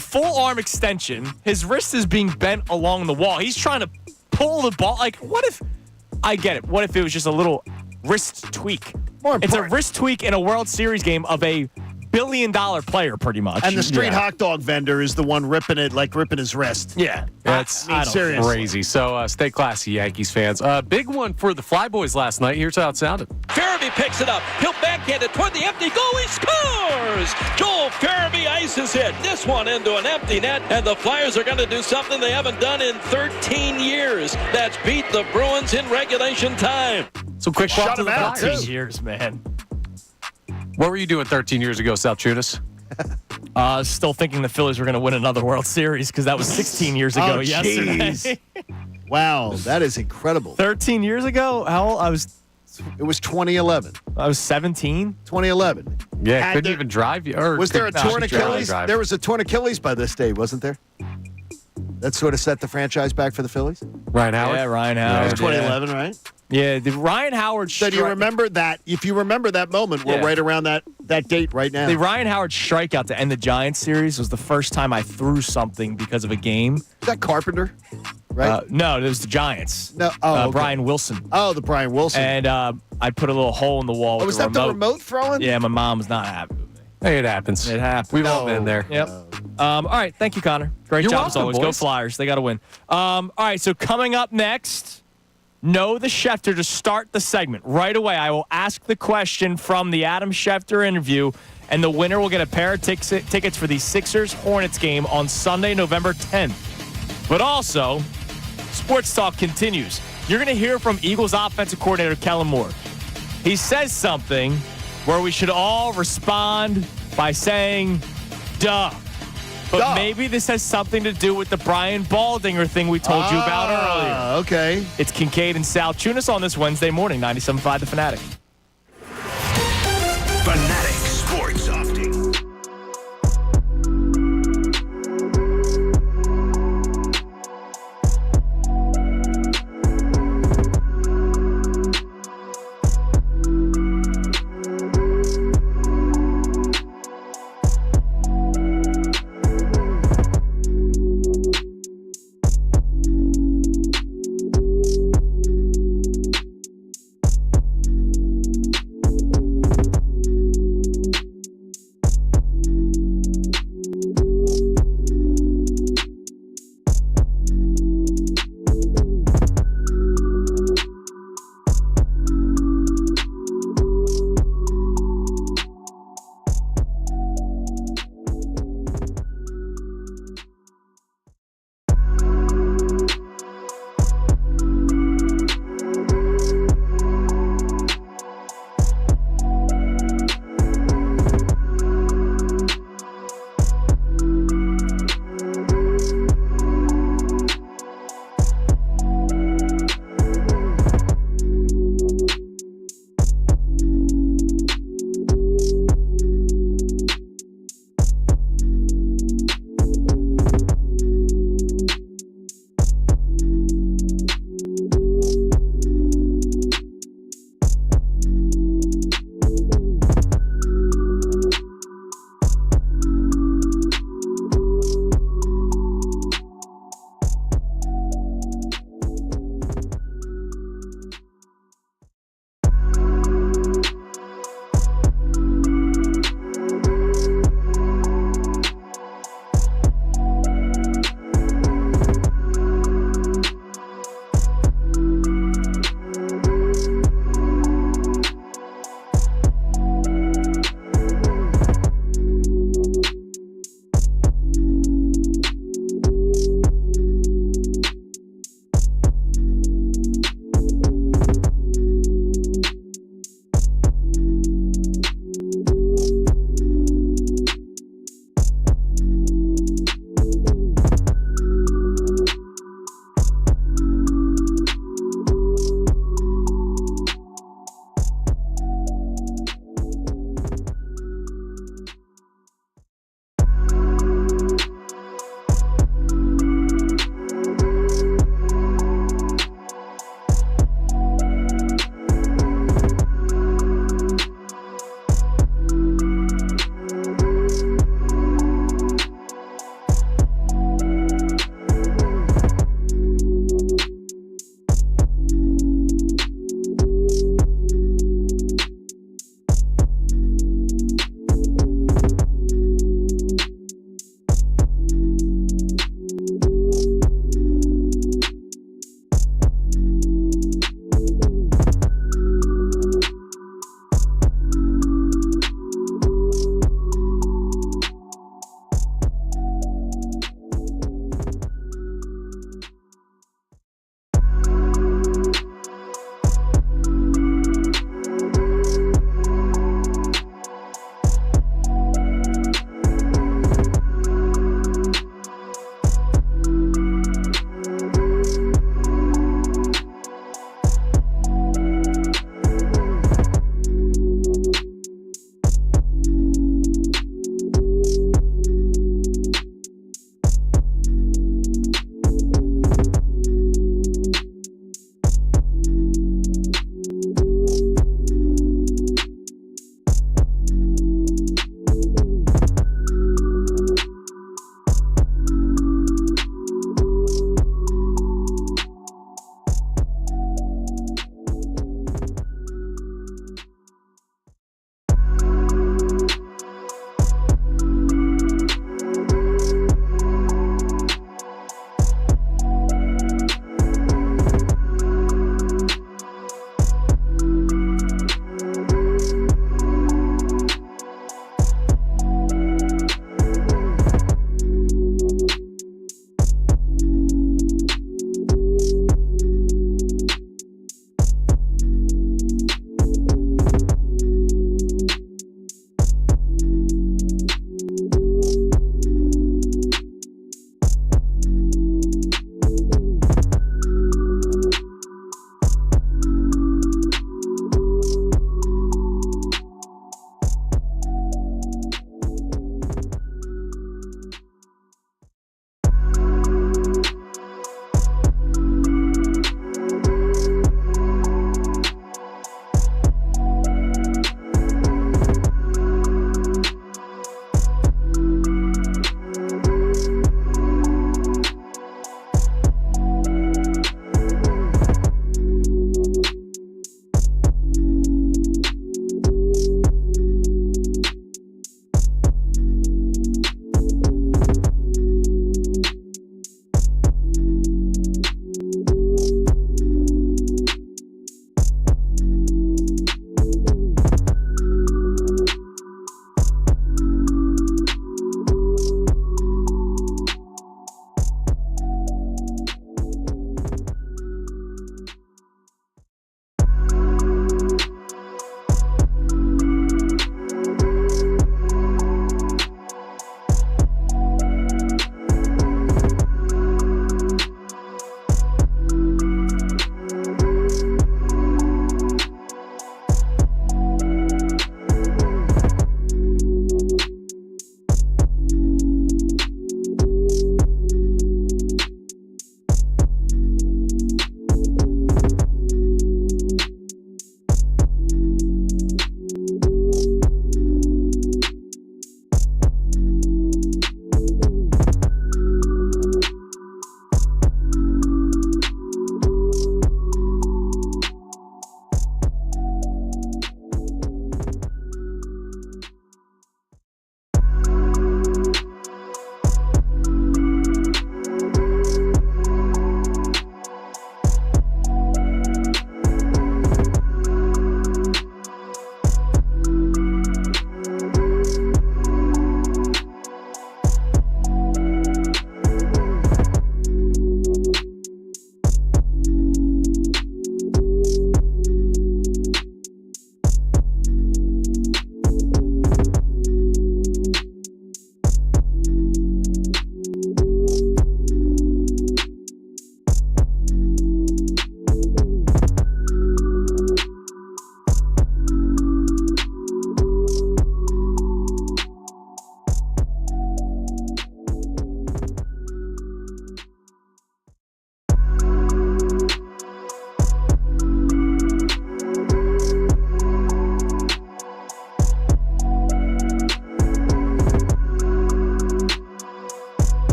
full arm extension. His wrist is being bent along the wall. He's trying to pull the ball. What if? I get it. What if it was just a little wrist tweak? It's a wrist tweak in a World Series game of a billion-dollar player, pretty much. And the street hot dog vendor is the one ripping his wrist. Yeah. That's seriously crazy. So stay classy, Yankees fans. Big one for the Flyboys last night. Here's how it sounded. Farabee picks it up. He'll backhand it toward the empty goal. He scores! Joel Farabee ices it. This one into an empty net, and the Flyers are going to do something they haven't done in 13 years. That's beat the Bruins in regulation time. So quick Shut thought to him the out, Flyers. 13 years, man. What were you doing 13 years ago, Salciunas? Still thinking the Phillies were going to win another World Series because that was 16 years ago yesterday. Wow, that is incredible. 13 years ago? How old? It was 2011. I was 17. 2011. Yeah, couldn't even drive you. Was there a torn Achilles? Drive. There was a torn Achilles by this day, wasn't there? That sort of set the franchise back for the Phillies. Ryan Howard? Yeah, Ryan It Howard. was 2011, right? Yeah, the Ryan Howard So do you remember that? If you remember that moment, we're right around that date right now. The Ryan Howard strikeout to end the Giants series was the first time I threw something because of a game. Is that Carpenter? Right? No, it was the Giants. No, okay. Brian Wilson. Oh, the Brian Wilson. And I put a little hole in the wall with was the that remote. the remote throwing? Yeah, my mom was not happy with me. Hey, it happens. It happened. We've all been there. Yep. All right. Thank you, Connor. Great You're job as welcome, always. Go boys. Flyers. They got to win. All right. So coming up next, know the Schefter to start the segment. Right away, I will ask the question from the Adam Schefter interview, and the winner will get a pair of tickets for the Sixers-Hornets game on Sunday, November 10th. But also, Sports Talk continues. You're going to hear from Eagles offensive coordinator Kellen Moore. He says something where we should all respond by saying, duh. But maybe this has something to do with the Brian Baldinger thing we told you about earlier. Okay. It's Kincade and Salciunas on this Wednesday morning, 97.5 The Fanatic. Fanatic Sports Softing.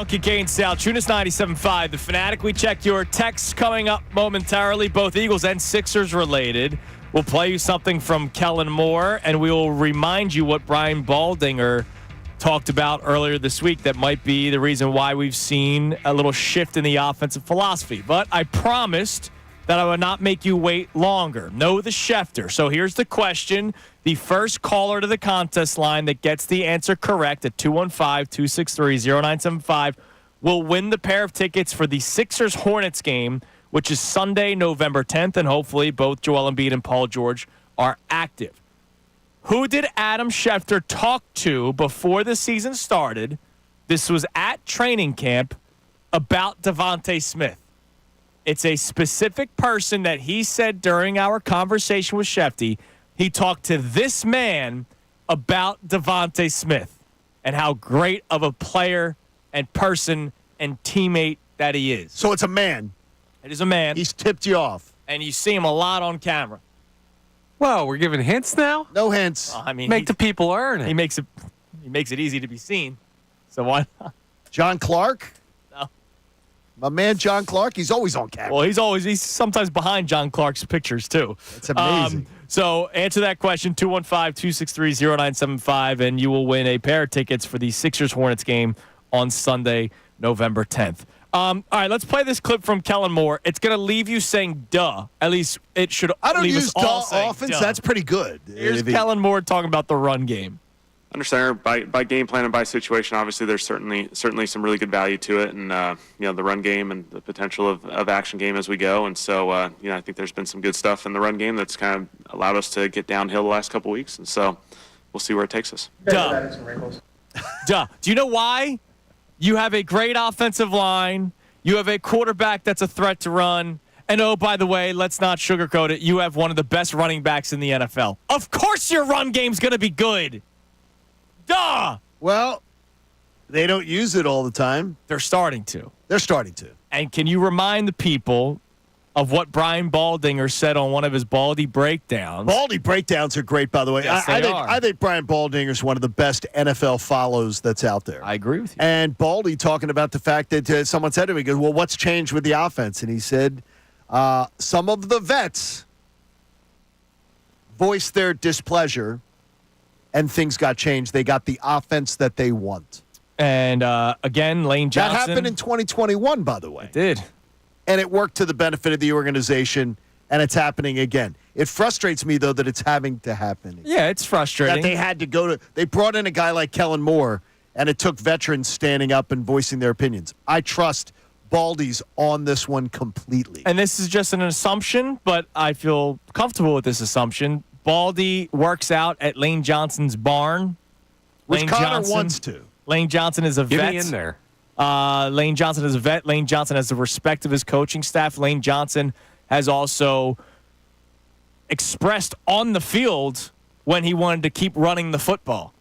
on Kincade Salciunas, 97.5 The Fanatic. We checked your texts coming up momentarily, both Eagles and Sixers related. We'll play you something from Kellen Moore, and we will remind you what Brian Baldinger talked about earlier this week that might be the reason why we've seen a little shift in the offensive philosophy. But I promised that I would not make you wait longer. Know the Schefter. So here's the question. The first caller to the contest line that gets the answer correct at 215-263-0975 will win the pair of tickets for the Sixers-Hornets game, which is Sunday, November 10th, and hopefully both Joel Embiid and Paul George are active. Who did Adam Schefter talk to before the season started? This was at training camp about Devontae Smith. It's a specific person that he said during our conversation with Shefty, he talked to this man about Devontae Smith and how great of a player and person and teammate that he is. So it's a man. It is a man. He's tipped you off. And you see him a lot on camera. Whoa, we're giving hints now? No hints. Well, I mean, Make the people earn it. He makes it easy to be seen. So why not? John Clark? No. My man John Clark, he's always on camera. Well, he's sometimes behind John Clark's pictures, too. It's amazing. So answer that question, 215-263-0975, and you will win a pair of tickets for the Sixers-Hornets game on Sunday, November 10th. All right, let's play this clip from Kellen Moore. It's going to leave you saying duh. At least it should I don't leave use us all duh saying offense. duh. That's pretty good. Here's Kellen Moore talking about the run game. Understand by game plan and by situation, obviously there's certainly some really good value to it, and the run game and the potential of action game as we go. And so I think there's been some good stuff in the run game that's kind of allowed us to get downhill the last couple weeks, and so we'll see where it takes us. Duh. Duh. Do you know why? You have a great offensive line. You have a quarterback that's a threat to run. And, oh, by the way, let's not sugarcoat it. You have one of the best running backs in the NFL. Of course your run game's going to be good. Duh. Well, they don't use it all the time. They're starting to. And can you remind the people of what Brian Baldinger said on one of his Baldy breakdowns? Baldy breakdowns are great, by the way. Yes, I think Brian Baldinger is one of the best NFL follows that's out there. I agree with you. And Baldy talking about the fact that someone said to him, he goes, well, what's changed with the offense? And he said, some of the vets voiced their displeasure, and things got changed. They got the offense that they want. And, again, Lane Johnson. That happened in 2021, by the way. It did. And it worked to the benefit of the organization, and it's happening again. It frustrates me, though, that it's having to happen again. Yeah, it's frustrating. That they had to go to – they brought in a guy like Kellen Moore, and it took veterans standing up and voicing their opinions. I trust Baldy's on this one completely. And this is just an assumption, but I feel comfortable with this assumption. Baldy works out at Lane Johnson's barn. Which Connor wants to. Lane Johnson is a vet. Get me in there. Lane Johnson is a vet. Lane Johnson has the respect of his coaching staff. Lane Johnson has also expressed on the field when he wanted to keep running the football.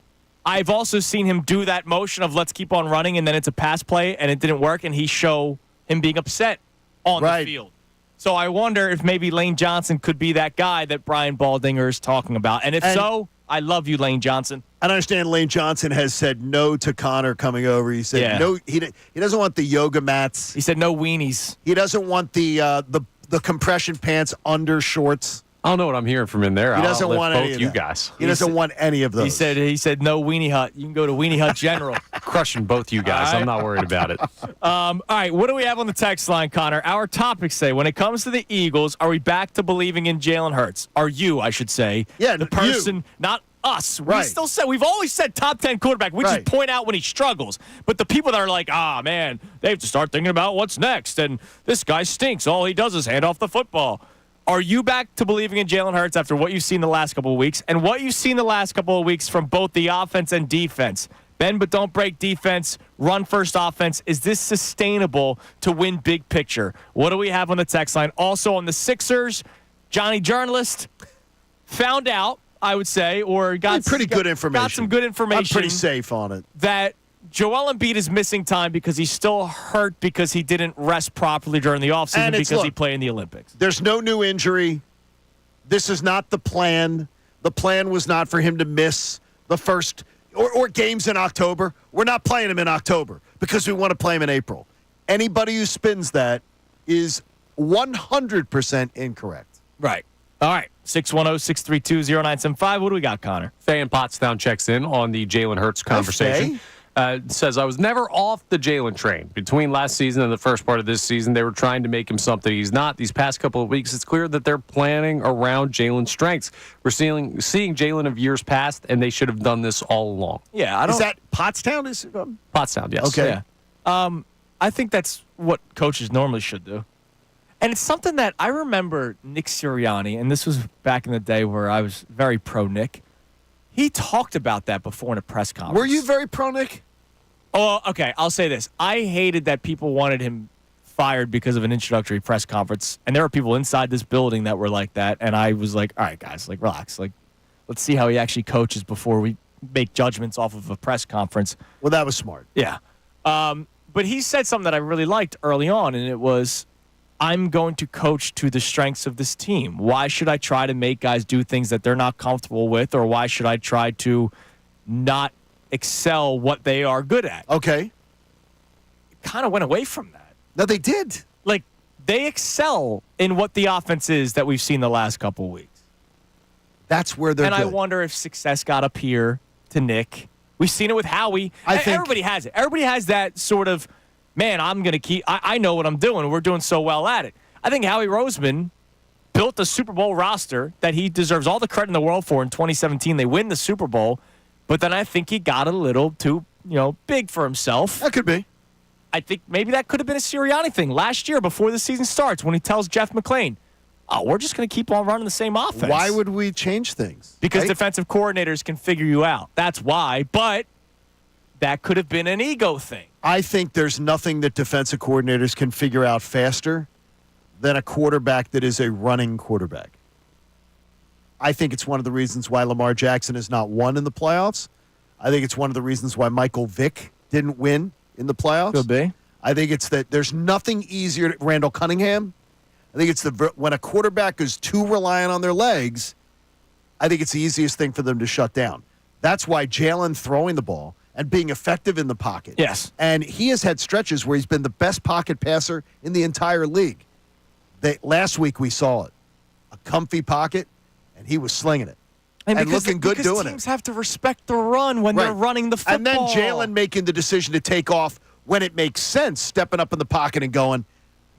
I've also seen him do that motion of let's keep on running, and then it's a pass play, and it didn't work, and he show him being upset on the field. So I wonder if maybe Lane Johnson could be that guy that Brian Baldinger is talking about. And if so, I love you, Lane Johnson. I understand Lane Johnson has said no to Connor coming over. He said no. He doesn't want the yoga mats. He said no weenies. He doesn't want the compression pants under shorts. I don't know what I'm hearing from in there. He doesn't want both any of you that. guys. He doesn't want any of those. He said no Weenie Hut. You can go to Weenie Hut General. Crushing both you guys. I'm not worried about it. All right, what do we have on the text line, Connor? Our topics say, when it comes to the Eagles, are we back to believing in Jaylen Hurts? Are you, I should say. Yeah, the person, not us. Right. We've always said top 10 quarterback. We just point out when he struggles. But the people that are like, man, they have to start thinking about what's next. And this guy stinks. All he does is hand off the football. Are you back to believing in Jaylen Hurts after what you've seen the last couple of weeks and what you've seen the last couple of weeks from both the offense and defense? Bend but don't break defense, run first offense. Is this sustainable to win big picture? What do we have on the text line? Also on the Sixers, Johnny Journalist found out, I would say, or got pretty good information. Got some good information. I'm pretty safe on it. That Joel Embiid is missing time because he's still hurt because he didn't rest properly during the offseason because he played in the Olympics. There's no new injury. This is not the plan. The plan was not for him to miss the first or games in October. We're not playing him in October because we want to play him in April. Anybody who spins that is 100% incorrect. Right. All right. 610-632-0975. What do we got, Connor? Faye in Pottstown checks in on the Jaylen Hurts conversation. Says, I was never off the Jaylen train. Between last season and the first part of this season, they were trying to make him something he's not. These past couple of weeks, it's clear that they're planning around Jaylen's strengths. We're seeing Jaylen of years past, and they should have done this all along. Yeah, Is that Pottstown? Pottstown, yes. Okay. Yeah. I think that's what coaches normally should do. And it's something that I remember Nick Sirianni, and this was back in the day where I was very pro-Nick. He talked about that before in a press conference. Were you very pro-Nick? Oh, okay. I'll say this. I hated that people wanted him fired because of an introductory press conference. And there were people inside this building that were like that. And I was like, all right, guys, like, relax. Like, let's see how he actually coaches before we make judgments off of a press conference. Well, that was smart. Yeah. But he said something that I really liked early on, and it was, I'm going to coach to the strengths of this team. Why should I try to make guys do things that they're not comfortable with, or why should I try to not excel what they are good at? Okay. Kind of went away from that. No, they did. Like, they excel in what the offense is that we've seen the last couple of weeks. That's where they're And good. I wonder if success got up here to Nick. We've seen it with Howie. I think everybody has it. Everybody has that sort of, man, I'm going to keep, I know what I'm doing. We're doing so well at it. I think Howie Roseman built a Super Bowl roster that he deserves all the credit in the world for in 2017. They win the Super Bowl. But then I think he got a little too, big for himself. That could be. I think maybe that could have been a Sirianni thing last year before the season starts when he tells Jeff McClain, oh, we're just going to keep on running the same offense. Why would we change things? Because right? defensive coordinators can figure you out. That's why. But that could have been an ego thing. I think there's nothing that defensive coordinators can figure out faster than a quarterback that is a running quarterback. I think it's one of the reasons why Lamar Jackson has not won in the playoffs. I think it's one of the reasons why Michael Vick didn't win in the playoffs. Could be. I think it's that there's nothing easier. Randall Cunningham. I think it's when a quarterback is too reliant on their legs, I think it's the easiest thing for them to shut down. That's why Jaylen throwing the ball and being effective in the pocket. Yes. And he has had stretches where he's been the best pocket passer in the entire league. Last week we saw it. A comfy pocket, and he was slinging it. And looking good doing it. Because teams have to respect the run when they're running the football. And then Jaylen making the decision to take off when it makes sense, stepping up in the pocket and going,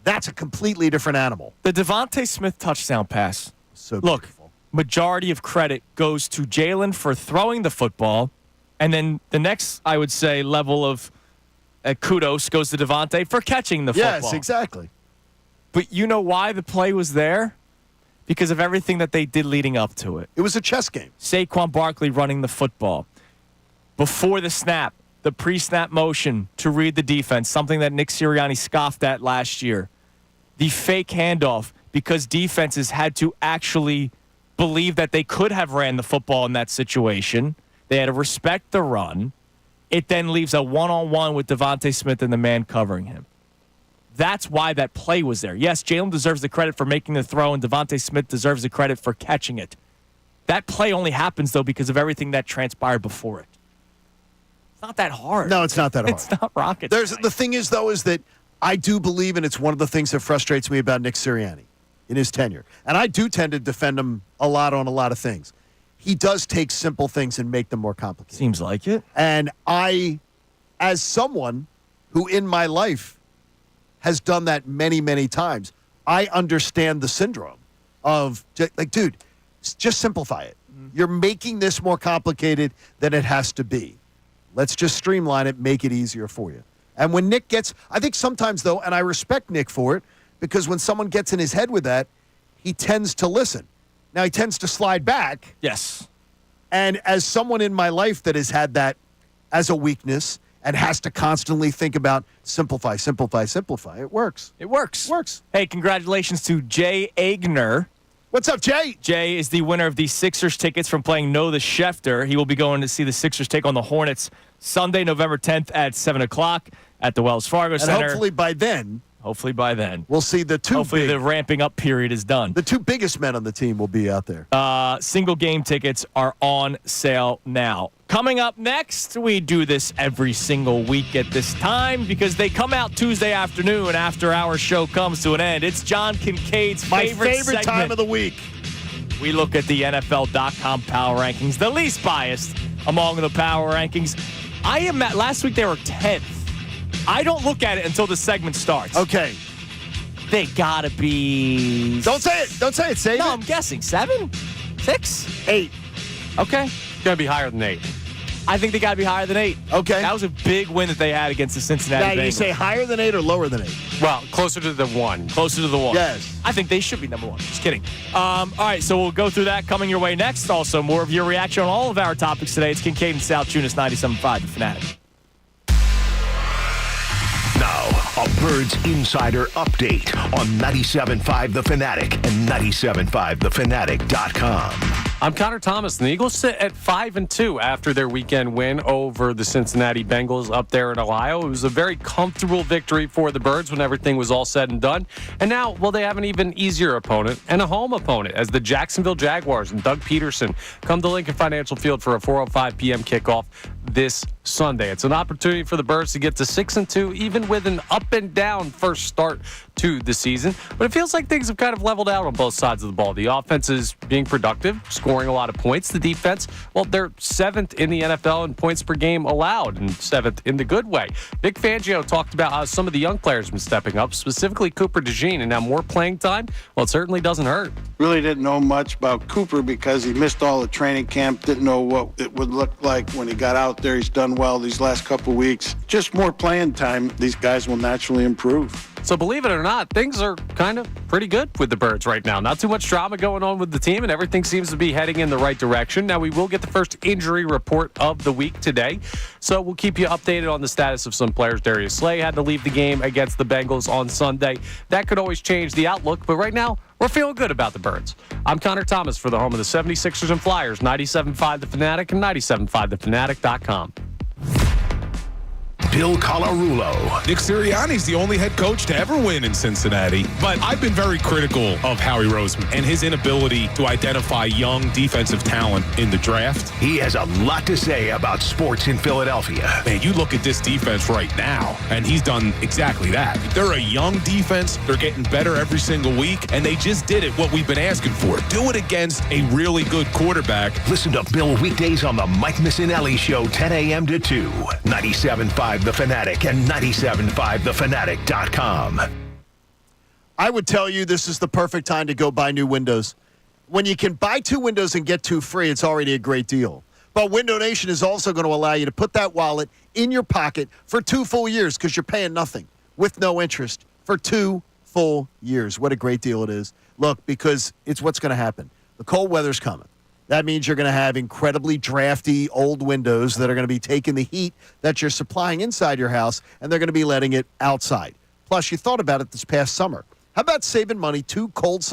that's a completely different animal. The Devontae Smith touchdown pass. So look, beautiful. Majority of credit goes to Jaylen for throwing the football. And then the next, I would say, level of kudos goes to Devontae for catching the football. Yes, exactly. But you know why the play was there? Because of everything that they did leading up to it. It was a chess game. Saquon Barkley running the football. Before the snap, the pre-snap motion to read the defense, something that Nick Sirianni scoffed at last year. The fake handoff, because defenses had to actually believe that they could have ran the football in that situation. They had to respect the run. It then leaves a one-on-one with Devontae Smith and the man covering him. That's why that play was there. Yes, Jaylen deserves the credit for making the throw, and Devontae Smith deserves the credit for catching it. That play only happens, though, because of everything that transpired before it. It's not that hard. No, it's not that hard. It's not rocket science. science. The thing is, though, is that I do believe, and it's one of the things that frustrates me about Nick Sirianni in his tenure, and I do tend to defend him a lot on a lot of things. He does take simple things and make them more complicated. Seems like it. And I, as someone who in my life has done that many, many times, I understand the syndrome of, like, dude, just simplify it. Mm-hmm. You're making this more complicated than it has to be. Let's just streamline it, make it easier for you. And when Nick gets, I think sometimes, though, and I respect Nick for it, because when someone gets in his head with that, he tends to listen. Now, he tends to slide back. Yes. And as someone in my life that has had that as a weakness and has to constantly think about simplify, simplify, simplify, it works. It works. It works. Hey, congratulations to Jay Agner. What's up, Jay? Jay is the winner of the Sixers tickets from playing Know the Schefter. He will be going to see the Sixers take on the Hornets Sunday, November 10th at 7 o'clock at the Wells Fargo Center. And hopefully by then, Hopefully by then. We'll see the two. Hopefully the ramping up period is done. The two biggest men on the team will be out there. Single game tickets are on sale now. Coming up next, we do this every single week at this time because they come out Tuesday afternoon after our show comes to an end. It's John Kincaid's favorite segment. Time of the week. We look at the NFL.com power rankings, the least biased among the power rankings. Last week they were 10th. I don't look at it until the segment starts. Okay. They gotta be. Don't say it. Don't say it. Say it. No, I'm guessing 7, 6, 8. Okay. Gonna be higher than 8. I think they gotta be higher than 8. Okay. That was a big win that they had against the Cincinnati Bengals. Now, you say higher than 8 or lower than 8? Well, closer to the 1. Closer to the 1. Yes. I think they should be number 1. Just kidding. All right, so we'll go through that coming your way next. Also, more of your reaction on all of our topics today. It's Kincade and Salciunas, 97.5, The Fanatic. Now, a Birds Insider update on 97.5 The Fanatic and 97.5thefanatic.com. I'm Connor Thomas, and the Eagles sit at 5-2 after their weekend win over the Cincinnati Bengals up there in Ohio. It was a very comfortable victory for the Birds when everything was all said and done. And now, well, they have an even easier opponent and a home opponent as the Jacksonville Jaguars and Doug Pederson come to Lincoln Financial Field for a 4:05 p.m. kickoff this Sunday. It's an opportunity for the Birds to get to 6-2, even with an up-and-down first start to the season. But it feels like things have kind of leveled out on both sides of the ball. The offense is being productive, scoring a lot of points. The defense, well, they're 7th in the NFL in points per game allowed and 7th in the good way. Vic Fangio talked about how some of the young players have been stepping up, specifically Cooper DeJean, and now more playing time, well, it certainly doesn't hurt. Really didn't know much about Cooper because he missed all the training camp, didn't know what it would look like when he got out there. He's done well these last couple weeks. Just more playing time, these guys will naturally improve. So believe it or not, things are kind of pretty good with the Birds right now. Not too much drama going on with the team, and everything seems to be heading in the right direction. Now, we will get the first injury report of the week today, so we'll keep you updated on the status of some players. Darius Slay had to leave the game against the Bengals on Sunday. That could always change the outlook, but right now, we're feeling good about the Birds. I'm Connor Thomas for the home of the 76ers and Flyers, 97.5 The Fanatic and 97.5thefanatic.com. Bill Colarulo. Nick Sirianni's the only head coach to ever win in Cincinnati, but I've been very critical of Howie Roseman and his inability to identify young defensive talent in the draft. He has a lot to say about sports in Philadelphia. Man, you look at this defense right now, and he's done exactly that. They're a young defense. They're getting better every single week, and they just did it, what we've been asking for. Do it against a really good quarterback. Listen to Bill weekdays on the Mike Missanelli Show, 10 a.m. to 2, 97.5 The Fanatic and 97.5thefanatic.com. I would tell you this is the perfect time to go buy new windows. When you can buy 2 windows and get 2 free, it's already a great deal. But Window Nation is also going to allow you to put that wallet in your pocket for 2 full years because you're paying nothing with no interest for 2 full years. What a great deal it is. Look, because it's what's going to happen. The cold weather's coming. That means you're going to have incredibly drafty old windows that are going to be taking the heat that you're supplying inside your house, and they're going to be letting it outside. Plus, you thought about it this past summer. How about saving money 2 cold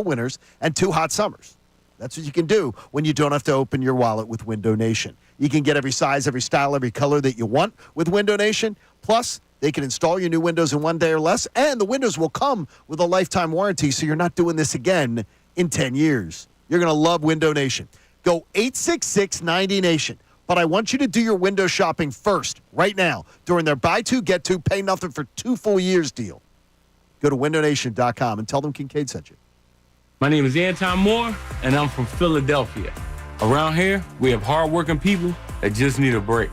winters and 2 hot summers? That's what you can do when you don't have to open your wallet with Window Nation. You can get every size, every style, every color that you want with Window Nation. Plus, they can install your new windows in 1 day or less, and the windows will come with a lifetime warranty, so you're not doing this again in 10 years. You're going to love Window Nation. Go 866-90-NATION. But I want you to do your window shopping first, right now, during their buy 2, get 2, pay nothing for 2 full years deal. Go to windownation.com and tell them Kincade sent you. My name is Anton Moore, and I'm from Philadelphia. Around here, we have hardworking people that just need a break.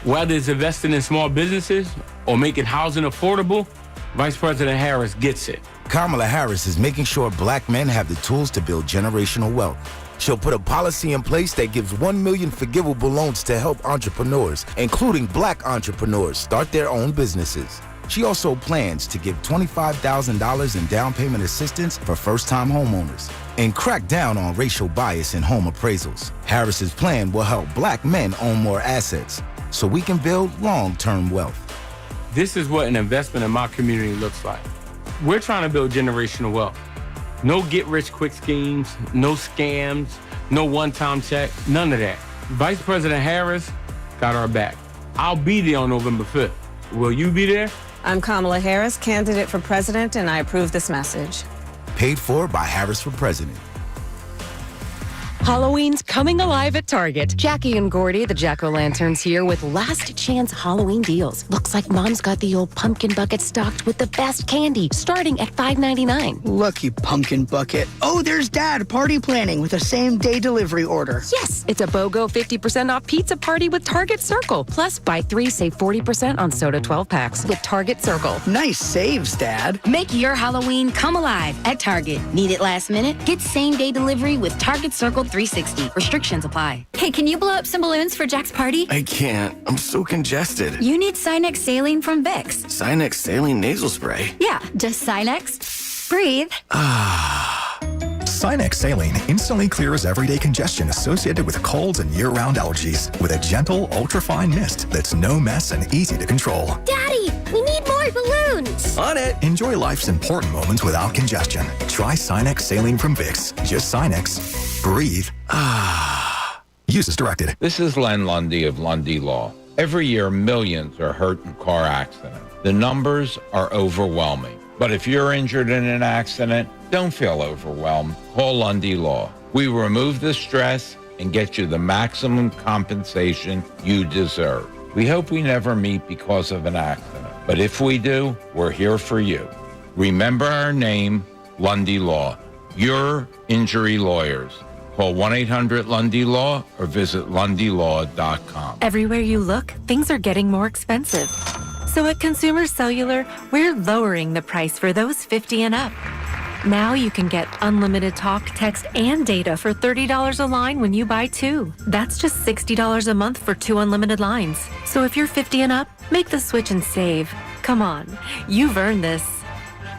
Whether it's investing in small businesses or making housing affordable, Vice President Harris gets it. Kamala Harris is making sure black men have the tools to build generational wealth. She'll put a policy in place that gives 1 million forgivable loans to help entrepreneurs, including black entrepreneurs, start their own businesses. She also plans to give $25,000 in down payment assistance for first-time homeowners and crack down on racial bias in home appraisals. Harris's plan will help black men own more assets so we can build long-term wealth. This is what an investment in my community looks like. We're trying to build generational wealth. No get-rich-quick schemes, no scams, no one-time check, none of that. Vice President Harris got our back. I'll be there on November 5th. Will you be there? I'm Kamala Harris, candidate for president, and I approve this message. Paid for by Harris for President. Halloween's coming alive at Target. Jackie and Gordy, the Jack-O-Lanterns, here with last chance Halloween deals. Looks like Mom's got the old pumpkin bucket stocked with the best candy, starting at $5.99. Lucky pumpkin bucket. Oh, there's Dad party planning with a same-day delivery order. Yes, it's a BOGO 50% off pizza party with Target Circle. Plus, buy 3, save 40% on soda 12 packs with Target Circle. Nice saves, Dad. Make your Halloween come alive at Target. Need it last minute? Get same-day delivery with Target Circle 360. Restrictions apply. Hey, can you blow up some balloons for Jack's party? I can't. I'm so congested. You need Sinex Saline from Vicks. Sinex Saline Nasal Spray. Yeah, just Sinex. Breathe. Sinex Saline instantly clears everyday congestion associated with colds and year-round allergies with a gentle, ultrafine mist that's no mess and easy to control. Daddy, we need more balloons. On it. Enjoy life's important moments without congestion. Try Sinex Saline from Vicks. Just Sinex. Breathe. Use as directed. This is Len Lundy of Lundy Law. Every year, millions are hurt in car accidents. The numbers are overwhelming. But if you're injured in an accident, don't feel overwhelmed. Call Lundy Law. We remove the stress and get you the maximum compensation you deserve. We hope we never meet because of an accident. But if we do, we're here for you. Remember our name, Lundy Law. Your injury lawyers. Call 1-800-LUNDY-LAW or visit LundyLaw.com. Everywhere you look, things are getting more expensive. So at Consumer Cellular, we're lowering the price for those 50 and up. Now you can get unlimited talk, text, and data for $30 a line when you buy 2. That's just $60 a month for 2 unlimited lines. So if you're 50 and up, make the switch and save. Come on, you've earned this.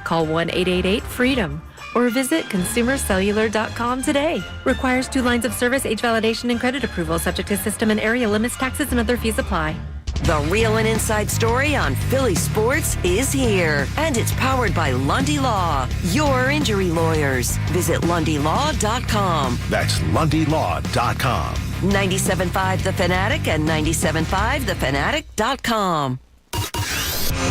Call 1-888-FREEDOM. or visit consumercellular.com today. Requires 2 lines of service, age validation, and credit approval, subject to system and area limits, taxes, and other fees apply. The real and inside story on Philly sports is here, and it's powered by Lundy Law, your injury lawyers. Visit LundyLaw.com. That's LundyLaw.com. 97.5 The Fanatic and 97.5thefanatic.com.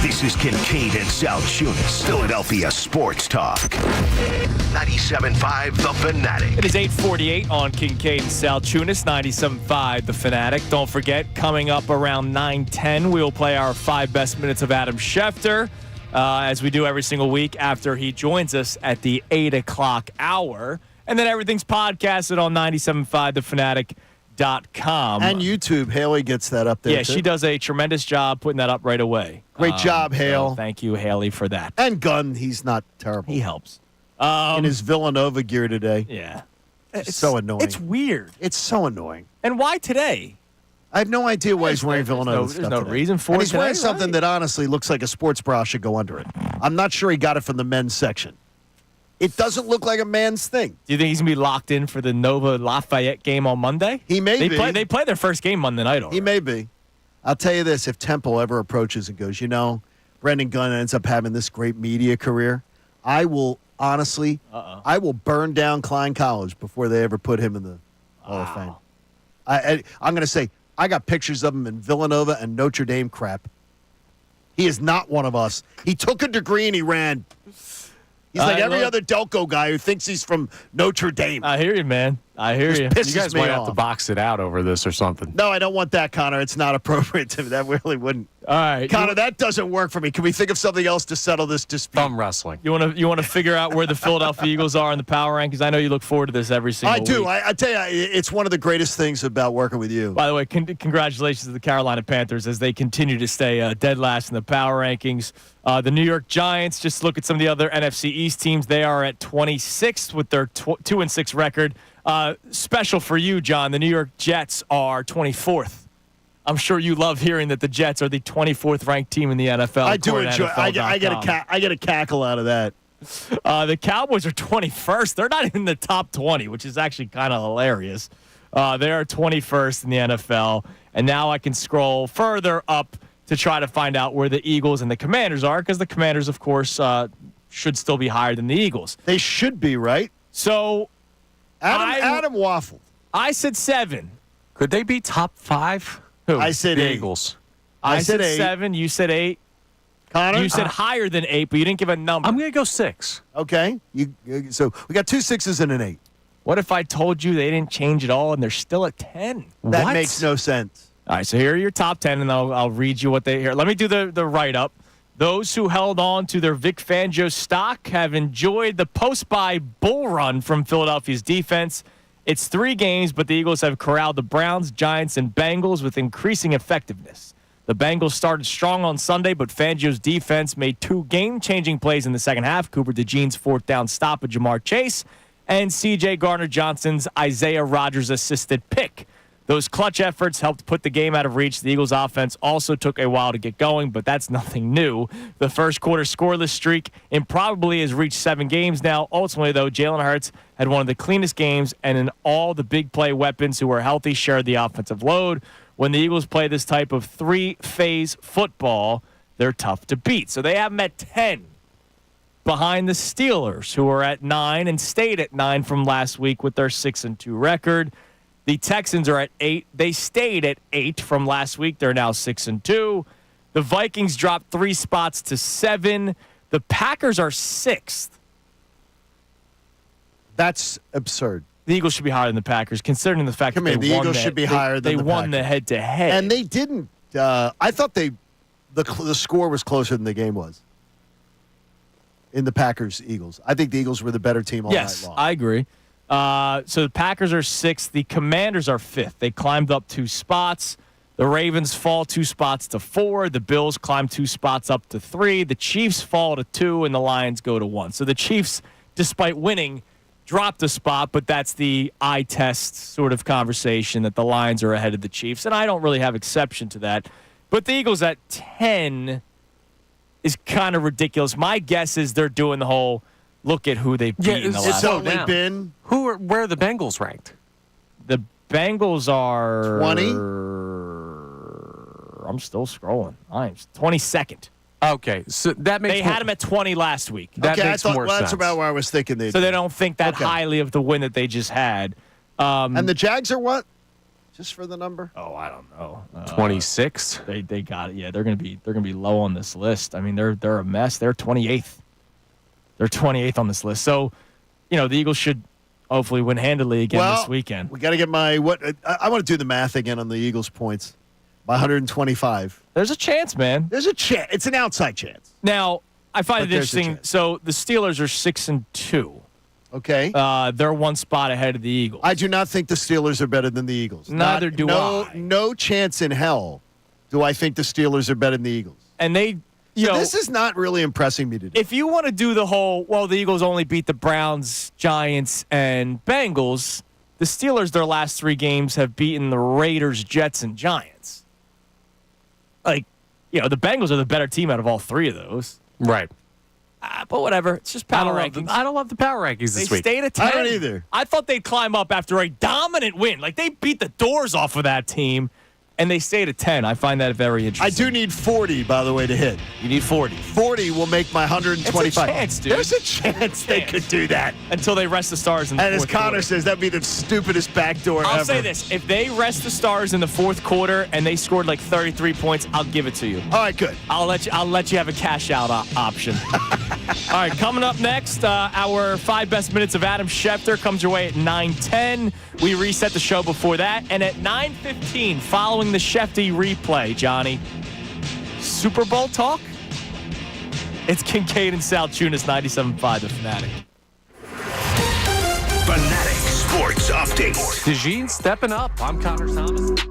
This is Kincade and Salciunas, Philadelphia Sports Talk. 97.5 The Fanatic. It is 8:48 on Kincade and Salciunas, 97.5 The Fanatic. Don't forget, coming up around 9:10, we will play our 5 best minutes of Adam Schefter, as we do every single week after he joins us at the 8 o'clock hour. And then everything's podcasted on 97.5thefanatic.com. And YouTube. Haley gets that up there, Yeah, too. she does a tremendous job putting that up right away. Great job, Hale. So thank you, Haley, for that. And Gunn, he's not terrible. He helps. In his Villanova gear today. Yeah. It's so annoying. It's weird. It's so annoying. And why today? I have no idea why he's wearing Villanova stuff There's no today. reason for and it he's wearing today, something right? that honestly looks like a sports bra should go under it. I'm not sure he got it from the men's section. It doesn't look like a man's thing. Do you think he's going to be locked in for the Nova Lafayette game on Monday? He may be. They play their first game Monday night already. He may be. I'll tell you this, if Temple ever approaches and goes, Brendan Gunn ends up having this great media career, I will honestly, I will burn down Klein College before they ever put him in the Hall of Fame. I'm going to say, I got pictures of him in Villanova and Notre Dame crap. He is not one of us. He took a degree and he ran. He's like every other Delco guy who thinks he's from Notre Dame. I hear you, man. I hear you. You guys might have to box it out over this or something. No, I don't want that, Connor. It's not appropriate to me. That really wouldn't. All right, Connor, that doesn't work for me. Can we think of something else to settle this dispute? Thumb wrestling. You want to figure out where the Philadelphia Eagles are in the power rankings? I know you look forward to this every single I do. week. I tell you, it's one of the greatest things about working with you. By the way, congratulations to the Carolina Panthers as they continue to stay dead last in the power rankings. The New York Giants, just look at some of the other NFC East teams. They are at 26th with their 2-6 record. Special for you, John, the New York Jets are 24th. I'm sure you love hearing that the Jets are the 24th ranked team in the NFL. I do enjoy it. I get a cackle out of that. The Cowboys are 21st. They're not in the top 20, which is actually kind of hilarious. They are 21st in the NFL. And now I can scroll further up to try to find out where the Eagles and the Commanders are, because the Commanders, of course, should still be higher than the Eagles. They should be, right? So Adam waffled. I said 7. Could they be top 5? Who? I said the 8. Eagles. I said 8. 7. You said 8. Connor? You said higher than 8, but you didn't give a number. I'm going to go 6. Okay. So we got 2 6s and an 8. What if I told you they didn't change at all and they're still at 10? That makes no sense. All right, so here are your top 10, and I'll read you what they here. Let me do the write-up. Those who held on to their Vic Fangio stock have enjoyed the post-bye bull run from Philadelphia's defense. It's 3 games, but the Eagles have corralled the Browns, Giants, and Bengals with increasing effectiveness. The Bengals started strong on Sunday, but Fangio's defense made 2 game-changing plays in the second half. Cooper DeJean's 4th down stop of Jamar Chase and C.J. Gardner-Johnson's Isaiah Rodgers-assisted pick. Those clutch efforts helped put the game out of reach. The Eagles' offense also took a while to get going, but that's nothing new. The first quarter scoreless streak improbably has reached 7 games now. Ultimately, though, Jaylen Hurts had one of the cleanest games, and in all the big play weapons who were healthy shared the offensive load. When the Eagles play this type of 3-phase football, they're tough to beat. So they have them at 10 behind the Steelers, who are at 9 and stayed at 9 from last week with their 6-2 record. The Texans are at 8. They stayed at 8 from last week. They're now 6-2. The Vikings dropped 3 spots to 7. The Packers are 6th. That's absurd. The Eagles should be higher than the Packers, considering the fact that the Eagles should be higher than the Packers. They won the head-to-head. And they didn't. I thought the score was closer than the game was in the Packers-Eagles. I think the Eagles were the better team all night long. Yes, I agree. So the Packers are 6th. The Commanders are 5th. They climbed up 2 spots. The Ravens fall 2 spots to 4. The Bills climb 2 spots up to 3. The Chiefs fall to 2, and the Lions go to 1. So the Chiefs, despite winning, dropped a spot, but that's the eye test sort of conversation that the Lions are ahead of the Chiefs, and I don't really have exception to that. But the Eagles at 10 is kind of ridiculous. My guess is they're doing the whole look at who they've beaten in the last only been where are the Bengals ranked? The Bengals are 20. I'm still scrolling. I'm 22nd. Okay, so that makes they had them at 20 last week. That makes more sense. That's about where I was thinking they'd So be. they don't think that highly of the win that they just had. And the Jags are what? Just for the number? Oh, I don't know. 26. They got it. Yeah, they're gonna be low on this list. I mean, they're a mess. They're 28th. They're 28th on this list. So, the Eagles should hopefully win handily again this weekend. We got to get I want to do the math again on the Eagles' points. By 125. There's a chance, man. There's a chance. It's an outside chance. Now, I find it interesting. So the Steelers are 6-2. Okay. They're 1 spot ahead of the Eagles. I do not think the Steelers are better than the Eagles. Neither do I. No chance in hell do I think the Steelers are better than the Eagles. And they, this is not really impressing me today. If you want to do the whole, the Eagles only beat the Browns, Giants, and Bengals, the Steelers, their last 3 games, have beaten the Raiders, Jets, and Giants. The Bengals are the better team out of all 3 of those. Right. But whatever. It's just power rankings. I don't love the power rankings this week. They stayed at 10. I don't either. I thought they'd climb up after a dominant win. They beat the doors off of that team, and they stayed at 10. I find that very interesting. I do need 40, by the way, to hit. You need 40. 40 will make my 125. It's a chance, dude. There's a chance they could do that. Until they rest the Stars in the fourth quarter. fourth quarter. And as Connor says, that'd be the stupidest backdoor ever. I'll say this. If they rest the Stars in the fourth quarter and they scored 33 points, I'll give it to you. All right, good. I'll let you have a cash out option. All right, coming up next, our 5 best minutes of Adam Schefter comes your way at 9:10. We reset the show before that. And at 9:15, following the Schefty replay, Johnny, Super Bowl talk? It's Kincade and Salciunas, 97.5, The Fanatic. Fanatic Sports Update. DeJean stepping up. I'm Connor Thomas.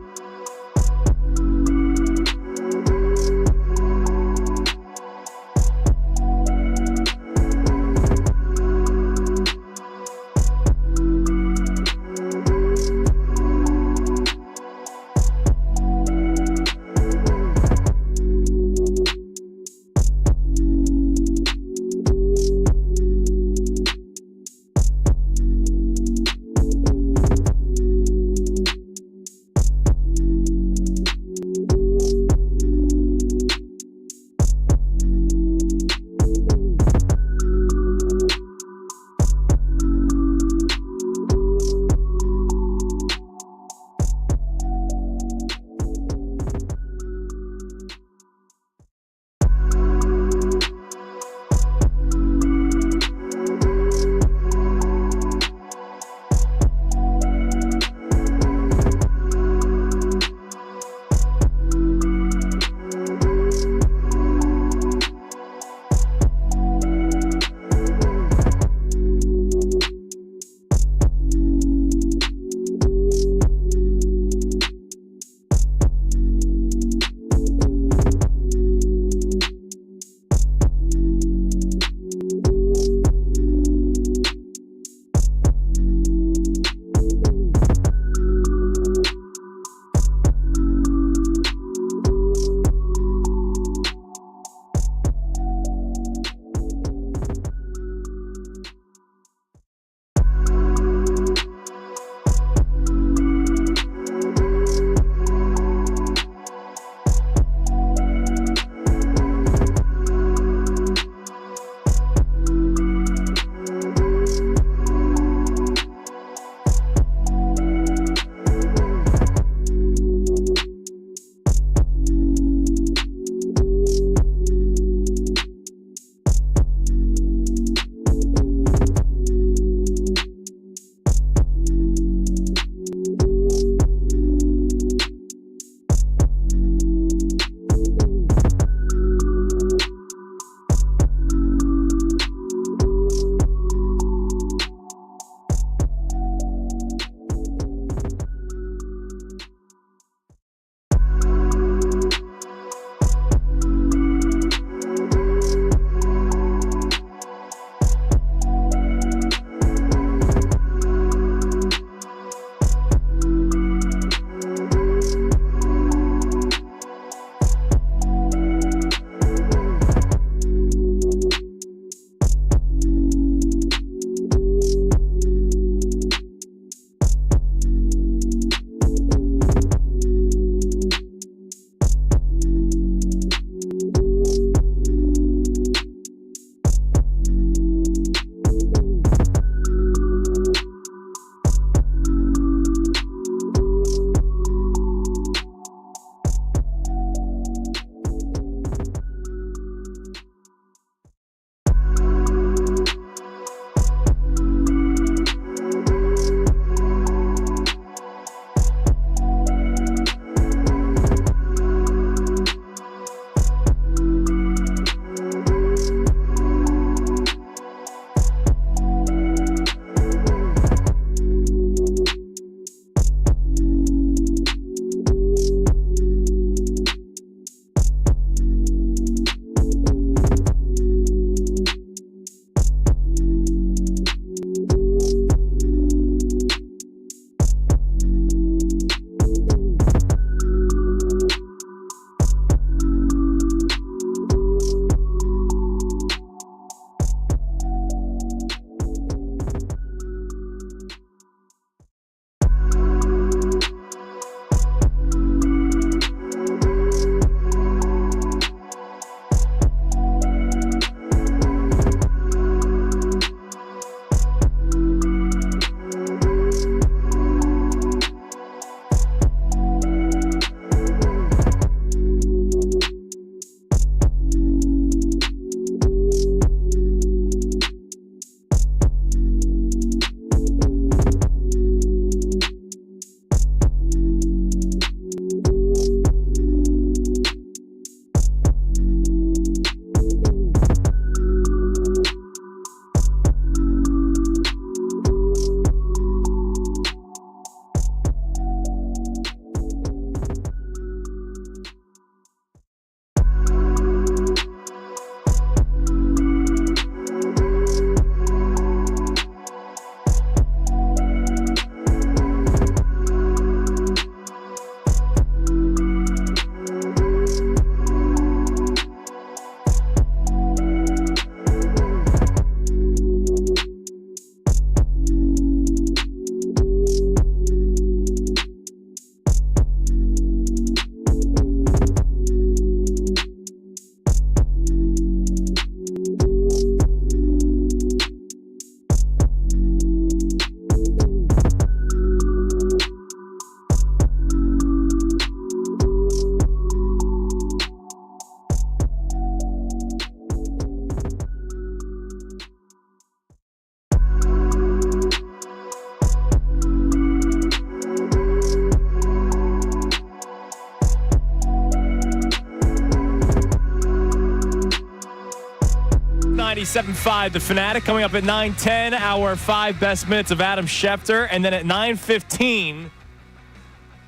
97.5, The Fanatic. Coming up at 9:10, our 5 best minutes of Adam Schefter. And then at 9:15,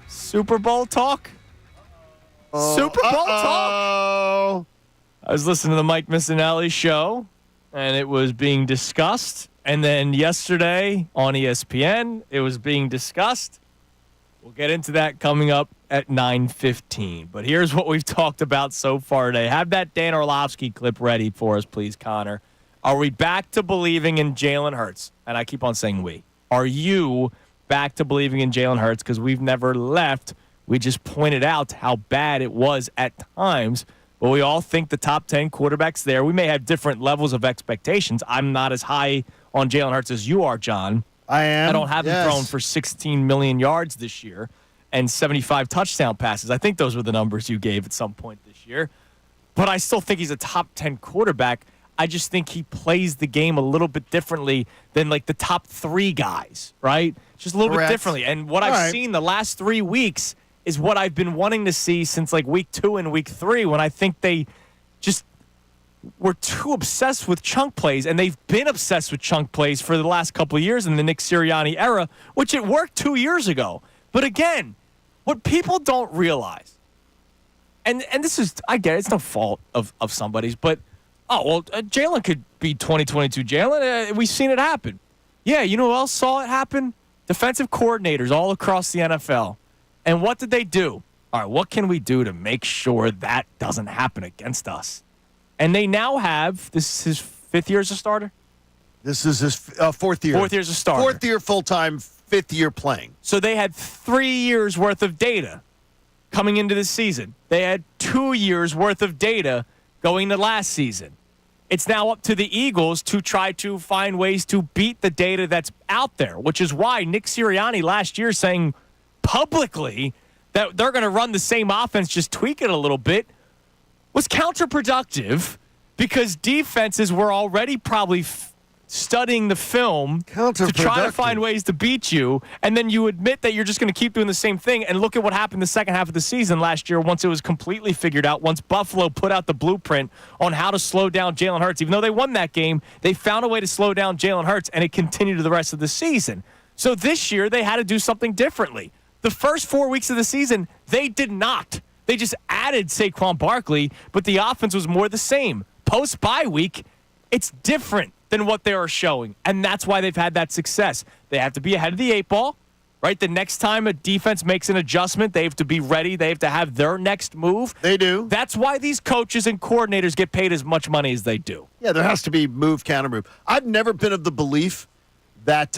Super Bowl talk? Super Bowl talk? I was listening to the Mike Missanelli show, and it was being discussed. And then yesterday on ESPN, it was being discussed. We'll get into that coming up at 9:15. But here's what we've talked about so far today. Have that Dan Orlovsky clip ready for us, please, Connor. Are we back to believing in Jaylen Hurts? And I keep on saying we. Are you back to believing in Jaylen Hurts? Because we've never left. We just pointed out how bad it was at times. But we all think the top 10 quarterbacks there. We may have different levels of expectations. I'm not as high on Jaylen Hurts as you are, John. I am. I don't have him thrown for 16 million yards this year and 75 touchdown passes. I think those were the numbers you gave at some point this year. But I still think he's a top 10 quarterback. I just think he plays the game a little bit differently than like the top 3 guys, right? Just a little bit differently. And what I've seen the last 3 weeks is what I've been wanting to see since like week 2 and week 3, when I think they just were too obsessed with chunk plays, and they've been obsessed with chunk plays for the last couple of years in the Nick Sirianni era, which it worked 2 years ago. But again, what people don't realize, and this is, I get it, it's no fault of somebody's, but, Jaylen could be 2022 Jaylen. We've seen it happen. Yeah, you know who else saw it happen? Defensive coordinators all across the NFL. And what did they do? All right, what can we do to make sure that doesn't happen against us? And they now have, this is his 5th year as a starter? This is his 4th year. 4th year as a starter. 4th year full-time, 5th year playing. So they had 3 years worth of data coming into this season. They had 2 years worth of data going to last season. It's now up to the Eagles to try to find ways to beat the data that's out there, which is why Nick Sirianni last year saying publicly that they're going to run the same offense, just tweak it a little bit, was counterproductive because defenses were already probably studying the film to try to find ways to beat you, and then you admit that you're just going to keep doing the same thing. And look at what happened the second half of the season last year once it was completely figured out, once Buffalo put out the blueprint on how to slow down Jaylen Hurts. Even though they won that game, they found a way to slow down Jaylen Hurts, and it continued to the rest of the season. So this year, they had to do something differently. The first 4 weeks of the season, they did not. They just added Saquon Barkley, but the offense was more the same. Post-bye week, it's different than what they are showing, and that's why they've had that success. They have to be ahead of the 8 ball, right? The next time a defense makes an adjustment, they have to be ready. They have to have their next move. They do. That's why these coaches and coordinators get paid as much money as they do. Yeah, there has to be move, counter move. I've never been of the belief that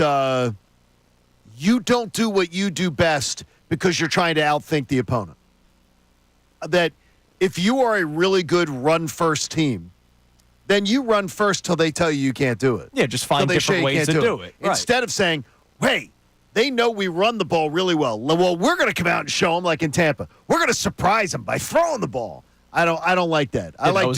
you don't do what you do best because you're trying to outthink the opponent. That if you are a really good run-first team, then you run first till they tell you can't do it. Yeah, just find different ways to do it. Right. Instead of saying, hey, they know we run the ball really well. Well, we're going to come out and show them like in Tampa. We're going to surprise them by throwing the ball. I don't like that. I like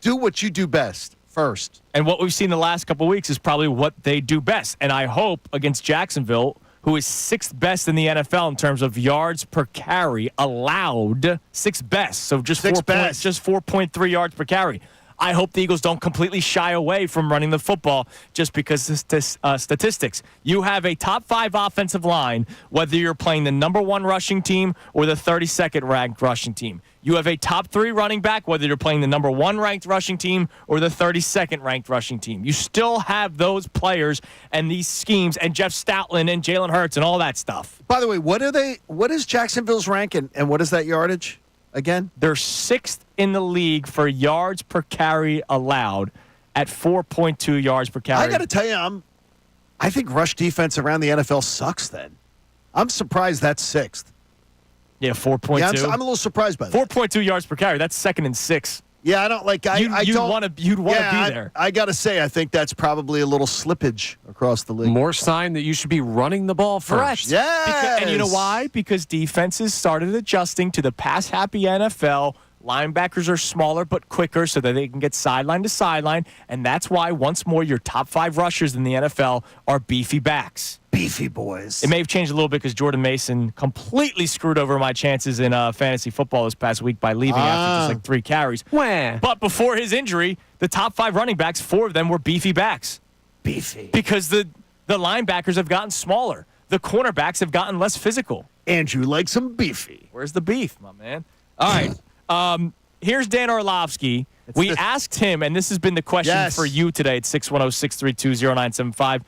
do what you do best first. And what we've seen the last couple of weeks is probably what they do best. And I hope against Jacksonville, who is 6th best in the NFL in terms of yards per carry allowed, 6th best. So just 4.3 yards per carry. I hope the Eagles don't completely shy away from running the football just because of statistics. You have a top 5 offensive line, whether you're playing the number 1 rushing team or the 32nd ranked rushing team. You have a top 3 running back, whether you're playing the number 1 ranked rushing team or the 32nd ranked rushing team. You still have those players and these schemes and Jeff Stoutland and Jaylen Hurts and all that stuff. By the way, what is Jacksonville's rank and what is that yardage again? They're 6th in the league for yards per carry allowed at 4.2 yards per carry. I got to tell you, I think rush defense around the NFL sucks then. I'm surprised that's 6th. Yeah, 4.2. Yeah, I'm a little surprised by that. 4.2 yards per carry. That's 2nd and 6. Yeah, I don't like. You'd want to be there. I got to say, I think that's probably a little slippage across the league. More sign that you should be running the ball first. Correct. Yes. And you know why? Because defenses started adjusting to the pass-happy NFL. Linebackers are smaller but quicker so that they can get sideline to sideline. And that's why, once more, your top 5 rushers in the NFL are beefy backs. beefy boys. It may have changed a little bit because Jordan Mason completely screwed over my chances in fantasy football this past week by leaving after just like 3 carries. But before his injury, the top 5 running backs, 4 of them were beefy backs. Beefy. Because the linebackers have gotten smaller. The cornerbacks have gotten less physical. Andrew likes some beefy. Where's the beef, my man? All right. Here's Dan Orlovsky. We asked him, and this has been the question for you today at 610-632-0975.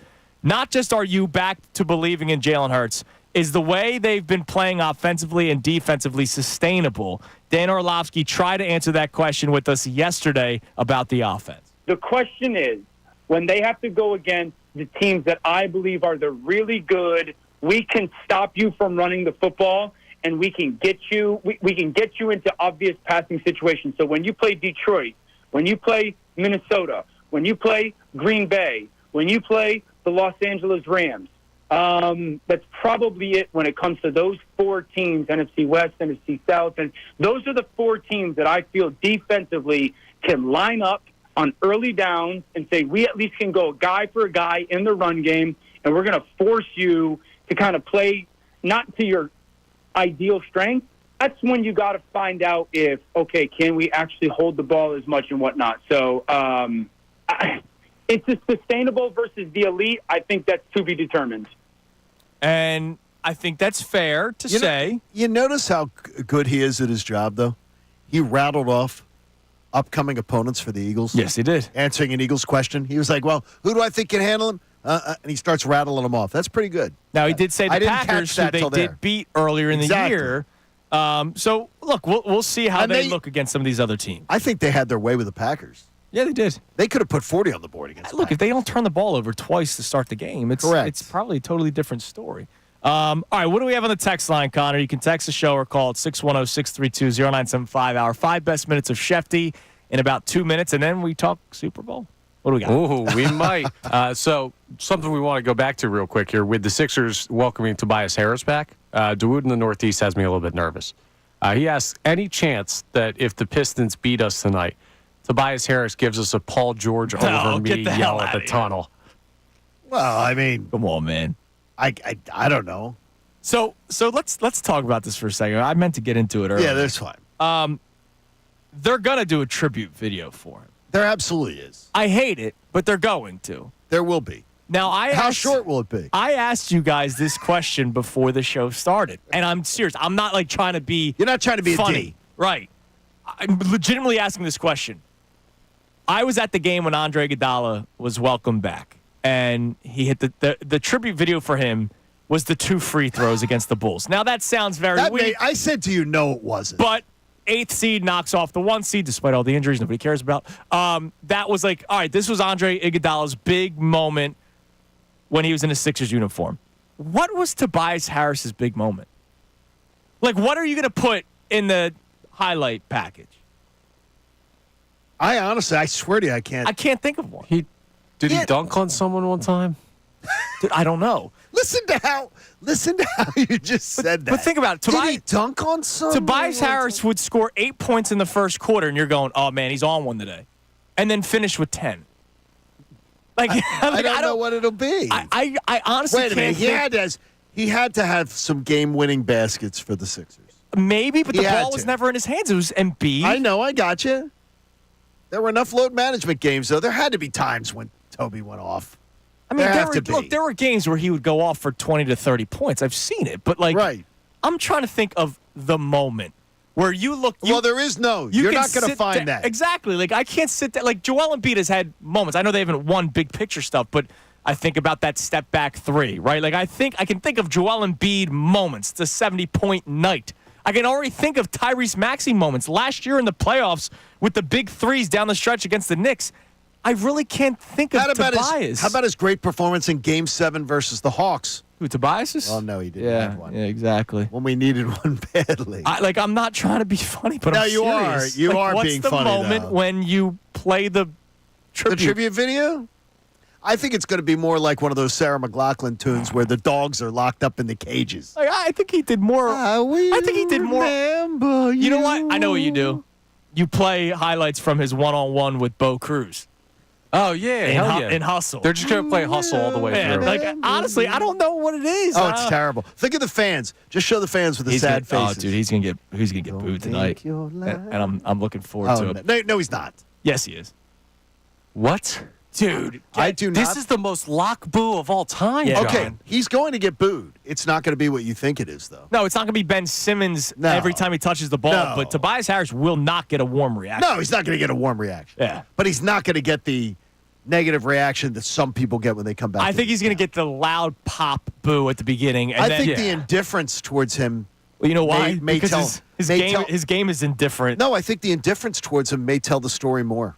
Not just are you back to believing in Jaylen Hurts, is the way they've been playing offensively and defensively sustainable? Dan Orlovsky tried to answer that question with us yesterday about the offense. The question is, when they have to go against the teams that I believe are the really good, we can stop you from running the football, and we can get you into obvious passing situations. So when you play Detroit, when you play Minnesota, when you play Green Bay, when you play the Los Angeles Rams, that's probably it when it comes to those 4 teams, NFC West, NFC South. And those are the 4 teams that I feel defensively can line up on early downs and say, we at least can go guy for a guy in the run game, and we're going to force you to kind of play not to your ideal strength. That's when you got to find out if, okay, can we actually hold the ball as much and whatnot. So it's a sustainable versus the elite. I think that's to be determined. And I think that's fair to say. You notice how good he is at his job, though? He rattled off upcoming opponents for the Eagles. Yes, he did. Answering an Eagles question. He was like, well, who do I think can handle him? And he starts rattling them off. That's pretty good. Now, he did say the Packers, who they did beat earlier in the year. So, look, we'll see how they look against some of these other teams. I think they had their way with the Packers. Yeah, they did. They could have put 40 on the board against Look, if they don't turn the ball over twice to start the game, it's probably a totally different story. All right, what do we have on the text line, Connor? You can text the show or call at 610-632-0975. Our 5 best minutes of Shefty in about 2 minutes, and then we talk Super Bowl. What do we got? Oh, we might. So something we want to go back to real quick here. With the Sixers welcoming Tobias Harris back, DeWood in the Northeast has me a little bit nervous. He asks, any chance that if the Pistons beat us tonight, Tobias Harris gives us a Paul George over me yell at the tunnel? Well, I mean, come on, man. I don't know. So let's talk about this for a second. I meant to get into it earlier. Yeah, that's fine. They're gonna do a tribute video for him. There absolutely is. I hate it, but they're going to. There will be. Now, how short will it be? I asked you guys this question before the show started, and I'm serious. I'm not like trying to be. You're not trying to be funny, a D. right? I'm legitimately asking this question. I was at the game when Andre Iguodala was welcomed back, and he hit the tribute video for him was the 2 free throws against the Bulls. Now that sounds very weird. I said to you, no, it wasn't. But 8th seed knocks off the 1 seed, despite all the injuries nobody cares about. That was like, all right, this was Andre Iguodala's big moment when he was in a Sixers uniform. What was Tobias Harris's big moment? Like, what are you going to put in the highlight package? I swear to you, I can't think of one. Did he dunk on someone one time? Dude, I don't know. Listen to how you just said that. But think about it. Did he dunk on someone? Tobias Harris would score 8 points in the first quarter, and you're going, oh, man, he's on one today. And then finish with 10. Like, I don't know what it'll be. I honestly Wait a minute. can't He had to have some game-winning baskets for the Sixers. Maybe, but the ball was never in his hands. It was Embiid. I know. I got you. There were enough load management games, though. There had to be times when Toby went off. I mean, there were games where he would go off for 20 to 30 points. I've seen it. But, like, I'm trying to think of the moment where you look. Well, there is no. You're not going to find that. Exactly. Like, I can't sit there. Like, Joel Embiid has had moments. I know they haven't won big picture stuff, but I think about that step back 3, right? Like, I can think of Joel Embiid moments. It's a 70-point night. I can already think of Tyrese Maxey moments last year in the playoffs with the big threes down the stretch against the Knicks. I really can't think of Tobias. How about his great performance in Game 7 versus the Hawks? Who, Tobias's? Oh, no, he didn't have one. Yeah, exactly. When we needed one badly. I'm not trying to be funny, but I'm serious. You are being funny, What's the moment when you play the tribute? The tribute video? I think it's going to be more like one of those Sarah McLachlan tunes where the dogs are locked up in the cages. Like, I think he did more. I think he did more. You know what? I know what you do. You play highlights from his one-on-one with Bo Cruz. Oh, yeah. Hell yeah. In Hustle. They're just going to play Hustle all the way through. Like, honestly, I don't know what it is. Oh, it's terrible. Think of the fans. Just show the fans with the sad faces. Oh, dude, he's gonna get booed tonight, and I'm looking forward to it. No, he's not. Yes, he is. What? Dude, I do not. This is the most lock boo of all time, John. Okay, he's going to get booed. It's not going to be what you think it is, though. No, it's not going to be Ben Simmons every time he touches the ball, but Tobias Harris will not get a warm reaction. No, he's not going to get a warm reaction. Yeah. But he's not going to get the negative reaction that some people get when they come back. I think he's going to get the loud pop boo at the beginning. And I think the indifference towards him. Well, you know why? May because tell, his game is indifferent. No, I think the indifference towards him may tell the story more.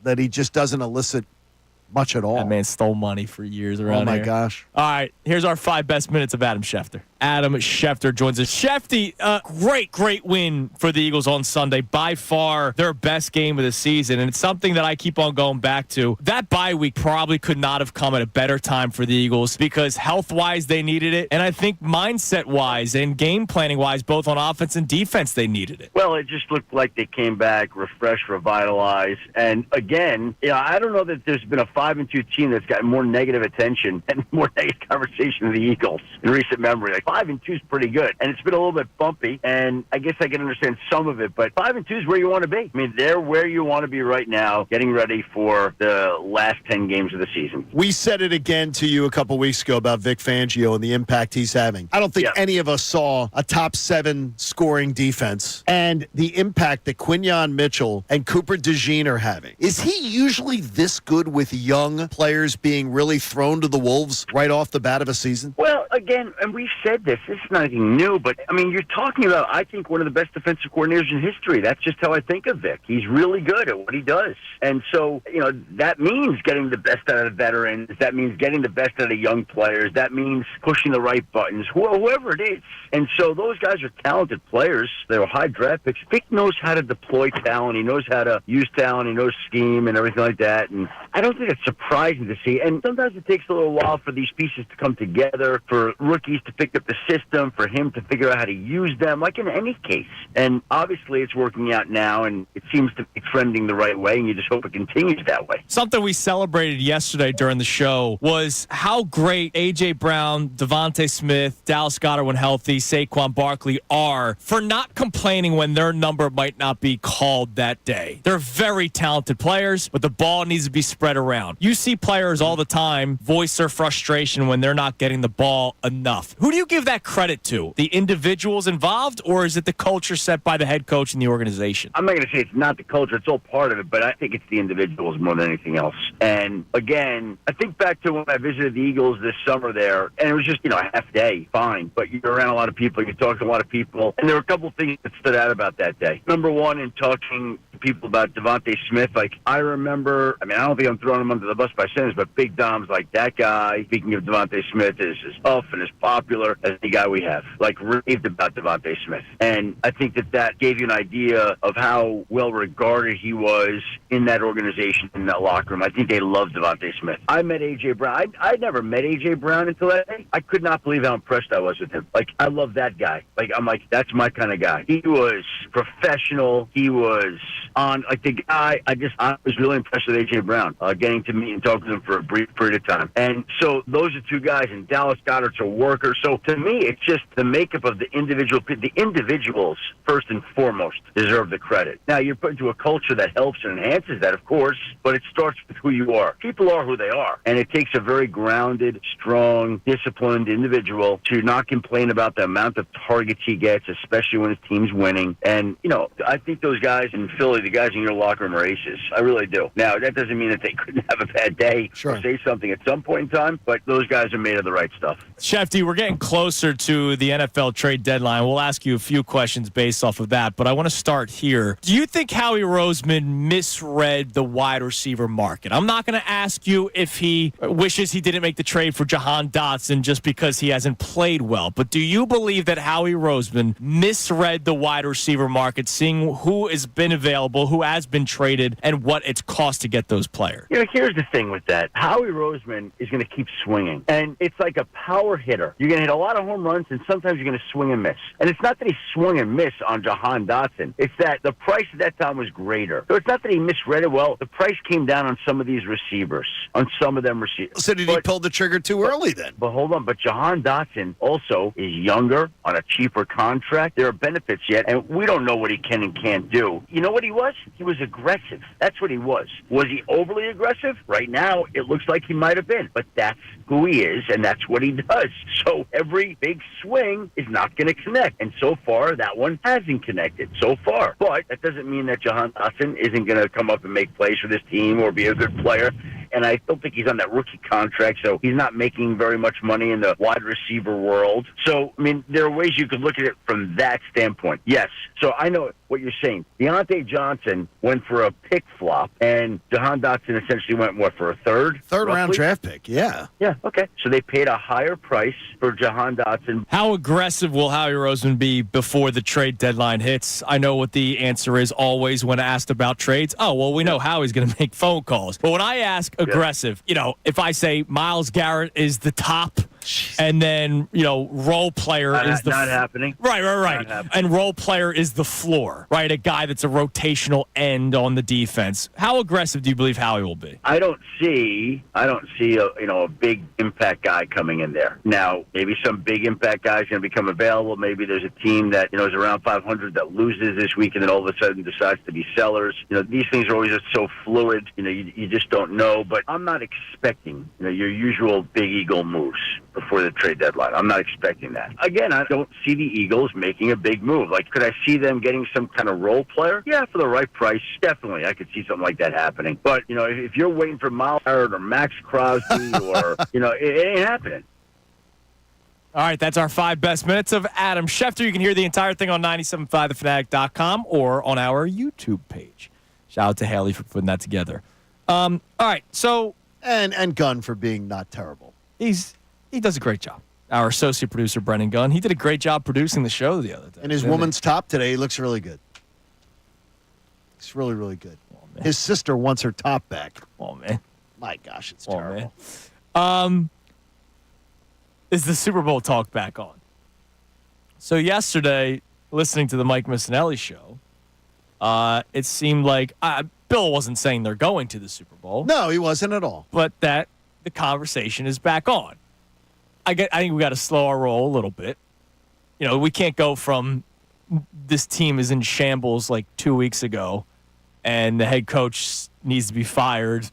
That he just doesn't elicit much at all. That man stole money for years around here. Oh, my gosh. All right, here's our 5 best minutes of Adam Schefter. Adam Schefter joins us. Shefty, great win for the Eagles on Sunday. By far their best game of the season, and it's something that I keep on going back to. That bye week probably could not have come at a better time for the Eagles because health-wise they needed it, and I think mindset-wise and game planning-wise, both on offense and defense, they needed it. Well, it just looked like they came back refreshed, revitalized, and again, I don't know that there's been a 5-2 team that's gotten more negative attention and more negative conversation than the Eagles in recent memory. Like 5-2 is pretty good, and it's been a little bit bumpy, and I guess I can understand some of it, but 5-2 is where you want to be. I mean, they're where you want to be right now, getting ready for the last 10 games of the season. We said it again to you a couple weeks ago about Vic Fangio and the impact he's having. I don't think any of us saw a top 7 scoring defense and the impact that Quinyon Mitchell and Cooper DeJean are having. Is he usually this good with young players being really thrown to the wolves right off the bat of a season? Well, again, and we've said this is not anything new, but I mean, you're talking about, I think, one of the best defensive coordinators in history. That's just how I think of Vic. He's really good at what he does. And so, that means getting the best out of the veterans. That means getting the best out of young players. That means pushing the right buttons, whoever it is. And so those guys are talented players. They're high draft picks. Vic knows how to deploy talent. He knows how to use talent. He knows scheme and everything like that. And I don't think it's surprising to see. And sometimes it takes a little while for these pieces to come together, for rookies to pick up the system, for him to figure out how to use them, like in any case. And obviously it's working out now, and it seems to be trending the right way, and you just hope it continues that way. Something we celebrated yesterday during the show was how great A.J. Brown, Devontae Smith, Dallas Goedert when healthy, Saquon Barkley are for not complaining when their number might not be called that day. They're very talented players, but the ball needs to be spread around. You see players all the time voice their frustration when they're not getting the ball enough. Who do you give that credit to? The individuals involved, or is it the culture set by the head coach and the organization? I'm not going to say it's not the culture. It's all part of it, but I think it's the individuals more than anything else. And again, I think back to when I visited the Eagles this summer there, and it was just, a half day, fine. But you're around a lot of people, you talk to a lot of people, and there were a couple of things that stood out about that day. Number one, in talking to people about Devontae Smith, I remember, I don't think I'm throwing him under the bus by saying this, but Big Dom's like, that guy, speaking of Devontae Smith, is as tough and as popular as the guy we have. Raved about Devontae Smith. And I think that gave you an idea of how well regarded he was in that organization, in that locker room. I think they loved Devontae Smith. I met A.J. Brown. I'd never met A.J. Brown until that day. I could not believe how impressed I was with him. I love that guy. That's my kind of guy. He was professional. He was on, the guy, I was really impressed with A.J. Brown, getting to meet and talk to him for a brief period of time. And so those are two guys, and Dallas Goedert's a worker. So to me, it's just the makeup of the individuals, first and foremost, deserve the credit. Now, you're put into a culture that helps and enhances that, of course, but it starts with who you are. People are who they are. And it takes a very grounded, strong, disciplined individual to not complain about the amount of targets he gets, especially when his team's winning. And, I think those guys in Philly, the guys in your locker room, are aces. I really do. Now, that doesn't mean that they couldn't have a bad day or say something at some point in time, but those guys are made of the right stuff. Shefty, we're getting closer to the NFL trade deadline. We'll ask you a few questions based off of that, but I want to start here. Do you think Howie Roseman misread the wide receiver market? I'm not going to ask you if he wishes he didn't make the trade for Jahan Dotson just because he hasn't played well, but do you believe that Howie Roseman misread the wide receiver market, seeing who has been available, who has been traded, and what it's cost to get those players? Here's the thing with that. Howie Roseman is going to keep swinging, and it's like a power hitter. You're going to hit a lot lot of home runs, and sometimes you're going to swing and miss. And it's not that he swung and missed on Jahan Dotson. It's that the price at that time was greater. So it's not that he misread it well. The price came down on some of these receivers, on some of them receivers. So did he pull the trigger too early then? But hold on. But Jahan Dotson also is younger on a cheaper contract. There are benefits yet, and we don't know what he can and can't do. You know what he was? He was aggressive. That's what he was. Was he overly aggressive? Right now, it looks like he might have been. But that's who he is, and that's what he does. So every big swing is not going to connect. And so far, that one hasn't connected so far. But that doesn't mean that Jahan Dotson isn't going to come up and make plays for this team or be a good player. And I don't think he's on that rookie contract, so he's not making very much money in the wide receiver world. So, I mean, there are ways you could look at it from that standpoint. Yes. So I know what you're saying. Deontay Johnson went for a pick flop, and Jahan Dotson essentially went, for a third? Third round draft pick, yeah. Yeah, okay. So they paid a higher price for Jahan Dotson. How aggressive will Howie Roseman be before the trade deadline hits? I know what the answer is always when asked about trades. Oh, well, we know Howie's going to make phone calls. But when I ask aggressive, if I say Myles Garrett is the top, and then, role player is the... Not happening. Right. And role player is the floor, right? A guy that's a rotational end on the defense. How aggressive do you believe Howie will be? I don't see a big impact guy coming in there. Now, maybe some big impact guy is going to become available. Maybe there's a team that, is around 500 that loses this week and then all of a sudden decides to be sellers. These things are always just so fluid. You just don't know. But I'm not expecting, your usual big eagle moves before the trade deadline. I'm not expecting that. Again, I don't see the Eagles making a big move. Like, could I see them getting some kind of role player? Yeah, for the right price, definitely. I could see something like that happening. But, if you're waiting for Myles Garrett or Max Crosby or, it ain't happening. All right, that's our 5 best minutes of Adam Schefter. You can hear the entire thing on 97.5thefanatic.com or on our YouTube page. Shout out to Haley for putting that together. All right, so... And Gunn for being not terrible. He does a great job. Our associate producer, Brennan Gunn, he did a great job producing the show the other day. And his woman's top today, he looks really good. Looks really, really good. Oh, his sister wants her top back. Oh, man. My gosh, it's terrible. Man. Is the Super Bowl talk back on? So yesterday, listening to the Mike Missanelli show, it seemed like Bill wasn't saying they're going to the Super Bowl. No, he wasn't at all. But that the conversation is back on. I think we got to slow our roll a little bit. We can't go from this team is in shambles like 2 weeks ago, and the head coach needs to be fired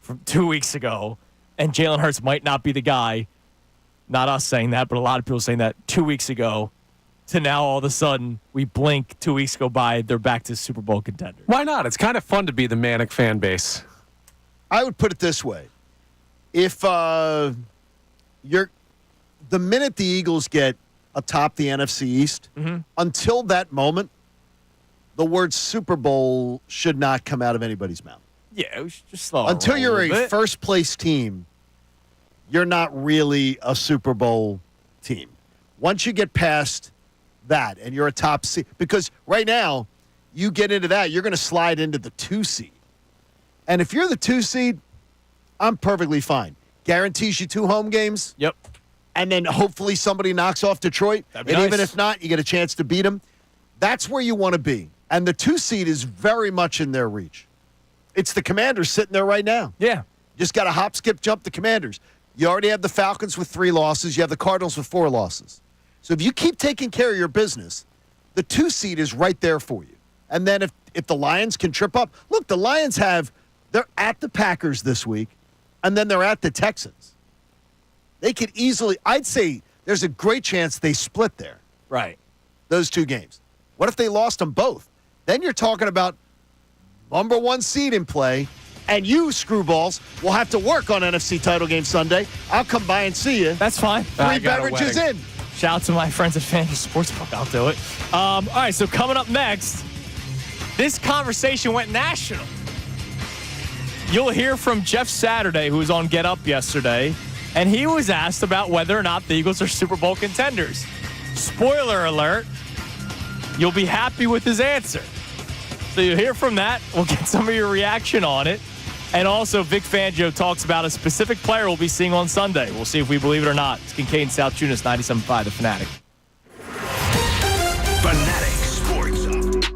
from 2 weeks ago, and Jaylen Hurts might not be the guy. Not us saying that, but a lot of people saying that 2 weeks ago. To now, all of a sudden, we blink, 2 weeks go by, they're back to Super Bowl contenders. Why not? It's kind of fun to be the manic fan base. I would put it this way. If the minute the Eagles get atop the NFC East, until that moment, the word Super Bowl should not come out of anybody's mouth. Yeah, we should just slow until you're a first-place team, you're not really a Super Bowl team. Once you get past that and you're a top seed, because right now, you get into that, you're going to slide into the 2 seed. And if you're the 2 seed, I'm perfectly fine. Guarantees you 2 home games. Yep. And then hopefully somebody knocks off Detroit. That'd be and nice. Even if not, you get a chance to beat them. That's where you want to be. And the 2 seed is very much in their reach. It's the Commanders sitting there right now. Yeah. Just got to hop, skip, jump the Commanders. You already have the Falcons with 3 losses. You have the Cardinals with 4 losses. So if you keep taking care of your business, the 2 seed is right there for you. And then if the Lions can trip up, look, the Lions they're at the Packers this week, and then they're at the Texans. They could easily, I'd say there's a great chance they split there. Right. Those 2 games. What if they lost them both? Then you're talking about number 1 seed in play, and you, screwballs, will have to work on NFC title game Sunday. I'll come by and see you. That's fine. 3 beverages in. Shout out to my friends at FanDuel Sportsbook. I'll do it. All right, so coming up next, this conversation went national. You'll hear from Jeff Saturday, who was on Get Up yesterday, and he was asked about whether or not the Eagles are Super Bowl contenders. Spoiler alert, you'll be happy with his answer. So you'll hear from that. We'll get some of your reaction on it. And also, Vic Fangio talks about a specific player we'll be seeing on Sunday. We'll see if we believe it or not. It's Kincade Salciunas, 97.5, The Fanatic. Fanatic Sports Up.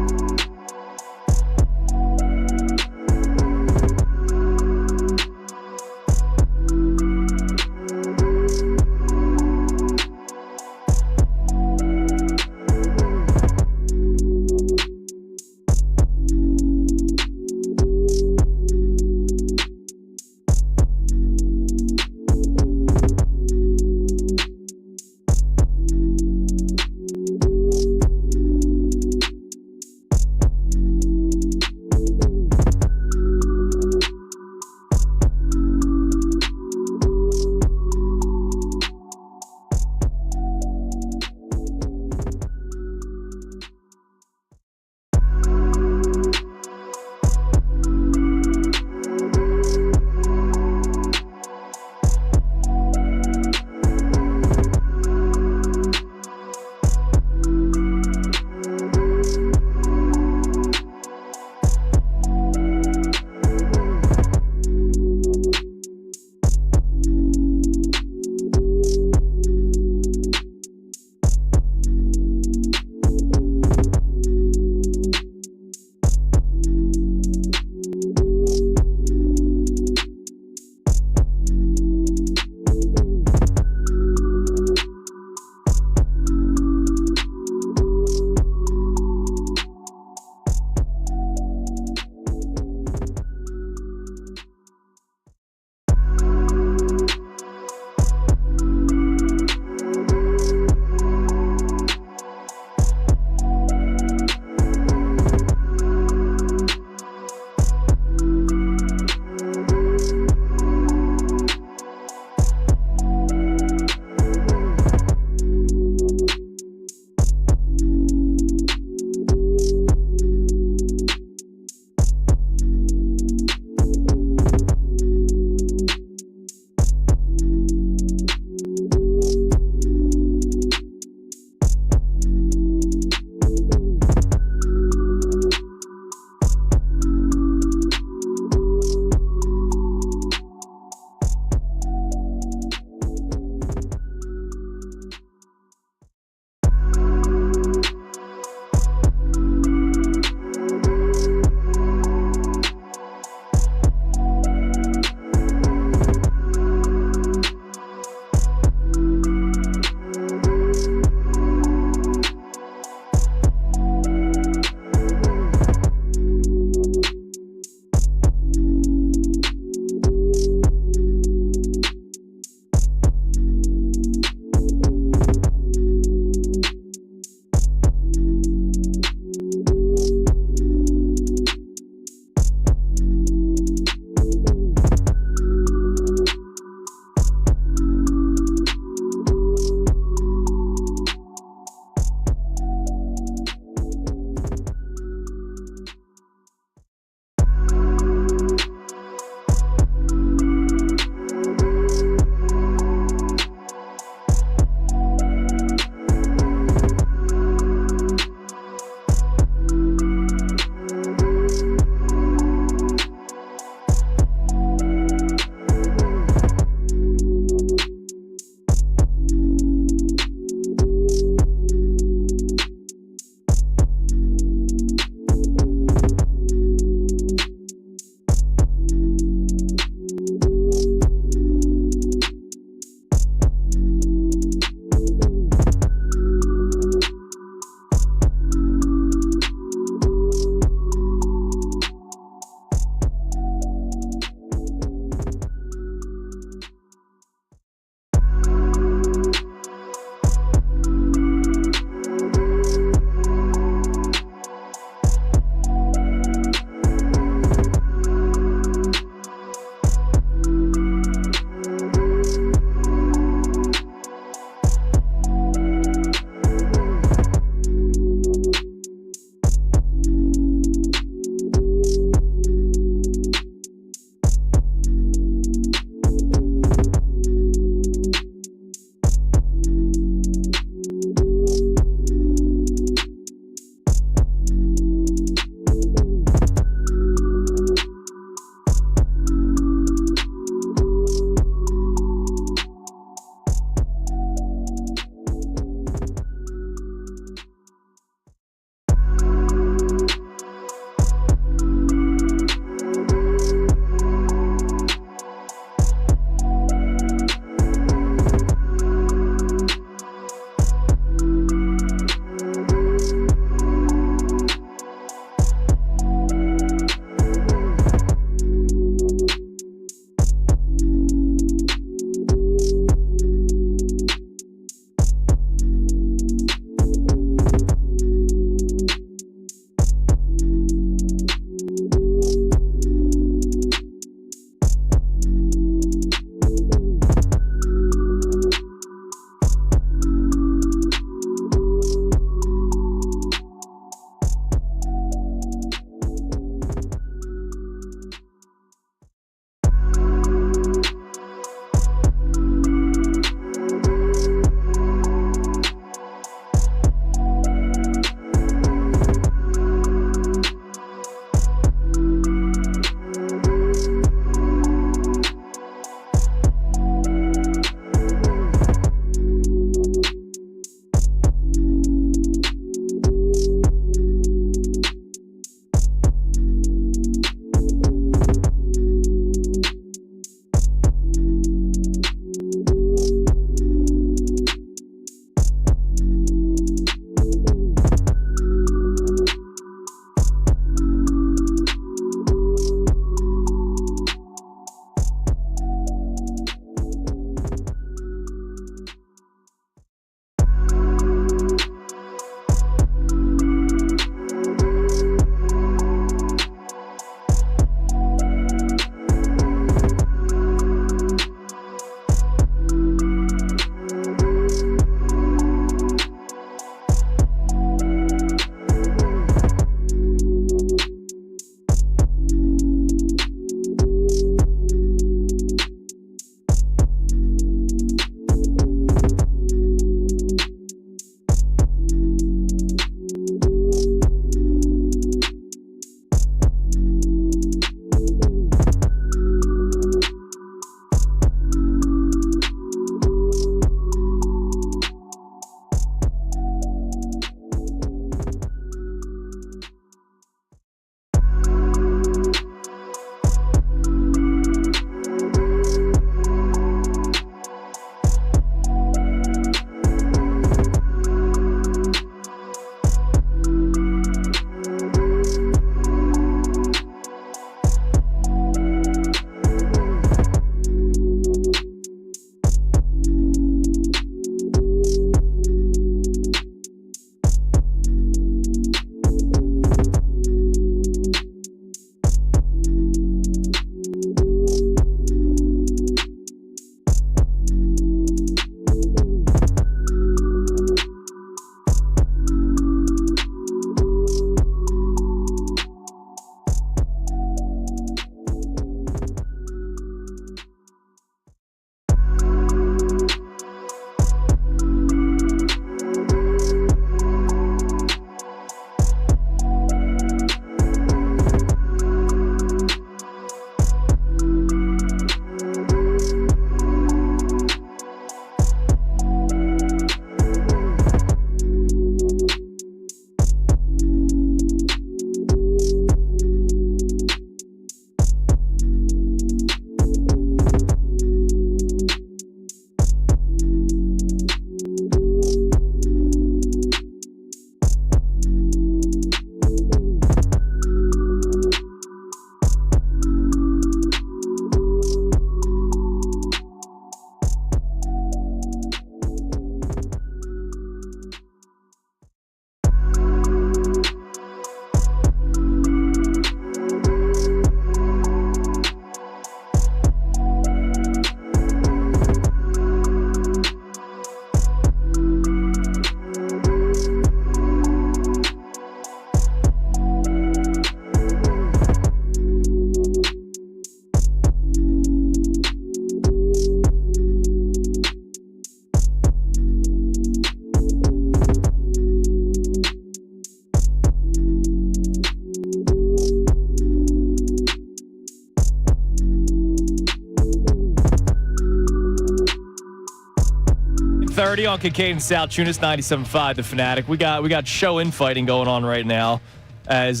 6:30 on Kincade Salciunas, 97.5 The Fanatic. We got show infighting going on right now as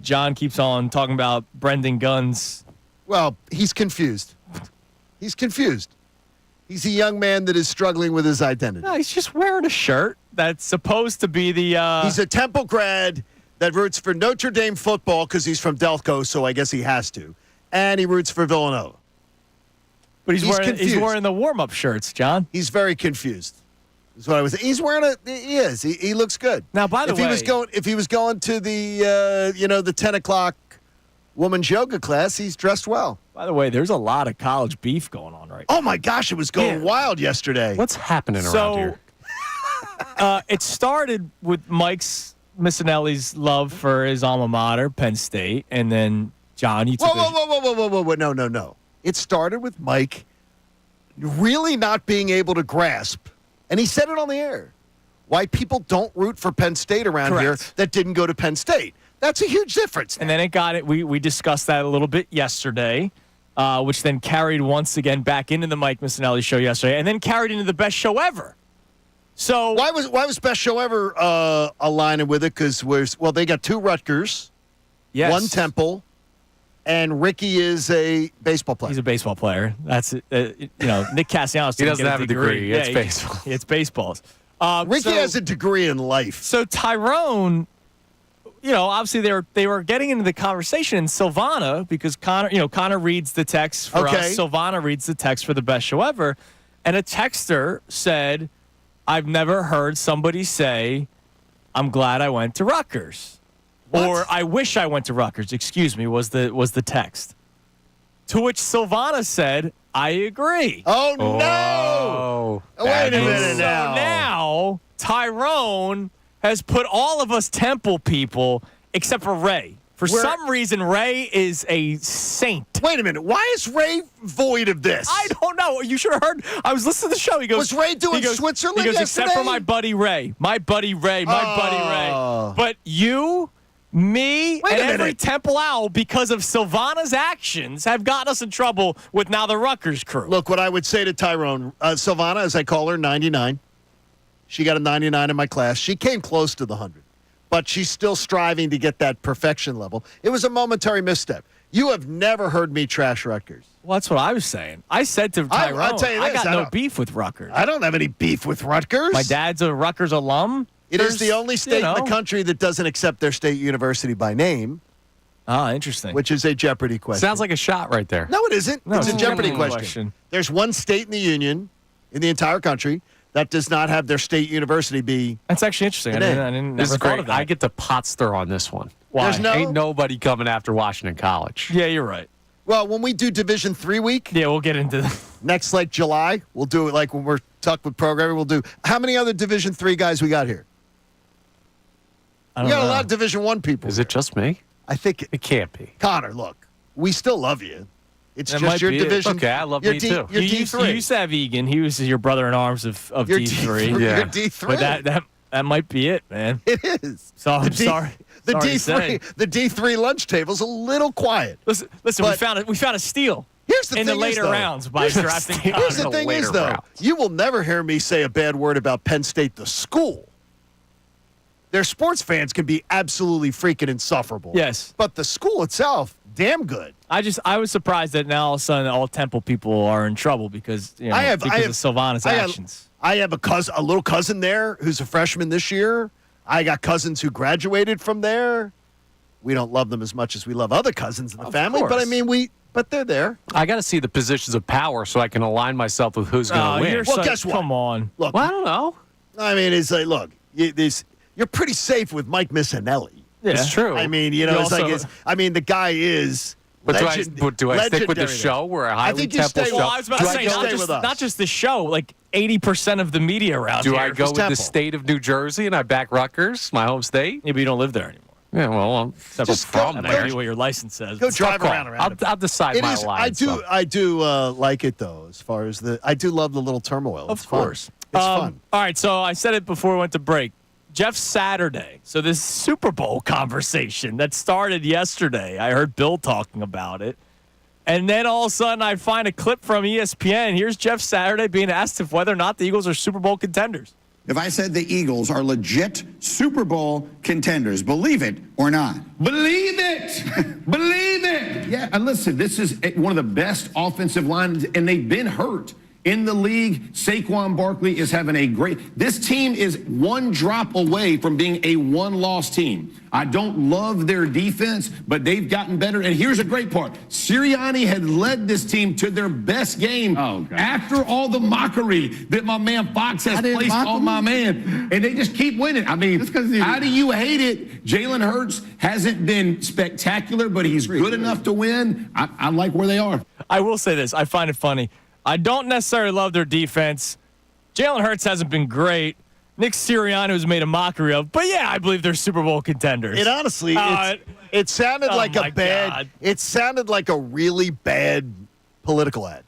John keeps on talking about Brendan Gunn's. Well, he's confused. He's confused. He's a young man that is struggling with his identity. No, he's just wearing a shirt that's supposed to be the... He's a Temple grad that roots for Notre Dame football because he's from Delco, so I guess he has to. And he roots for Villanova. But he's wearing the warm-up shirts, John. He's very confused. Is what I was. He's wearing He is. He looks good. Now, by the way, if he was going to the the 10 o'clock women's yoga class, he's dressed well. By the way, there's a lot of college beef going on right now. Oh my gosh, it was going wild yesterday. What's happening around here? It started with Mike's Missanelli's love for his alma mater, Penn State, and then John, you took Whoa. No. It started with Mike really not being able to grasp, and he said it on the air, why people don't root for Penn State around here that didn't go to Penn State. That's a huge difference. And then it got it. We discussed that a little bit yesterday, which then carried once again back into the Mike Missanelli show yesterday, and then carried into the best show ever. So why was best show ever aligning with it? Because they got 2 Rutgers, one Temple. And Ricky is a baseball player. He's a baseball player. That's it. Nick Castellanos. He doesn't have a degree. It's baseball. It's baseballs. Ricky has a degree in life. So Tyrone, obviously they were getting into the conversation in Silvana because Connor reads the text for us. Silvana reads the text for the best show ever, and a texter said, "I've never heard somebody say, 'I'm glad I went to Rutgers.'" What? Or I wish I went to Rutgers, excuse me, was the text. To which Silvana said, I agree. Oh, no. Wait a minute now. So now Tyrone has put all of us Temple people, except for Ray. For some reason, Ray is a saint. Wait a minute. Why is Ray void of this? I don't know. You should have heard. I was listening to the show. He goes, was Ray doing Switzerland He goes, yesterday? except for my buddy Ray. My buddy Ray. But you... Me and every Temple Owl, because of Silvana's actions, have gotten us in trouble with now the Rutgers crew. Look, what I would say to Tyrone, Silvana, as I call her, 99. She got a 99 in my class. She came close to the 100, but she's still striving to get that perfection level. It was a momentary misstep. You have never heard me trash Rutgers. Well, that's what I was saying. I said to Tyrone, I'll tell you this, I got no beef with Rutgers. I don't have any beef with Rutgers. My dad's a Rutgers alum. It is the only state in the country that doesn't accept their state university by name. Ah, interesting. Which is a Jeopardy question. Sounds like a shot right there. No, it isn't. No, it's a Jeopardy question. There's one state in the union, in the entire country, that does not have their state university be. That's actually interesting. I didn't This never is thought great. of that. I get to pot stir on this one. Why? Ain't nobody coming after Washington College. Yeah, you're right. Well, when we do Division III week. Yeah, we'll get into that. Next, July, we'll do it when we're stuck with programming. We'll do. How many other Division III guys we got here? We got a lot of Division I people. Is it just me? I think it can't be. Connor, look, we still love you. It's That just might your be it. division. Okay, I love me too. You're You D3. used to have Egan. He was your brother in arms of You're D3. D3. Yeah. You're D3. But that might be it, man. It is. So I'm sorry. The Sorry to D3. say. The D3 lunch table's a little quiet. Listen. But We found a steal. Here's the in thing the later is, though, rounds by drafting Connor. Here's the thing is, though, you will never hear me say a bad word about Penn State, the school. Their sports fans can be absolutely freaking insufferable. Yes. But the school itself, damn good. I was surprised that now all of a sudden all Temple people are in trouble because of Silvana's actions. I have a little cousin there who's a freshman this year. I got cousins who graduated from there. We don't love them as much as we love other cousins in the family, course. but I mean but they're there. I got to see the positions of power so I can align myself with who's going to win. Well, guess what? Come on. Look, Well, I don't know. I mean, it's like, look, you're pretty safe with Mike Missanelli. Yeah. It's true. I mean, the guy is. But do I stick with the legendary. show where a I highly think you Temple stay show? with- Well, I was about to Do I say, go stay with us? not just the show, like 80% of the media around Do here. I go is with Temple. the state of New Jersey and I back Rutgers, my home state? Yeah, but you don't live there anymore. Yeah, well, I'm Just from that there. might be what your license says. Go drive around. I'll decide It my is. alliance. I do like it though. As far as I do love the little turmoil. It's Of course. fun. It's fun. All right, so I said it before we went to break. Jeff Saturday. So this Super Bowl conversation that started yesterday. I heard Bill talking about it. And then all of a sudden, I find a clip from ESPN. Here's Jeff Saturday being asked if whether or not the Eagles are Super Bowl contenders. If I said the Eagles are legit Super Bowl contenders, believe it or not? Believe it. Believe it. Yeah, and listen, this is one of the best offensive lines, and they've been hurt in the league. Saquon Barkley is having a great... This team is one drop away from being a one-loss team. I don't love their defense, but they've gotten better. And here's a great part. Sirianni had led this team to their best game after all the mockery that my man Fox has placed on my man. And they just keep winning. I mean, how do you hate it? Jaylen Hurts hasn't been spectacular, but he's good enough to win. I like where they are. I will say this. I find it funny. I don't necessarily love their defense. Jaylen Hurts hasn't been great. Nick Sirianni was made a mockery of, but yeah, I believe they're Super Bowl contenders. It honestly, it sounded like a bad. God. It sounded like a really bad political ad.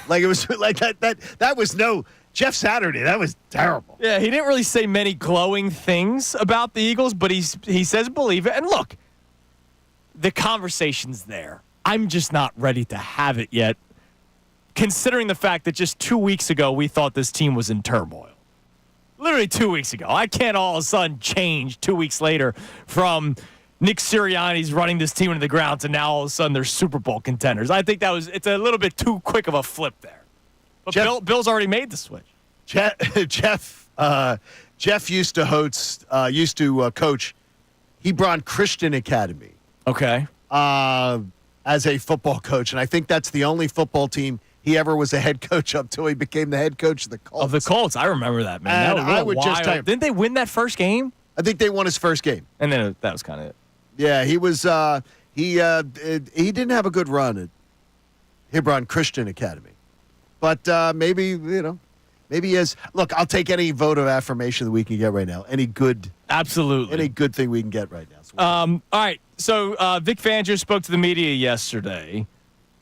Like it was like that. That was no Jeff Saturday. That was terrible. Yeah, he didn't really say many glowing things about the Eagles, but he says believe it. And look, the conversation's there. I'm just not ready to have it yet, considering the fact that just 2 weeks ago we thought this team was in turmoil. Literally 2 weeks ago. I can't all of a sudden change 2 weeks later from Nick Sirianni's running this team into the ground to now all of a sudden they're Super Bowl contenders. I think it's a little bit too quick of a flip there. But Bill's already made the switch. Jeff used to coach Hebron Christian Academy. Okay. As a football coach, and I think that's the only football team he ever was a head coach up till he became the head coach of the Colts. Of the Colts, I remember that, man. And I would just tell you, didn't they win that first game? I think they won his first game, and then that was kind of it. Yeah, he was. He didn't have a good run at Hebron Christian Academy, but maybe he has. Look, I'll take any vote of affirmation that we can get right now. Any good thing we can get right now. All right. So Vic Fangio spoke to the media yesterday,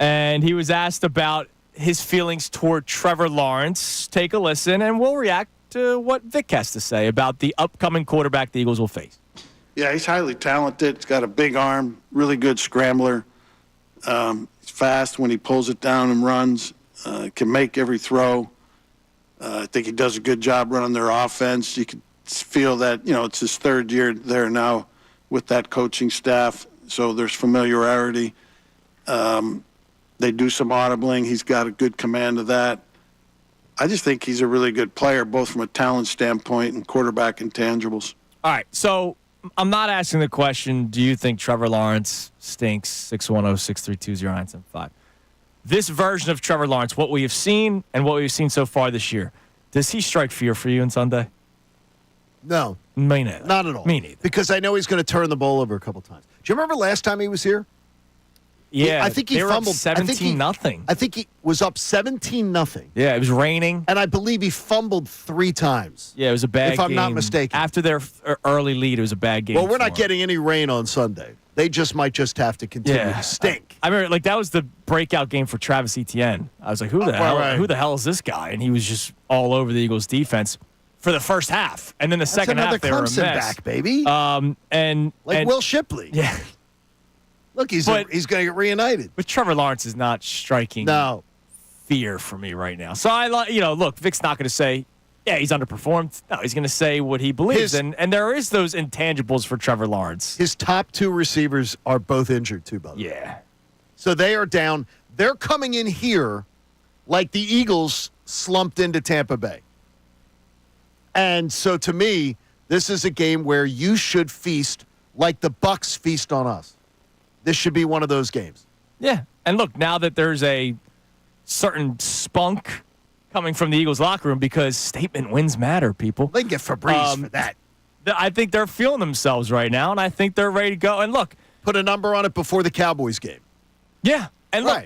and he was asked about his feelings toward Trevor Lawrence. Take a listen, and we'll react to what Vic has to say about the upcoming quarterback the Eagles will face. Yeah, he's highly talented. He's got a big arm, really good scrambler. He's fast when he pulls it down and runs. Can make every throw. I think he does a good job running their offense. You can feel that, it's his third year there now with that coaching staff, so there's familiarity. They do some audibling. He's got a good command of that. I just think he's a really good player, both from a talent standpoint and quarterback intangibles. All right, so I'm not asking the question, do you think Trevor Lawrence stinks? 610-632-0975. This version of Trevor Lawrence, what we have seen and what we've seen so far this year, does he strike fear for you on Sunday? No. Me neither. Not at all. Me neither. Because I know he's going to turn the ball over a couple times. Do you remember last time he was here? Yeah. I think he fumbled. 17-0. I think he was up 17-0. Yeah, it was raining. And I believe he fumbled 3 times. Yeah, it was a bad game. If I'm not mistaken. After their early lead, it was a bad game. Well, we're not getting any rain on Sunday. They might have to continue to stink. I remember, that was the breakout game for Travis Etienne. I was like, who the hell is this guy? And he was just all over the Eagles defense for the first half. And then the second half, they were a mess. Back, baby. And Will Shipley. Yeah. Look, he's going to get reunited. But Trevor Lawrence is not striking fear for me right now. So, look, Vic's not going to say, yeah, he's underperformed. No, he's going to say what he believes. And there is those intangibles for Trevor Lawrence. His top 2 receivers are both injured, too, by the way. Yeah. So they are down. They're coming in here like the Eagles slumped into Tampa Bay. And so, to me, this is a game where you should feast like the Bucs feast on us. This should be one of those games. Yeah. And look, now that there's a certain spunk coming from the Eagles locker room, because statement wins matter, people. They can get Fabrice for that. I think they're feeling themselves right now, and I think they're ready to go. And look. Put a number on it before the Cowboys game. Yeah. And look,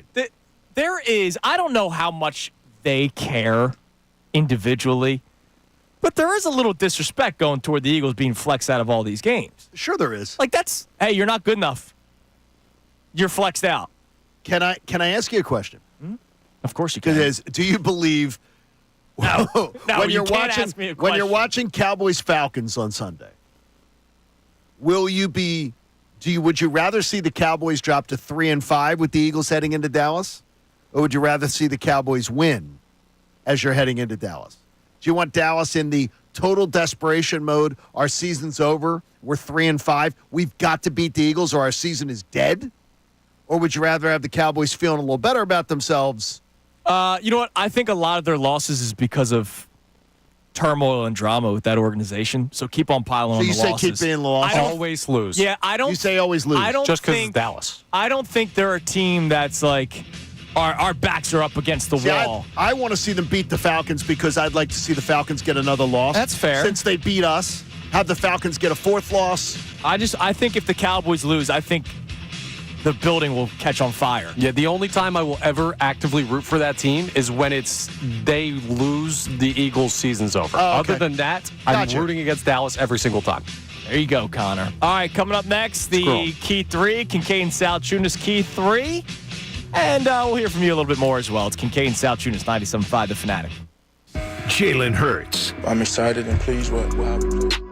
there is, I don't know how much they care individually, but there is a little disrespect going toward the Eagles being flexed out of all these games. Sure there is. Hey, you're not good enough. You're flexed out. Can I ask you a question? Mm-hmm. Of course you can. Do you believe No, when you're watching Cowboys Falcons on Sunday, will you be Would you rather see the Cowboys drop to 3-5 with the Eagles heading into Dallas? Or would you rather see the Cowboys win as you're heading into Dallas? Do you want Dallas in the total desperation mode? Our season's over. We're 3-5. We've got to beat the Eagles or our season is dead? Or would you rather have the Cowboys feeling a little better about themselves? You know what? I think a lot of their losses is because of turmoil and drama with that organization. So keep on piling on the losses. So you say keep being lost? Always lose. Yeah, I don't. You say always lose. I don't just because think it's Dallas. I don't think they're a team that's like our backs are up against the wall. I want to see them beat the Falcons because I'd like to see the Falcons get another loss. That's fair. Since they beat us, have the Falcons get a fourth loss. I think if the Cowboys lose, I think the building will catch on fire. Yeah, the only time I will ever actively root for that team is when they lose, the Eagles' season's over. Oh, okay. Other than that, Gotcha. I'm rooting against Dallas every single time. There you go, Connor. All right, coming up next, the Key 3, Kincade Salciunas Key 3. And we'll hear from you a little bit more as well. It's Kincade Salciunas, 97.5 The Fanatic. Jaylen Hurts. I'm excited and pleased with how we played.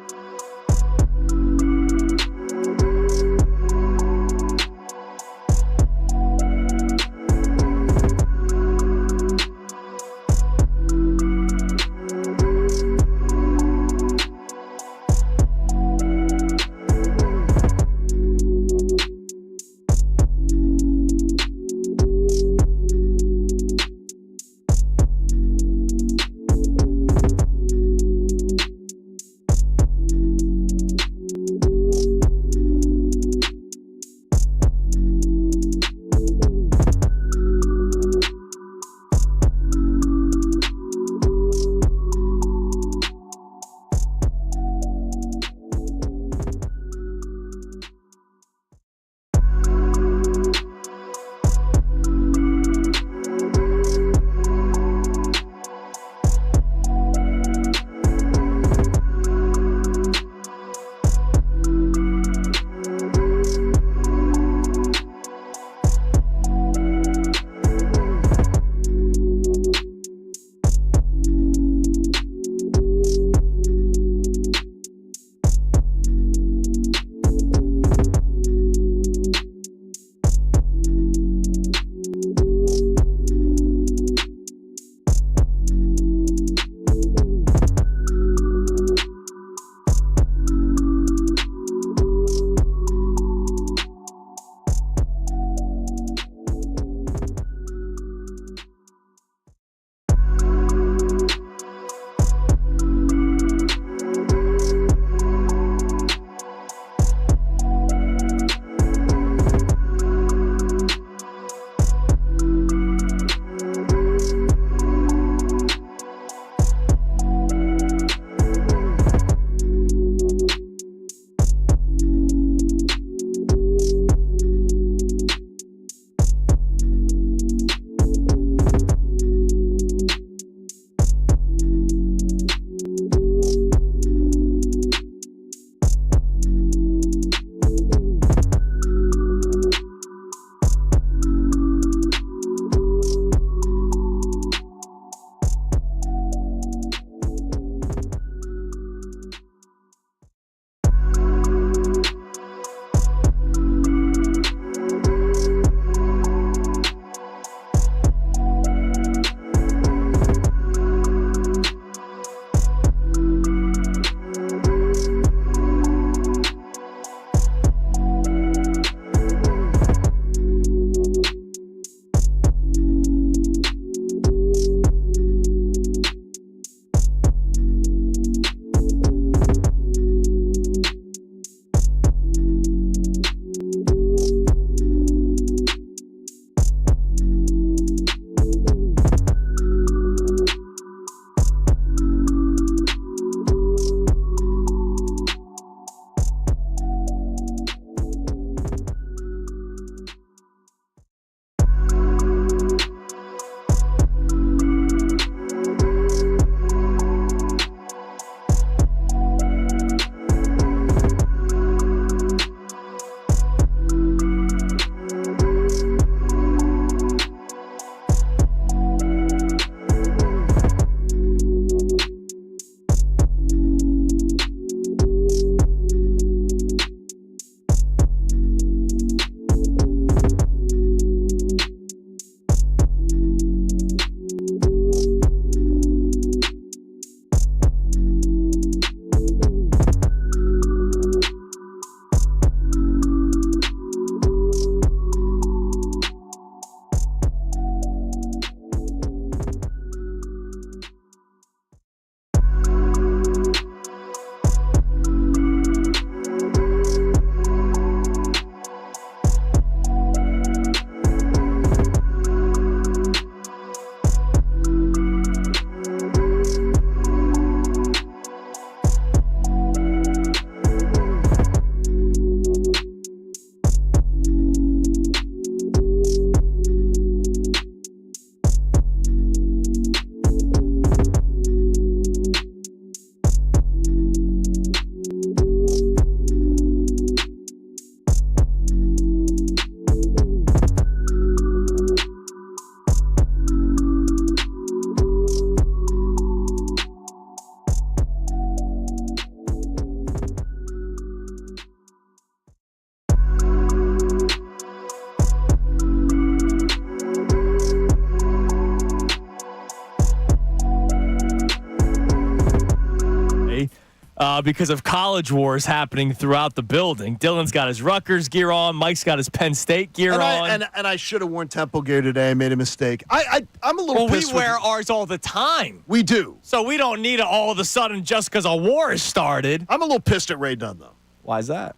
because of college wars happening throughout the building. Dylan's got his Rutgers gear on. Mike's got his Penn State gear on. And I should have worn Temple gear today. I made a mistake. I'm a little pissed. We wear ours all the time. We do. So we don't need it all of a sudden just because a war has started. I'm a little pissed at Ray Dunn, though. Why is that?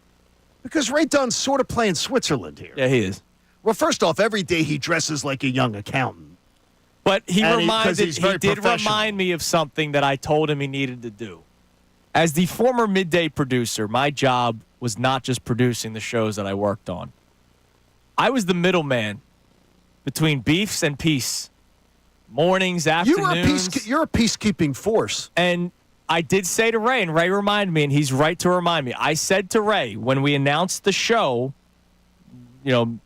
Because Ray Dunn's sort of playing Switzerland here. Yeah, he is. Well, first off, every day he dresses like a young accountant. But he did professional. remind me of something that I told him he needed to do. As the former midday producer, my job was not just producing the shows that I worked on. I was the middleman between beefs and peace. Mornings, afternoons. You're a peacekeeping force. And I did say to Ray, and Ray reminded me, and he's right to remind me. I said to Ray, when we announced the show,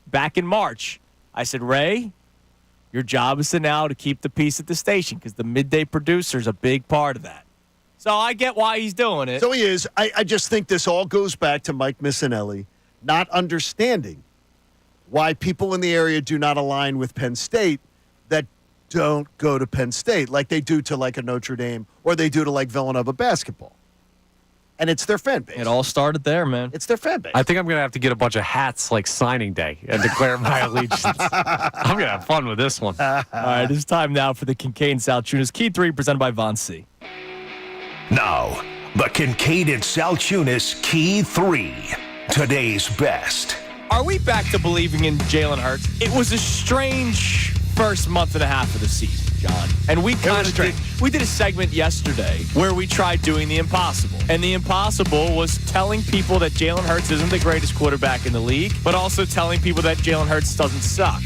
back in March, I said, Ray, your job is to keep the peace at the station because the midday producer is a big part of that. So I get why he's doing it. So he is. I just think this all goes back to Mike Missanelli not understanding why people in the area do not align with Penn State that don't go to Penn State like they do to like a Notre Dame or they do to like Villanova basketball. And it's their fan base. It all started there, man. It's their fan base. I think I'm going to have to get a bunch of hats like signing day and declare my allegiance. I'm going to have fun with this one. All right, it's time now for the Kincade Salciunas Key 3 presented by Von C. Now, the Kincade Salciunas Key 3. Today's best. Are we back to believing in Jaylen Hurts? It was a strange first month and a half of the season, John. And we did a segment yesterday where we tried doing the impossible. And the impossible was telling people that Jaylen Hurts isn't the greatest quarterback in the league, but also telling people that Jaylen Hurts doesn't suck.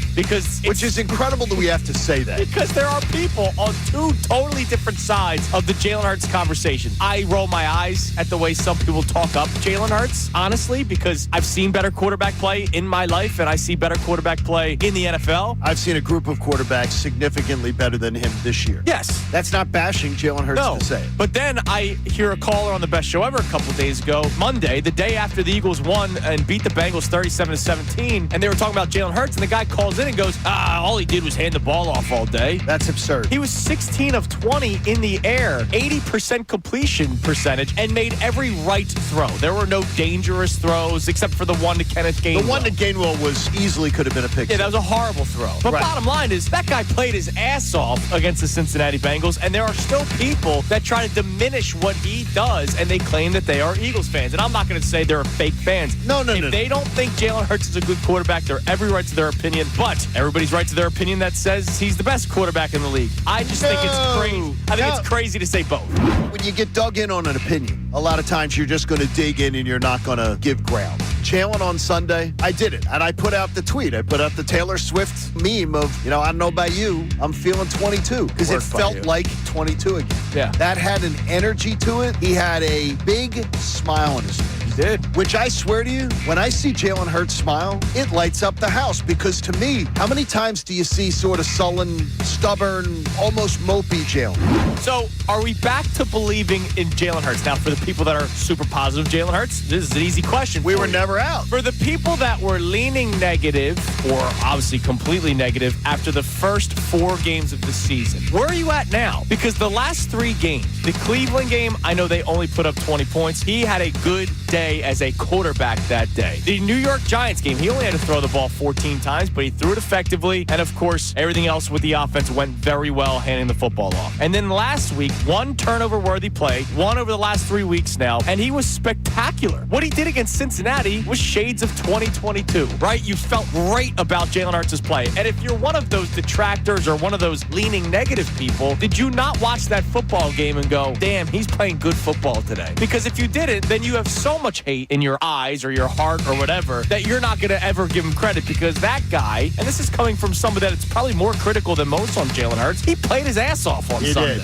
Which is incredible that we have to say that. Because there are people on two totally different sides of the Jaylen Hurts conversation. I roll my eyes at the way some people talk up Jaylen Hurts, honestly, because I've seen better quarterback play in my life, and I see better quarterback play in the NFL. I've seen a group of quarterbacks significantly better than him this year. Yes. That's not bashing Jaylen Hurts to say it. But then I hear a caller on the best show ever a couple days ago, Monday, the day after the Eagles won and beat the Bengals 37-17, and they were talking about Jaylen Hurts, and the guy calls in and goes, all he did was hand the ball off all day. That's absurd. He was 16 of 20 in the air, 80% completion percentage, and made every right throw. There were no dangerous throws except for the one to Kenneth Gainwell. The one to Gainwell could have been a pick. Yeah, that was a horrible throw. But bottom line is, that guy played his ass off against the Cincinnati Bengals, and there are still people that try to diminish what he does, and they claim that they are Eagles fans. And I'm not going to say they're fake fans. No. If they don't think Jaylen Hurts is a good quarterback, they're every right to their opinion, but everybody's right to their opinion that says he's the best quarterback in the league. I just think it's crazy. I think it's crazy to say both. When you get dug in on an opinion, a lot of times you're just going to dig in and you're not going to give ground. Jaylen on Sunday, I did it. And I put out the tweet. I put out the Taylor Swift meme of, I don't know about you, I'm feeling 22. Because it felt like 22 again. Yeah. That had an energy to it. He had a big smile on his face. He did. Which I swear to you, when I see Jaylen Hurts smile, it lights up the house. Because to me, how many times do you see sort of sullen, stubborn, almost mopey Jaylen? So are we back to believing in Jaylen Hurts? Now, for the people that are super positive Jaylen Hurts, this is an easy question. We were never out. For the people that were leaning negative, or obviously completely negative, after the first 4 games of the season, where are you at now? Because the last 3 games, the Cleveland game, I know they only put up 20 points. He had a good day as a quarterback that day. The New York Giants game, he only had to throw the ball 14 times, but he threw it effectively. And of course, everything else with the offense went very well, handing the football off. And then last week, 1 turnover-worthy play, 1 over the last 3 weeks now, and he was spectacular. What he did against Cincinnati was shades of 2022, right? You felt great about Jaylen Hurts' play. And if you're one of those detractors or one of those leaning negative people, did you not watch that football game and go, damn, he's playing good football today? Because if you didn't, then you have so much hate in your eyes or your heart or whatever that you're not going to ever give him credit, because that guy, and this is coming from somebody that's probably more critical than most on Jaylen Hurts, he played his ass off on Sunday.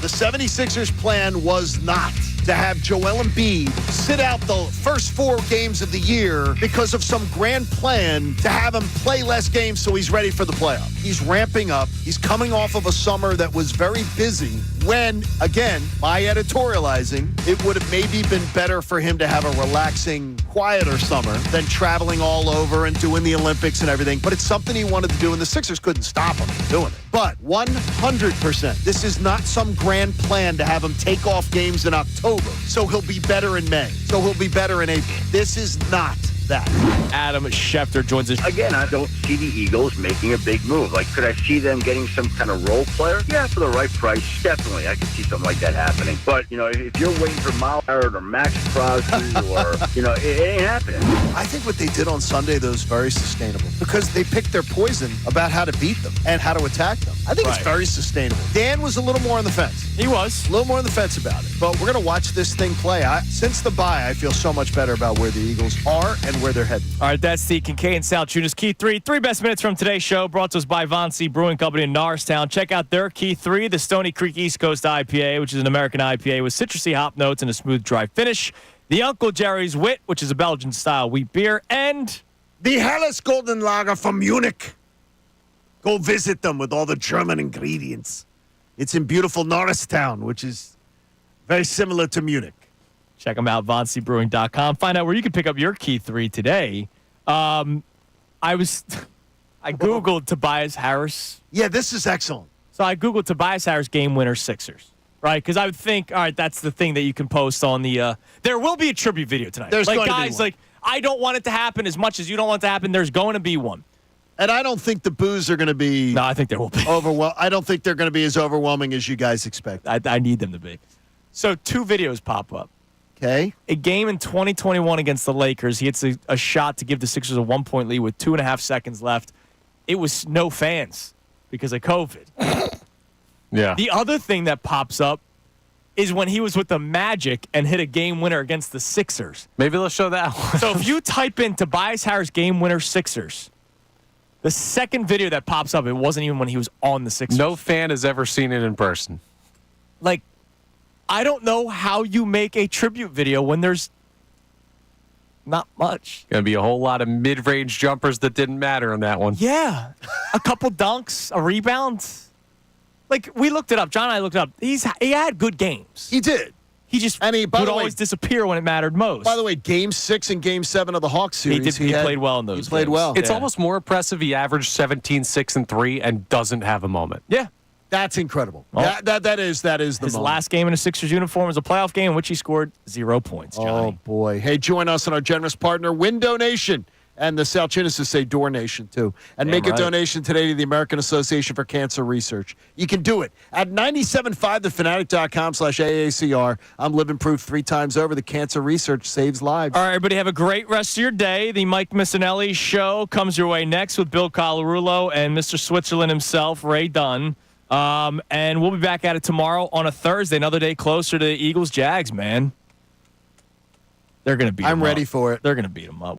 The 76ers plan was not to have Joel Embiid sit out the first 4 games of the year because of some grand plan to have him play less games so he's ready for the playoffs. He's ramping up. He's coming off of a summer that was very busy when, again, my editorializing, it would have maybe been better for him to have a relaxing, quieter summer than traveling all over and doing the Olympics and everything. But it's something he wanted to do, and the Sixers couldn't stop him from doing it. But 100%, this is not some grand plan to have him take off games in October, so he'll be better in May, so he'll be better in April. This is not that. Adam Schefter joins us. Again, I don't see the Eagles making a big move. Like, could I see them getting some kind of role player? Yeah, for the right price, definitely. I could see something like that happening. But, if you're waiting for Miles Garrett or Max Crosby or, it ain't happening. I think what they did on Sunday, though, is very sustainable because they picked their poison about how to beat them and how to attack them. I think it's very sustainable. Dan was a little more on the fence. He was. A little more on the fence about it. But we're going to watch this thing play. Since the bye, I feel so much better about where the Eagles are and where they're heading. All right, that's the Kincade Salciunas Key 3. 3 best minutes from today's show brought to us by Von C. Brewing Company in Norristown. Check out their Key 3, the Stony Creek East Coast IPA, which is an American IPA with citrusy hop notes and a smooth, dry finish. The Uncle Jerry's Wit, which is a Belgian-style wheat beer. And the Helles Golden Lager from Munich. Go visit them with all the German ingredients. It's in beautiful Norristown, which is very similar to Munich. Check them out, VonCBrewing.com. Find out where you can pick up your Key 3 today. I Googled Tobias Harris. Yeah, this is excellent. So I Googled Tobias Harris game winner Sixers, right? Because I would think, all right, that's the thing that you can post on the there will be a tribute video tonight. There's going to be guys, one. I don't want it to happen as much as you don't want it to happen. There's going to be one. And I don't think the boos are going to be. No, I think there will be. I don't think they're going to be as overwhelming as you guys expect. I need them to be. So 2 videos pop up. Okay. A game in 2021 against the Lakers. He hits a shot to give the Sixers a 1-point lead with 2.5 seconds left. It was no fans because of COVID. Yeah. The other thing that pops up is when he was with the Magic and hit a game winner against the Sixers. Maybe let's show that one. So if you type in Tobias Harris game winner Sixers, the second video that pops up, it wasn't even when he was on the Sixers. No fan has ever seen it in person. I don't know how you make a tribute video when there's not much. Going to be a whole lot of mid-range jumpers that didn't matter on that one. Yeah. A couple dunks, a rebound. We looked it up. John and I looked it up. He had good games. He did. He just would always disappear when it mattered most. By the way, Game 6 and Game 7 of the Hawks series, he played well in those. He played well. It's almost more impressive he averaged 17, 6, and 3 and doesn't have a moment. Yeah. That's incredible. Well, that is the his moment. last game in a Sixers uniform was a playoff game in which he scored 0 points, Johnny. Oh, boy. Hey, join us on our generous partner, Window Nation. And the Salciunas say Door Nation, too. And make a donation today to the American Association for Cancer Research. You can do it at 975thefanatic.com/AACR. I'm living proof 3 times over. The cancer research saves lives. All right, everybody, have a great rest of your day. The Mike Missanelli Show comes your way next with Bill Colarulo and Mr. Switzerland himself, Ray Dunn. And we'll be back at it tomorrow on a Thursday, another day closer to the Eagles-Jags, man. They're going to beat them up. I'm ready for it. They're going to beat them up.